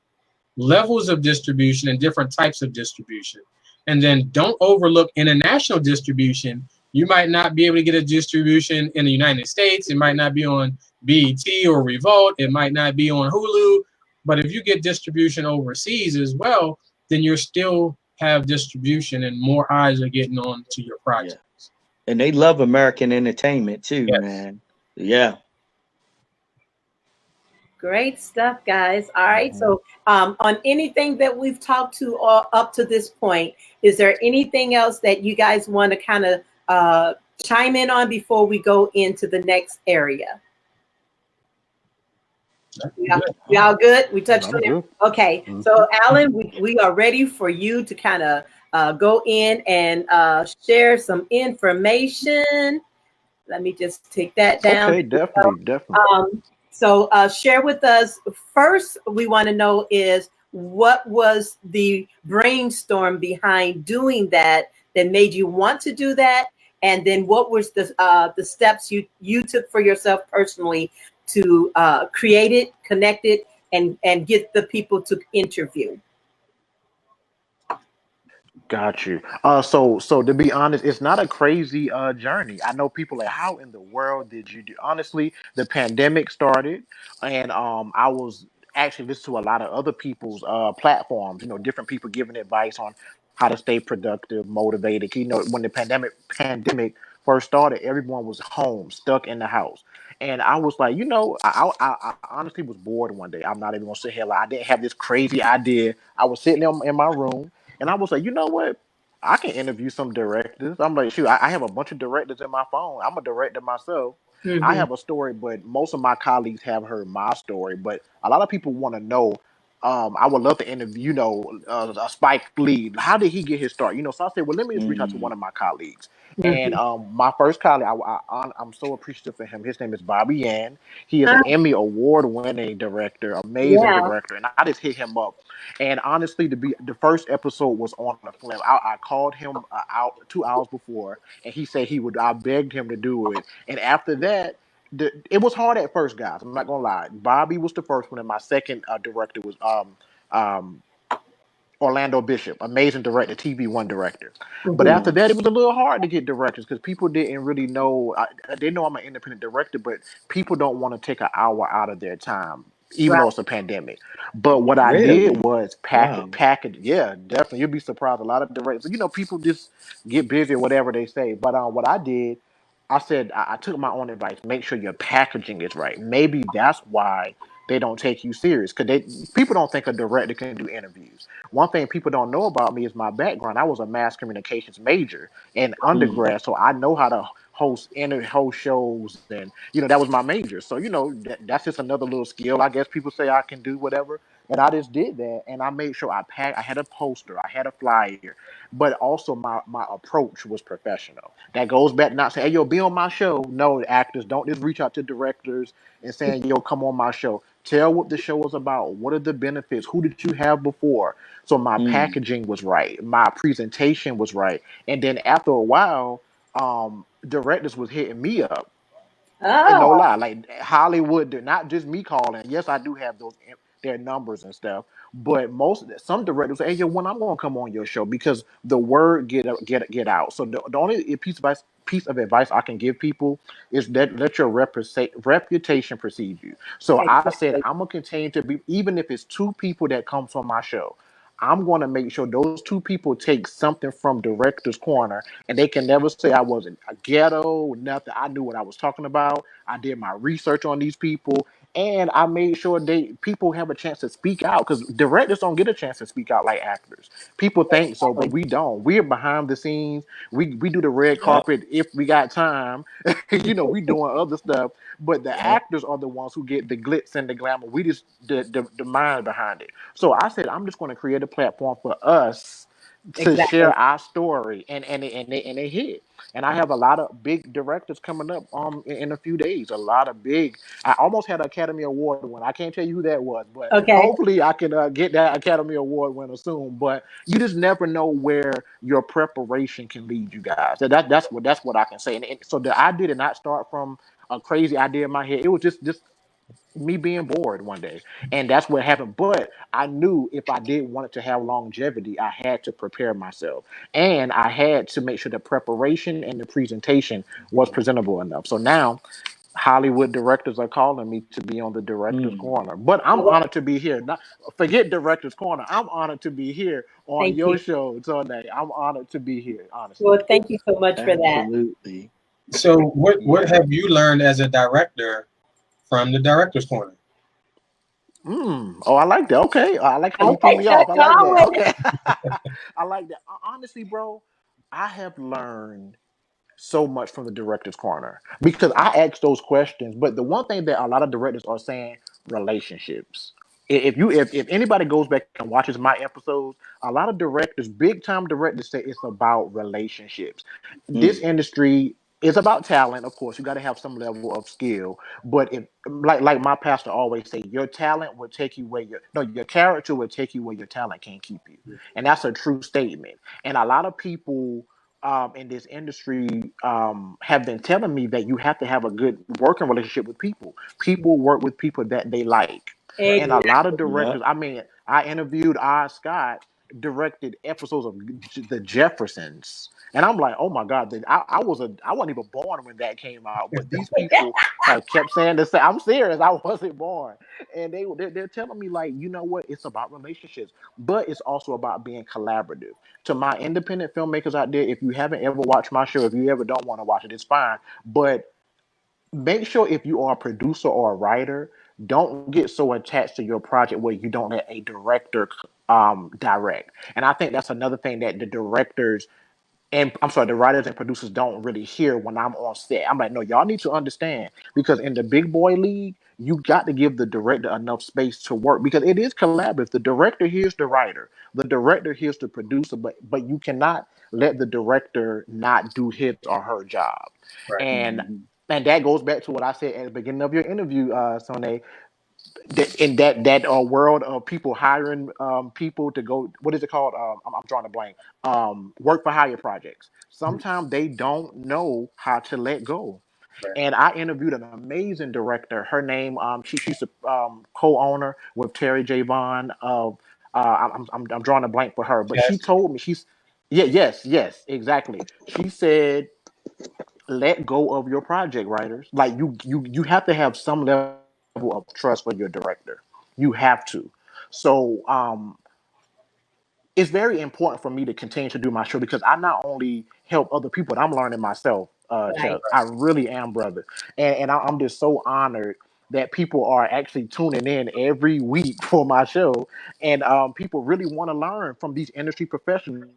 levels of distribution and different types of distribution. And then don't overlook international distribution. You might not be able to get a distribution in the United States. It might not be on BET or Revolt. It might not be on Hulu. But if you get distribution overseas as well, then you're still have distribution and more eyes are getting on to your project. And they love American entertainment too, man. Yeah. Great stuff, guys. All right. So on anything that we've talked to up to this point, is there anything else that you guys want to kind of chime in on before we go into the next area? Y'all good? We touched on it. Okay. Mm-hmm. So, Alan, we are ready for you to kind of go in and share some information. Let me just take that down. Okay, definitely. So share with us. First, we want to know is what was the brainstorm behind doing that made you want to do that, and then what was the steps you took for yourself personally to create it, connect it, and get the people to interview. Got you. So to be honest, it's not a crazy journey. I know people like, how in the world did you do? Honestly, the pandemic started, and I was actually listening to a lot of other people's platforms. You know, different people giving advice on how to stay productive, motivated. You know, when the pandemic first started, everyone was home, stuck in the house. And I was like, you know, I honestly was bored one day. I'm not even gonna sit here like I didn't have this crazy idea. I was sitting in my room and I was like, you know what? I can interview some directors. I'm like, shoot, I have a bunch of directors in my phone. I'm a director myself. I Mm-hmm. have a story, but most of my colleagues have heard my story. But a lot of people want to know. I would love to interview, you know, Spike Lee. How did he get his start? You know, so I said, well, let me just reach out to one of my colleagues. And Mm-hmm. my first colleague, I'm so appreciative for him. His name is Bobby Yan. He is an Uh, Emmy award-winning director, amazing yeah. director. And I just hit him up. And honestly, to be the first episode was on the film. I called him out 2 hours before, and he said he would. I begged him to do it, and after that, it was hard at first, guys. I'm not gonna lie. Bobby was the first one, and my second director was um Orlando Bishop, amazing director, TV One director. But after Mm-hmm. that, it was a little hard to get directors because people didn't really know. They know I'm an independent director, but people don't want to take an hour out of their time, even though Right. it's a pandemic. But what I did Really? was Wow. package. Yeah, definitely. You'll be surprised. A lot of directors, you know, people just get busy or whatever they say. But what I did, I said I took my own advice. Make sure your packaging is right. Maybe that's why they don't take you serious because people don't think a director can do interviews. One thing people don't know about me is my background. I was a mass communications major in Mm. undergrad, so I know how to host shows, and you know that was my major. So you know that's just another little skill. I guess people say I can do whatever, and I just did that, and I made sure I packed. I had a poster, I had a flyer, but also my approach was professional. That goes back to not saying, "Hey, yo, be on my show." No, actors don't just reach out to directors and saying, "Yo, come on my show." Tell what the show is about. What are the benefits? Who did you have before? So my Mm. packaging was right, my presentation was right, and then after a while, directors was hitting me up, and no Oh, lie, like Hollywood, not just me calling. Yes, I do have their numbers and stuff, but some directors say, "Hey, yo, when I'm gonna come on your show," because the word get out. So the only piece of advice I can give people is that let your reputation precede you. So I said exactly. I'm gonna continue to be, even if it's two people that comes on my show. I'm going to make sure those two people take something from Director's Corner, and they can never say I wasn't a ghetto, nothing. I knew what I was talking about. I did my research on these people, and I made sure people have a chance to speak out because directors don't get a chance to speak out like actors. People think so, but Exactly. we don't. We're behind the scenes. We do the red Yep. carpet if we got time. You know, we doing other stuff, but the Yep. actors are the ones who get the glitz and the glamour. We just the mind behind it. So I said, I'm just going to create a platform for us to Exactly. share our story, and they hit. And I have a lot of big directors coming up in a few days. A lot of big. I almost had an Academy Award win. I can't tell you who that was, but Okay. hopefully I can get that Academy Award winner soon. But you just never know where your preparation can lead you guys. That's what I can say. And so the idea did not start from a crazy idea in my head. It was just me being bored one day, and that's what happened. But I knew if I did want it to have longevity, I had to prepare myself, and I had to make sure the preparation and the presentation was presentable enough. So now Hollywood directors are calling me to be on the director's Mm. corner, but I'm honored to be here. Not forget director's corner. I'm honored to be here on Thank your you. show today. I'm honored to be here, honestly. Well, thank you so much for that. Absolutely. So what Yeah. have you learned as a director from the director's corner? Oh, I like that. Okay. I like how you threw Okay, me Chuck, off. I go like that. on with it. Okay. I like that. Honestly, bro, I have learned. so much from the director's corner because I ask those questions. But the one thing that a lot of directors are saying, relationships. If anybody goes back and watches my episodes, a lot of directors, big time directors, say it's about relationships. This Mm. industry is about talent, of course. You got to have some level of skill. But if like my pastor always say, your talent will take you where your character will take you where your talent can't keep you, and that's a true statement. And a lot of people in this industry have been telling me that you have to have a good working relationship with people. People work with people that they like. And a lot of Yeah. directors, I mean, I interviewed Oz Scott, directed episodes of The Jeffersons. And I'm like, oh my God, I wasn't even born when that came out, but these people have kept saying the same. I'm serious, I wasn't born, and they're telling me like, you know what, it's about relationships, but it's also about being collaborative. To my independent filmmakers out there, if you haven't ever watched my show, if you ever don't want to watch it, it's fine. But make sure if you are a producer or a writer, don't get so attached to your project where you don't let a director direct. And I think that's another thing that the directors and I'm sorry, the writers and producers don't really hear when I'm on set. I'm like, no, y'all need to understand because in the big boy league, you got to give the director enough space to work because it is collaborative. The director hears the writer, the director hears the producer, but you cannot let the director not do his or her job. Right. And Mhm. and that goes back to what I said at the beginning of your interview, Sonia, in that world of people hiring people to go, what is it called, I'm drawing a blank, work for hire projects, sometimes they don't know how to let go. Right. And I interviewed an amazing director. Her name, she's a co-owner with Terry J. Vaughn of I'm drawing a blank for her, but she Yes. told me yes, exactly. She said, let go of your project writers. Like you have to have some level of trust for your director. You have to. So it's very important for me to continue to do my show because I not only help other people, but I'm learning myself, Right. Chuck. I really am, brother. I'm just so honored that people are actually tuning in every week for my show. And people really want to learn from these industry professionals.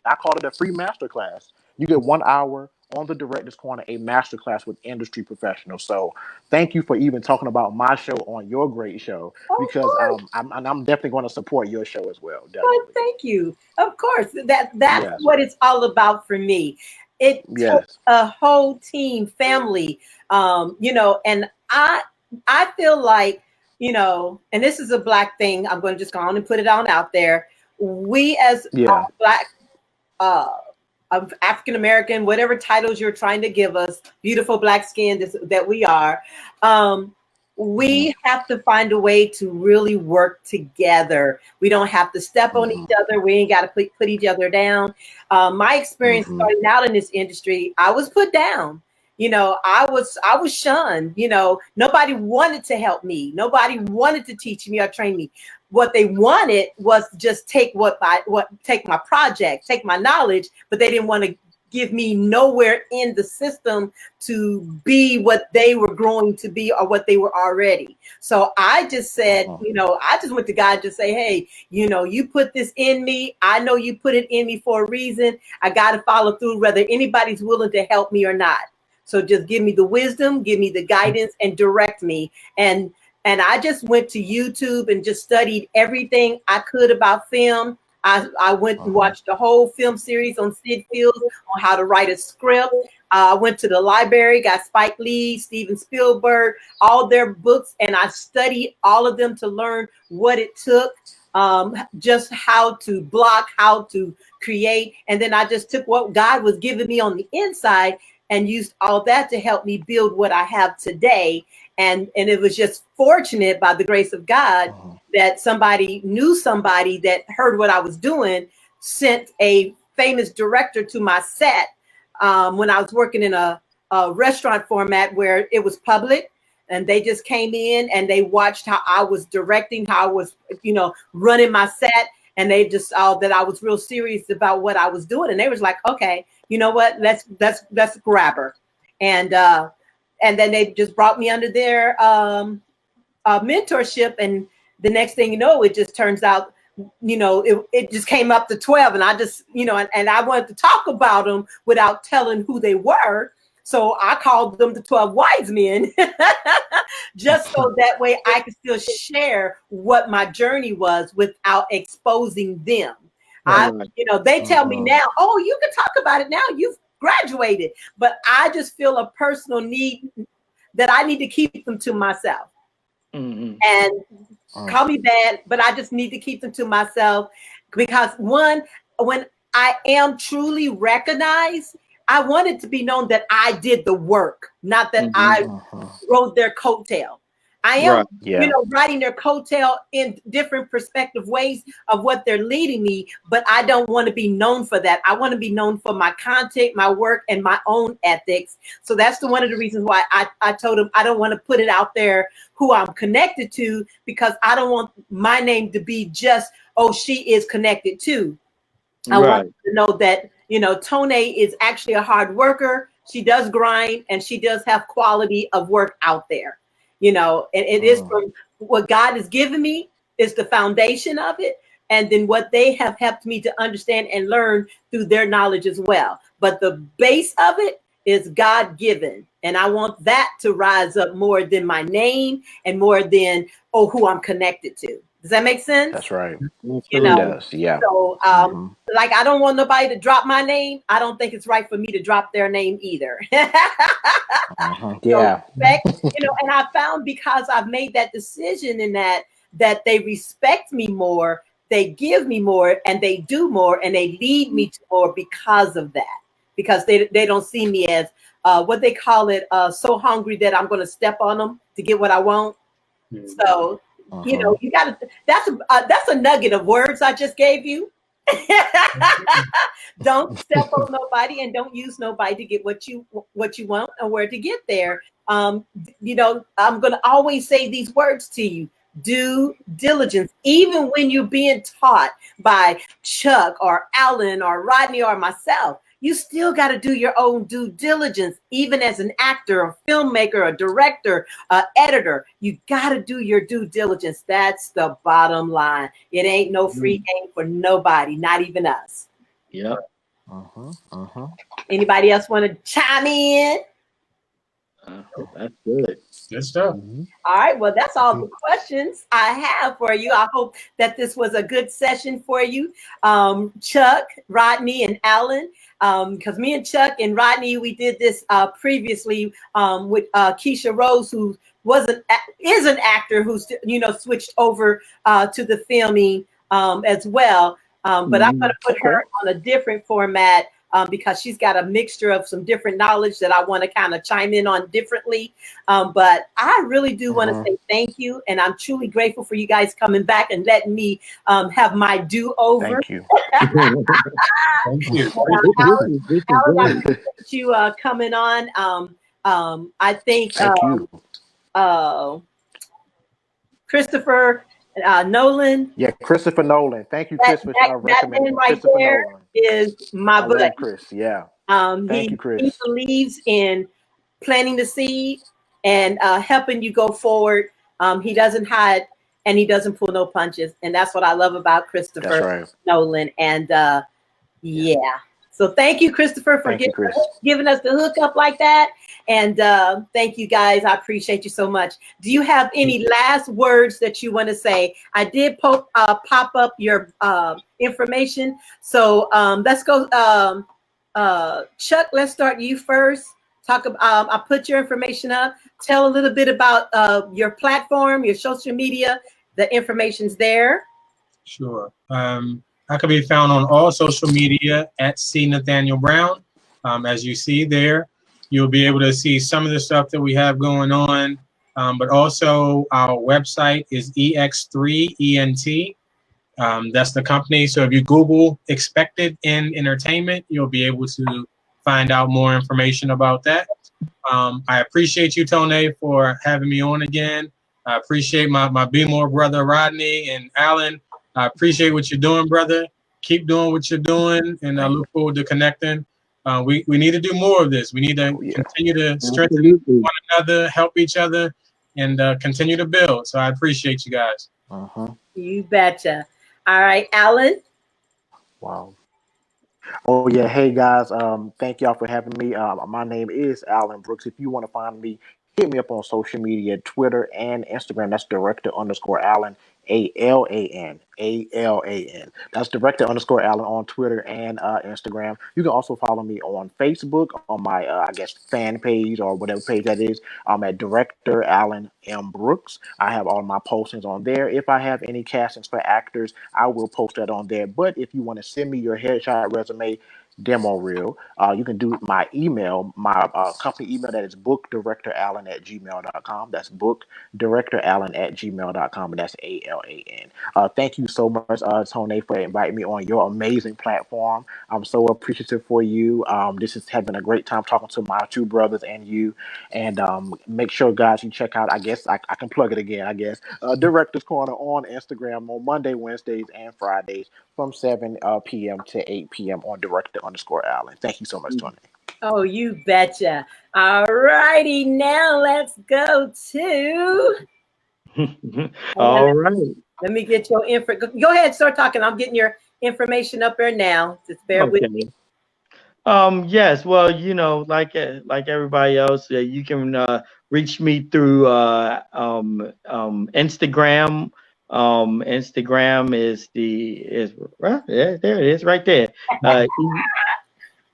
I call it a free masterclass. You get 1 hour on the Director's Corner, a masterclass with industry professionals. So thank you for even talking about my show on your great show Of because course. I'm definitely going to support your show as well. Oh, Definitely. thank you. Of course. That's Yes. what it's all about for me. It took Yes. a whole team, family, and I feel like, and this is a Black thing. I'm going to just go on and put it on out there. We as Yeah. Black uh, of African American, whatever titles you're trying to give us, beautiful Black skin that we are, we Hmm. have to find a way to really work together. We don't have to step on each Hmm. other. We ain't got to put each other down. My experience Hmm. starting out in this industry, I was put down. I was shunned. Nobody wanted to help me. Nobody wanted to teach me or train me. What they wanted was just take take my project, take my knowledge, but they didn't want to give me nowhere in the system to be what they were growing to be or what they were already. So I just said, Hmm. I just went to God and just say, hey, you put this in me. I know you put it in me for a reason. I got to follow through whether anybody's willing to help me or not. So just give me the wisdom, give me the guidance, and direct me. And I just went to YouTube and just studied everything I could about film. I went and Hmm. watched the whole film series on Sid Fields on how to write a script. I went to the library, got Spike Lee, Steven Spielberg, all their books, and I studied all of them to learn what it took, just how to block, how to create. And then I just took what God was giving me on the inside and used all that to help me build what I have today. And it was just fortunate by the grace of God Hmm. that somebody knew somebody that heard what I was doing, sent a famous director to my set when I was working in a restaurant format where it was public. And they just came in and they watched how I was directing, how I was, running my set. And they just saw that I was real serious about what I was doing. And they was like, okay, you know what? Let's grab her. And then they just brought me under their mentorship. And the next thing you know, it just turns out it just came up to 12, and I just, and I wanted to talk about them without telling who they were. So I called them the 12 wise men, just so that way I could still share what my journey was without exposing them. They tell me now, oh, you can talk about it now. You've graduated. But I just feel a personal need that I need to keep them to myself. And call me bad, but I just need to keep them to myself, because one, when I am truly recognized, I want it to be known that I did the work, not that I rode their coattail. I am, riding their coattail in different perspective ways of what they're leading me, but I don't want to be known for that. I want to be known for my content, my work, and my own ethics. So that's one of the reasons why I told them I don't want to put it out there who I'm connected to, because I don't want my name to be just, oh, she is connected to. I want to know that, Tone is actually a hard worker. She does grind, and she does have quality of work out there. And it is from what God has given me is the foundation of it. And then what they have helped me to understand and learn through their knowledge as well. But the base of it is God given. And I want that to rise up more than my name and more than, who I'm connected to. Does that make sense? That's right. It does, yeah. So, like, I don't want nobody to drop my name. I don't think it's right for me to drop their name either. Yeah. So, and I found, because I've made that decision in that they respect me more, they give me more, and they do more, and they lead me to more because of that. Because they don't see me as what they call it, so hungry that I'm going to step on them to get what I want. So. You got to. That's a nugget of words I just gave you. Don't step on nobody, and don't use nobody to get what you want and where to get there. I'm gonna always say these words to you: due diligence. Even when you're being taught by Chuck or Alan or Rodney or myself, you still got to do your own due diligence. Even as an actor, a filmmaker, a director, an editor, you got to do your due diligence. That's the bottom line. It ain't no free game for nobody, not even us. Yeah. Anybody else want to chime in? That's good. Good stuff. All right. Well, that's all the questions I have for you. I hope that this was a good session for you, Chuck, Rodney, and Alan. Because me and Chuck and Rodney, we did this previously with Keisha Rose, who is an actor who's switched over to the filming as well. But I'm going to put her on a different format. Because she's got a mixture of some different knowledge that I want to kind of chime in on differently. But I really do want to say thank you. And I'm truly grateful for you guys coming back and letting me have my do-over. Thank you. Thank you. Alan, I appreciate you coming on. I think Christopher Nolan. Yeah, Christopher Nolan. Thank you, Chris, for recommending Christopher Nolan. Is my buddy. Chris, yeah. Thank you, Chris. He believes in planting the seed and helping you go forward. He doesn't hide and he doesn't pull no punches. And that's what I love about Christopher Nolan. And so thank you, Christopher, for giving us the hookup like that. And thank you, guys. I appreciate you so much. Do you have any last words that you want to say? I did pop up your information. So let's go. Chuck, let's start you first. Talk about. I put your information up. Tell a little bit about your platform, your social media. The information's there. Sure. I can be found on all social media at C. Nathaniel Brown. As you see there, you'll be able to see some of the stuff that we have going on, but also our website is EX3ENT. That's the company. So if you Google Expected in Entertainment, you'll be able to find out more information about that. I appreciate you, Tone, for having me on again. I appreciate my Be More brother, Rodney, and Alan. I appreciate what you're doing, brother. Keep doing what you're doing, and I look forward to connecting. We need to do more of this. We need to continue to strengthen one another, help each other, and continue to build. So I appreciate you guys. You betcha. All right, Alan. Wow. Oh yeah, hey guys. Thank y'all for having me. My name is Alan Brooks. If you want to find me, hit me up on social media, Twitter and Instagram. That's director_Alan, ALAN. That's director_Alan on Twitter and Instagram. You can also follow me on Facebook on my I guess fan page or whatever page that is. I'm at Director Alan M Brooks. I have all my postings on there. If I have any castings for actors, I will post that on there. But if you want to send me your headshot resume, demo reel, you can do my email, my company email, that is bookdirectorallen@gmail.com. That's bookdirectorallen@gmail.com, and that's ALAN. Thank you so much, Tony, for inviting me on your amazing platform. I'm so appreciative for you. This has been a great time talking to my two brothers and you. And make sure, guys, you check out, I guess I can plug it again, I guess, Director's Corner on Instagram on Monday, Wednesdays, and Fridays from 7 p.m. to 8 p.m. on Director_Allen. Thank you so much, Tony. Oh, you betcha. All righty, now let's go to. All right. Let me get your info. Go ahead, start talking. I'm getting your information up there now. Just bear with me. Okay. Yes, well, like everybody else, you can reach me through Instagram. Instagram is well, yeah, there it is right there.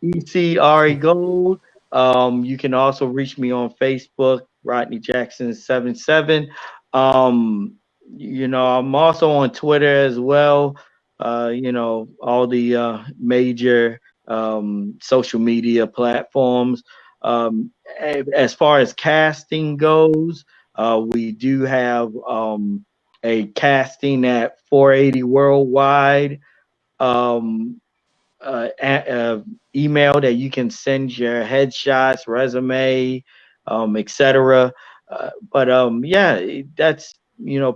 ECRE Gold. You can also reach me on Facebook, Rodney Jackson 77. I'm also on Twitter as well. All the major social media platforms. As far as casting goes, we do have a casting at 480 Worldwide. Um, Email that you can send your headshots, resume, etc. Yeah, that's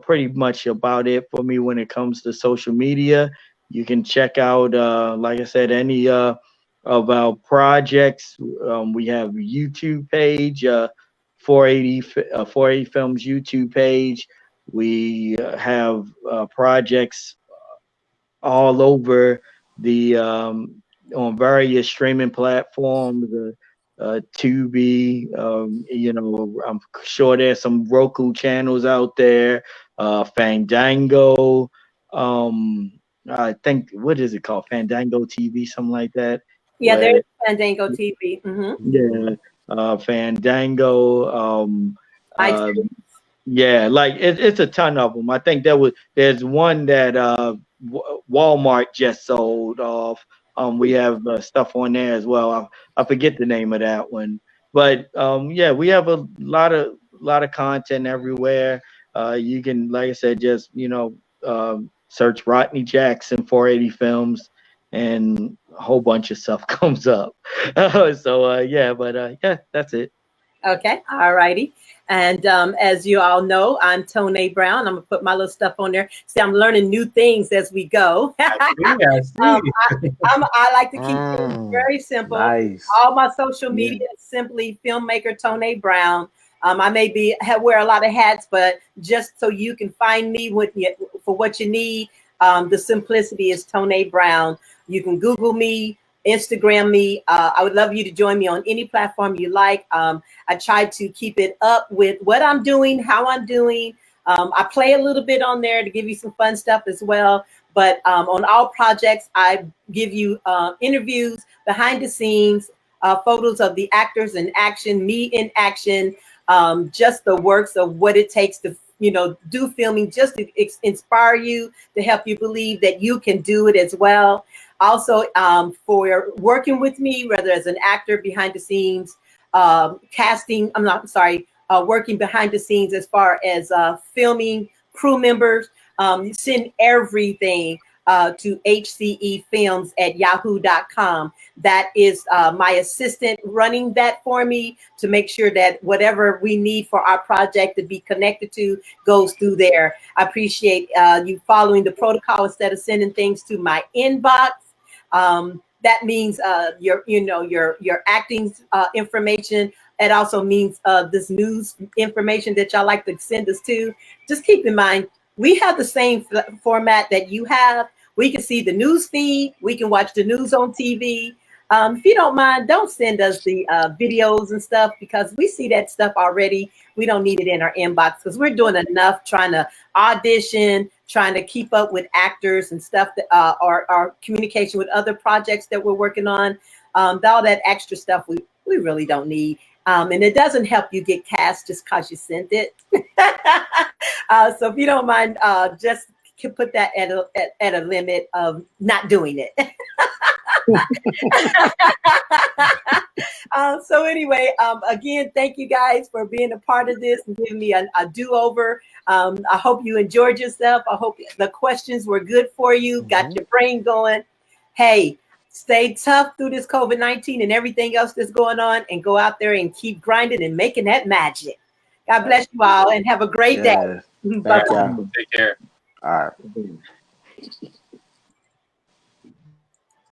pretty much about it for me when it comes to social media. You can check out, like I said, any of our projects. We have a YouTube page, 480 Films YouTube page. We have projects all over the on various streaming platforms, Tubi. I'm sure there's some Roku channels out there. Fandango. I think, what is it called? Fandango TV, something like that. Yeah, Where there's Fandango TV. yeah, Fandango. Uh, iTunes. yeah, like it's a ton of them. I think there's one that Walmart just sold off. We have stuff on there as well. I forget the name of that one, but yeah, we have a lot of content everywhere. You can, like I said, just search Rodney Jackson 480 Films, and a whole bunch of stuff comes up. Yeah, but yeah, that's it. Okay, all righty. And as you all know, I'm Tone Brown. I'm gonna put my little stuff on there. See, I'm learning new things as we go. I see. I like to keep things very simple. Nice. All my social Yeah. media is simply Filmmaker Tone Brown. I may wear a lot of hats, but just so you can find me for what you need, the simplicity is Tone Brown. You can Google me, Instagram me. I would love you to join me on any platform you like. I try to keep it up with what I'm doing, how I'm doing. I play a little bit on there to give you some fun stuff as well. But on all projects, I give you interviews, behind the scenes, photos of the actors in action, me in action, just the works of what it takes to do filming, just to inspire you, to help you believe that you can do it as well. Also, for working with me, whether as an actor behind the scenes, casting, working behind the scenes as far as filming, crew members, send everything to hcefilms@yahoo.com. That is my assistant running that for me to make sure that whatever we need for our project to be connected to goes through there. I appreciate you following the protocol instead of sending things to my inbox. That means your acting information. It also means this news information that y'all like to send us to. Just keep in mind, we have the same format that you have. We can see the news feed. We can watch the news on TV. If you don't mind, don't send us the videos and stuff because we see that stuff already. We don't need it in our inbox because we're doing enough trying to audition, trying to keep up with actors and stuff that our communication with other projects that we're working on. All that extra stuff we really don't need. And it doesn't help you get cast just because you sent it. So if you don't mind, just put that at a limit of not doing it. So anyway, again, thank you guys for being a part of this and giving me a do-over. I hope you enjoyed yourself. I hope the questions were good for you, got your brain going. Hey, stay tough through this COVID-19 and everything else that's going on, and go out there and keep grinding and making that magic. God bless you all and have a great day. Yes. Bye-bye. Thank you. Take care. All right.